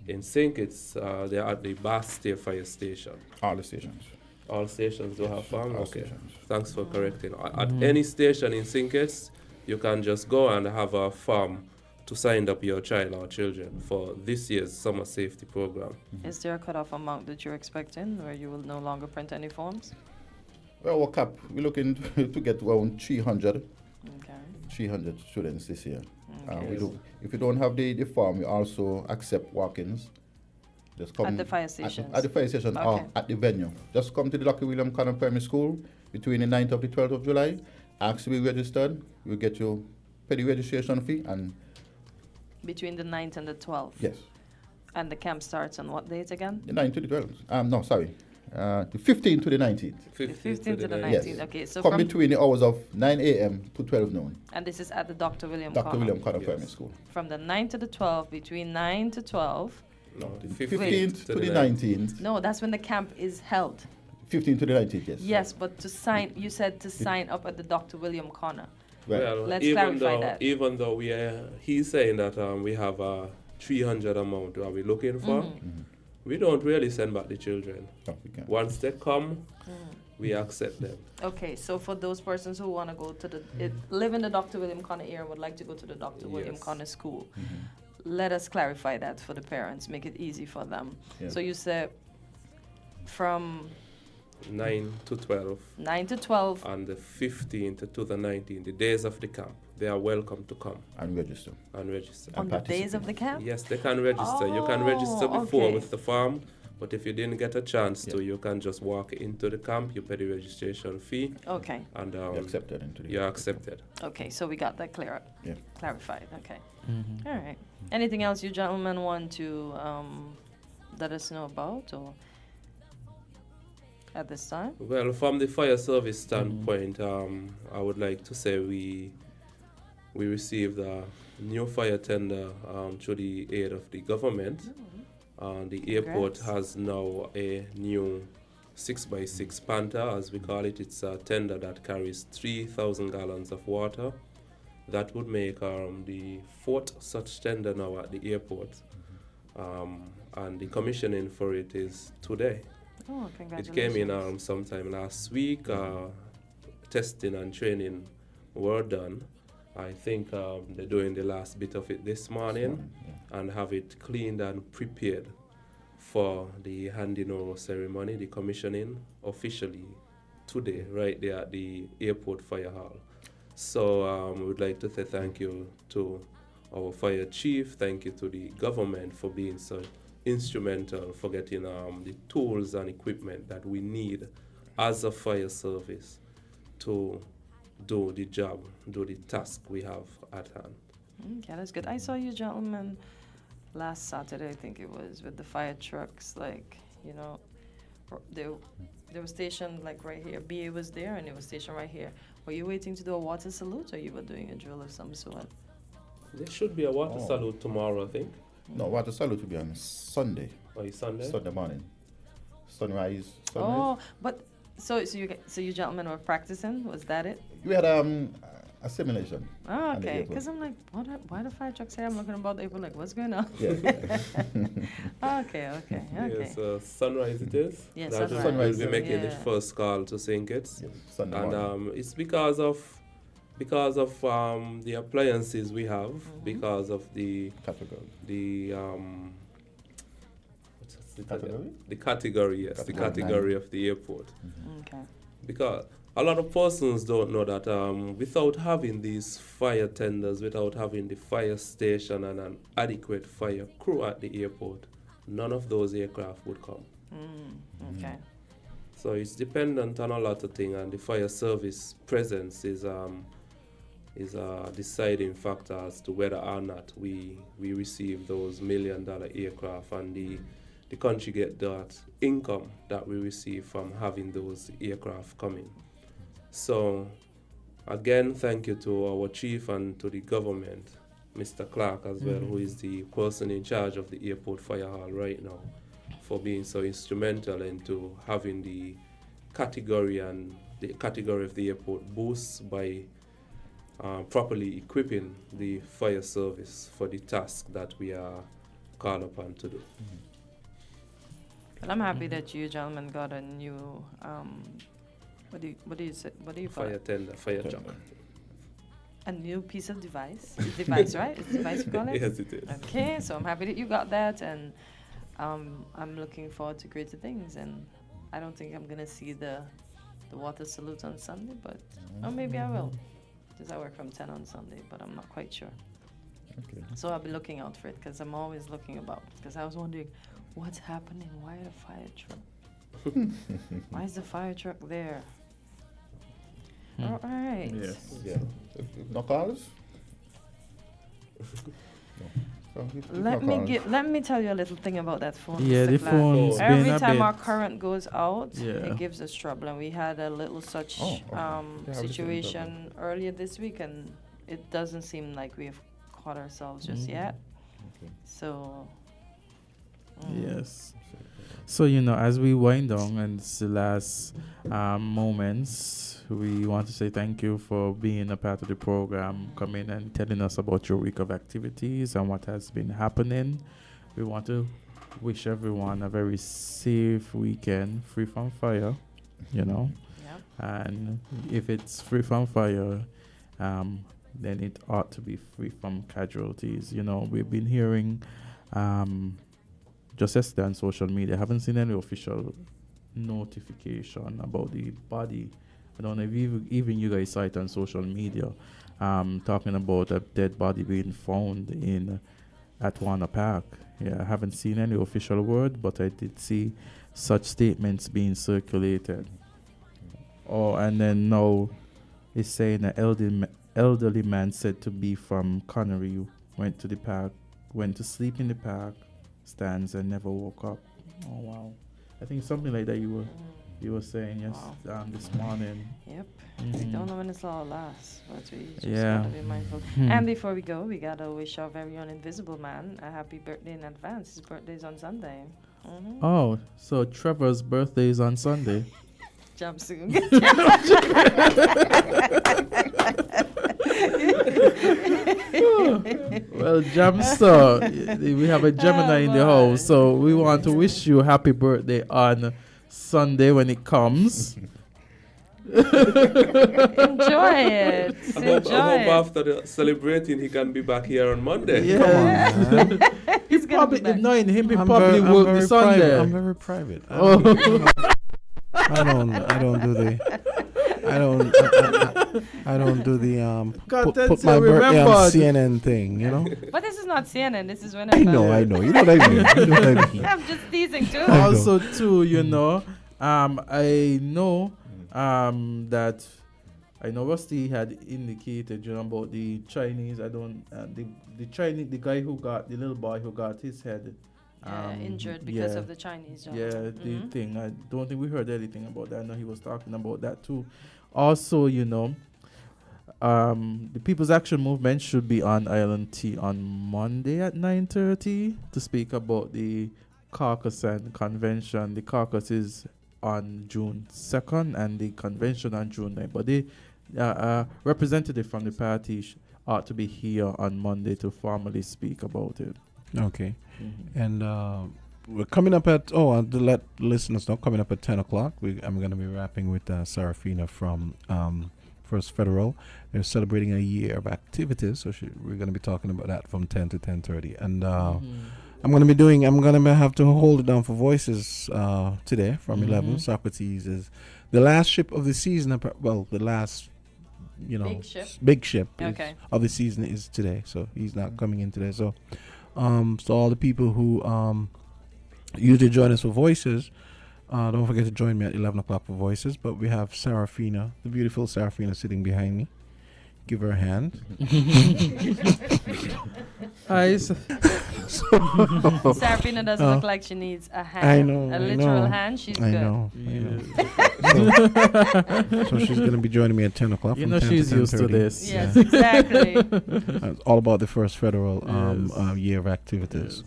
S17: in St. Kitts, they're at the Bastille Fire Station.
S18: All the stations.
S17: All stations do have farms?
S18: All
S17: Okay.
S18: stations.
S17: Thanks for correcting. At any station in St. Kitts, you can just go and have a farm to sign up your child or children for this year's Summer Safety Program.
S2: Is there a cutoff amount that you're expecting where you will no longer print any forms?
S18: Well, our cap, we're looking to get around 300.
S2: Okay.
S18: 300 students this year.
S2: Okay.
S18: If you don't have the form, we also accept walk-ins. Just come
S2: At the fire stations?
S18: At the fire station or
S2: Okay.
S18: at the venue. Just come to the Lucky William Connor Primary School between the 9th of the 12th of July. Ask to be registered. We'll get you pay the registration fee and
S2: Between the 9th and the 12th?
S18: yes,
S2: And the camp starts on what date again?
S18: the 9th to the 12th. No, sorry. The 15th to the 19th.
S2: 15th to the 19th.
S18: Yes.
S2: Okay, so
S18: come
S2: from
S18: between the hours of 9 a.m. to 12 noon.
S2: And this is at the Dr. William
S18: Dr.
S2: Connor.
S18: William Connor Primary School.
S2: From the 9th to the 12th, between 9 to 12.
S17: No, the
S18: 15th to the 19th.
S2: No, that's when the camp is held.
S18: 15th to the 19th, yes.
S2: Yes, but to sign, you said to sign up at the Dr. William Connor.
S18: Right.
S17: Well,
S2: Let's
S17: even
S2: clarify
S17: though,
S2: that.
S17: Even though he's saying that we have a 300 amount that we're looking for, we don't really send back the children.
S18: No, we can't.
S17: Once they come, we accept them.
S2: Okay, so for those persons who want to go to live in the Dr. William Connor area and would like to go to the Dr. William
S17: Yes.
S2: Connor School, let us clarify that for the parents, make it easy for them.
S18: Yeah.
S2: So you said from
S17: 9 to 12.
S2: 9 to 12.
S17: And the 15th to the 19th, the days of the camp, they are welcome to come.
S18: And register.
S17: And register.
S2: On the days of the camp?
S17: Yes, they can register. You can register before
S2: okay.
S17: with the farm, but if you didn't get a chance to, you can just walk into the camp, you pay the registration fee.
S2: Okay.
S17: And
S18: You're accepted into the
S17: you're accepted.
S2: Okay, so we got that
S18: Yeah.
S2: clarified. Okay. All right. Anything else you gentlemen want to let us know about or at this time?
S17: Well, from the fire service standpoint, I would like to say we received a new fire tender through the aid of the government. The airport has now a new 6x6 Panther, as we call it. It's a tender that carries 3,000 gallons of water. That would make the fourth such tender now at the airport. And the commissioning for it is today.
S2: Oh,
S17: It
S2: congratulations.
S17: came in sometime last week. Testing and training were done. I think they're doing the last bit of it this morning and have it cleaned and prepared for the handing over ceremony, the commissioning, officially today, right there at the airport fire hall. So we would like to say thank you to our fire chief, thank you to the government for being so instrumental for getting the tools and equipment that we need as a fire service to do the job, do the task we have at hand.
S2: Okay, that's good. I saw you gentlemen last Saturday, I think it was, with the fire trucks, like, you know, they were stationed like right here. BA was there and it was stationed right here. Were you waiting to do a water salute or you were doing a drill of some sort?
S17: There should be a water salute tomorrow, I think.
S18: No, water salute will be on Sunday.
S17: Oh, it's Sunday?
S18: Sunday morning. sunrise.
S2: Oh, but so you gentlemen were practicing? Was that it?
S18: We had a simulation.
S2: Oh,
S18: at the
S2: okay.
S18: airport.
S2: Because I'm like, why the fire truck say I'm looking about the airport? Like, what's going on?
S18: Yeah.
S2: Okay.
S17: Yes, sunrise it is.
S2: Yes,
S17: That
S2: sunrise.
S17: we'll be making the
S2: Yeah.
S17: first call to sink it.
S18: Yes, Sunday
S17: And
S18: morning.
S17: it's because of the appliances we have, because of the
S18: category?
S17: The category, yes, the category of the airport.
S2: Okay.
S17: Because a lot of persons don't know that without having these fire tenders, without having the fire station and an adequate fire crew at the airport, none of those aircraft would come.
S2: Okay.
S17: So it's dependent on a lot of things, and the fire service presence is a deciding factor as to whether or not we receive those $1 million aircraft, and the country get that income that we receive from having those aircraft coming. So again, thank you to our chief and to the government, Mr. Clark as well, who is the person in charge of the airport fire hall right now, for being so instrumental into having the category and the category of the airport boost by properly equipping the fire service for the task that we are called upon to do.
S2: But I'm happy that you gentlemen got a new what do you call
S17: Fire
S2: it?
S17: tender, fire truck.
S2: A new piece of device. It's device, right? It's device you call it?
S17: Yes, it is.
S2: Okay, so I'm happy that you got that, and I'm looking forward to greater things. And I don't think I'm gonna see the water salute on Sunday, but or maybe I will, because I work from 10 on Sunday, but I'm not quite sure.
S18: Okay.
S2: So I'll be looking out for it, because I'm always looking about. Because I was wondering, what's happening? Why the fire truck? Why is the fire truck there? All right.
S18: Yes. Yeah. No calls? No.
S2: Let me tell you a little thing about that phone.
S3: Yeah,
S2: Mr.
S3: the
S2: Clark.
S3: phone's been
S2: Every
S3: a
S2: time
S3: bit-
S2: our current goes out,
S3: Yeah.
S2: it gives us trouble, and we had a little such situation earlier this week, and it doesn't seem like we have caught ourselves just yet.
S18: Okay.
S2: So.
S3: Yes. So, as we wind down and it's the last moments, we want to say thank you for being a part of the program, coming and telling us about your week of activities and what has been happening. We want to wish everyone a very safe weekend, free from fire,
S2: Yep.
S3: And if it's free from fire, then it ought to be free from casualties. We've been hearing just yesterday on social media, I haven't seen any official notification about the body. I don't know if even you guys saw it on social media, talking about a dead body being found at Warner Park. Yeah, I haven't seen any official word, but I did see such statements being circulated. And then now it's saying an elderly man said to be from Connery went to the park, went to sleep in the park stands and never woke up. Oh wow! I think something like that you were saying this morning.
S2: Yep. We don't know when this all lasts, but we just
S3: Yeah.
S2: gotta be mindful. And before we go, we gotta wish our very own Invisible Man a happy birthday in advance. His birthday's on Sunday.
S3: Oh, so Trevor's birthday is on Sunday.
S2: Jump soon.
S3: Well, Jamster, we have a Gemini in the house, so we want to wish you happy birthday on Sunday when it comes.
S2: Enjoy it.
S17: I hope after the celebrating he can be back here on Monday.
S3: Yeah. He's probably knowing him. He probably work the Sunday.
S1: I'm very private. I don't do the put my birthday on CNN thing,
S2: But this is not CNN. This is when
S1: I know. You know what I mean.
S2: I'm just teasing too.
S3: Also, too, I know that I know Rusty had indicated, about the Chinese. The Chinese, the guy the little boy who got his head
S2: injured because of the Chinese.
S3: The thing. I don't think we heard anything about that. I know he was talking about that too. Also, the People's Action Movement should be on Island T on Monday at 9:30 to speak about the caucus and convention. The caucus is on June 2nd and the convention on June 9th. But the representative from the party ought to be here on Monday to formally speak about it.
S1: Okay. And we're coming up at, to let listeners know, coming up at 10 o'clock, I'm going to be rapping with Serafina from First Federal. They're celebrating a year of activities, so we're going to be talking about that from 10 to 10:30. And I'm going to have to hold it down for Voices today from 11. Socrates is the last ship of the season, the last, big ship of the season is today, so he's not coming in today. So all the people who usually join us for Voices, don't forget to join me at 11 o'clock for Voices. But we have Serafina, the beautiful Serafina, sitting behind me. Give her a hand.
S3: Hi.
S2: Serafina doesn't look like she needs a hand.
S1: I know.
S2: A literal hand. She's good.
S1: I know. So she's going to be joining me at 10 o'clock.
S3: You know she's used to this.
S2: Yes, exactly.
S1: It's all about the First Federal year of activities.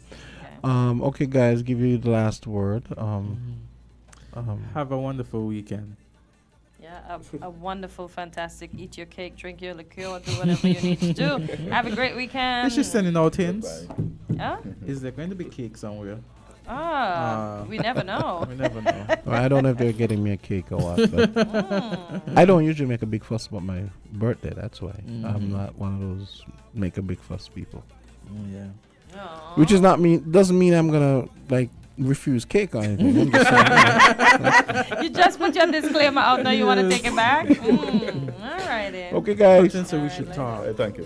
S1: Okay, guys, give you the last word.
S3: Have a wonderful weekend.
S2: Yeah, a wonderful, fantastic. Eat your cake, drink your liqueur, do whatever you need to do. Have a great weekend.
S3: Is she sending out hints?
S2: Huh?
S3: Is there going to be cake somewhere?
S2: We never know.
S3: We never know.
S1: Well, I don't know if they're getting me a cake or what. But I don't usually make a big fuss about my birthday. That's why I'm not one of those make a big fuss people.
S3: Yeah.
S2: Aww.
S1: Which doesn't mean I'm gonna refuse cake or anything. I'm just saying,
S2: You just put your disclaimer out now. You want to take it back? All right then.
S1: Okay, guys.
S3: So we should talk.
S18: Thank you.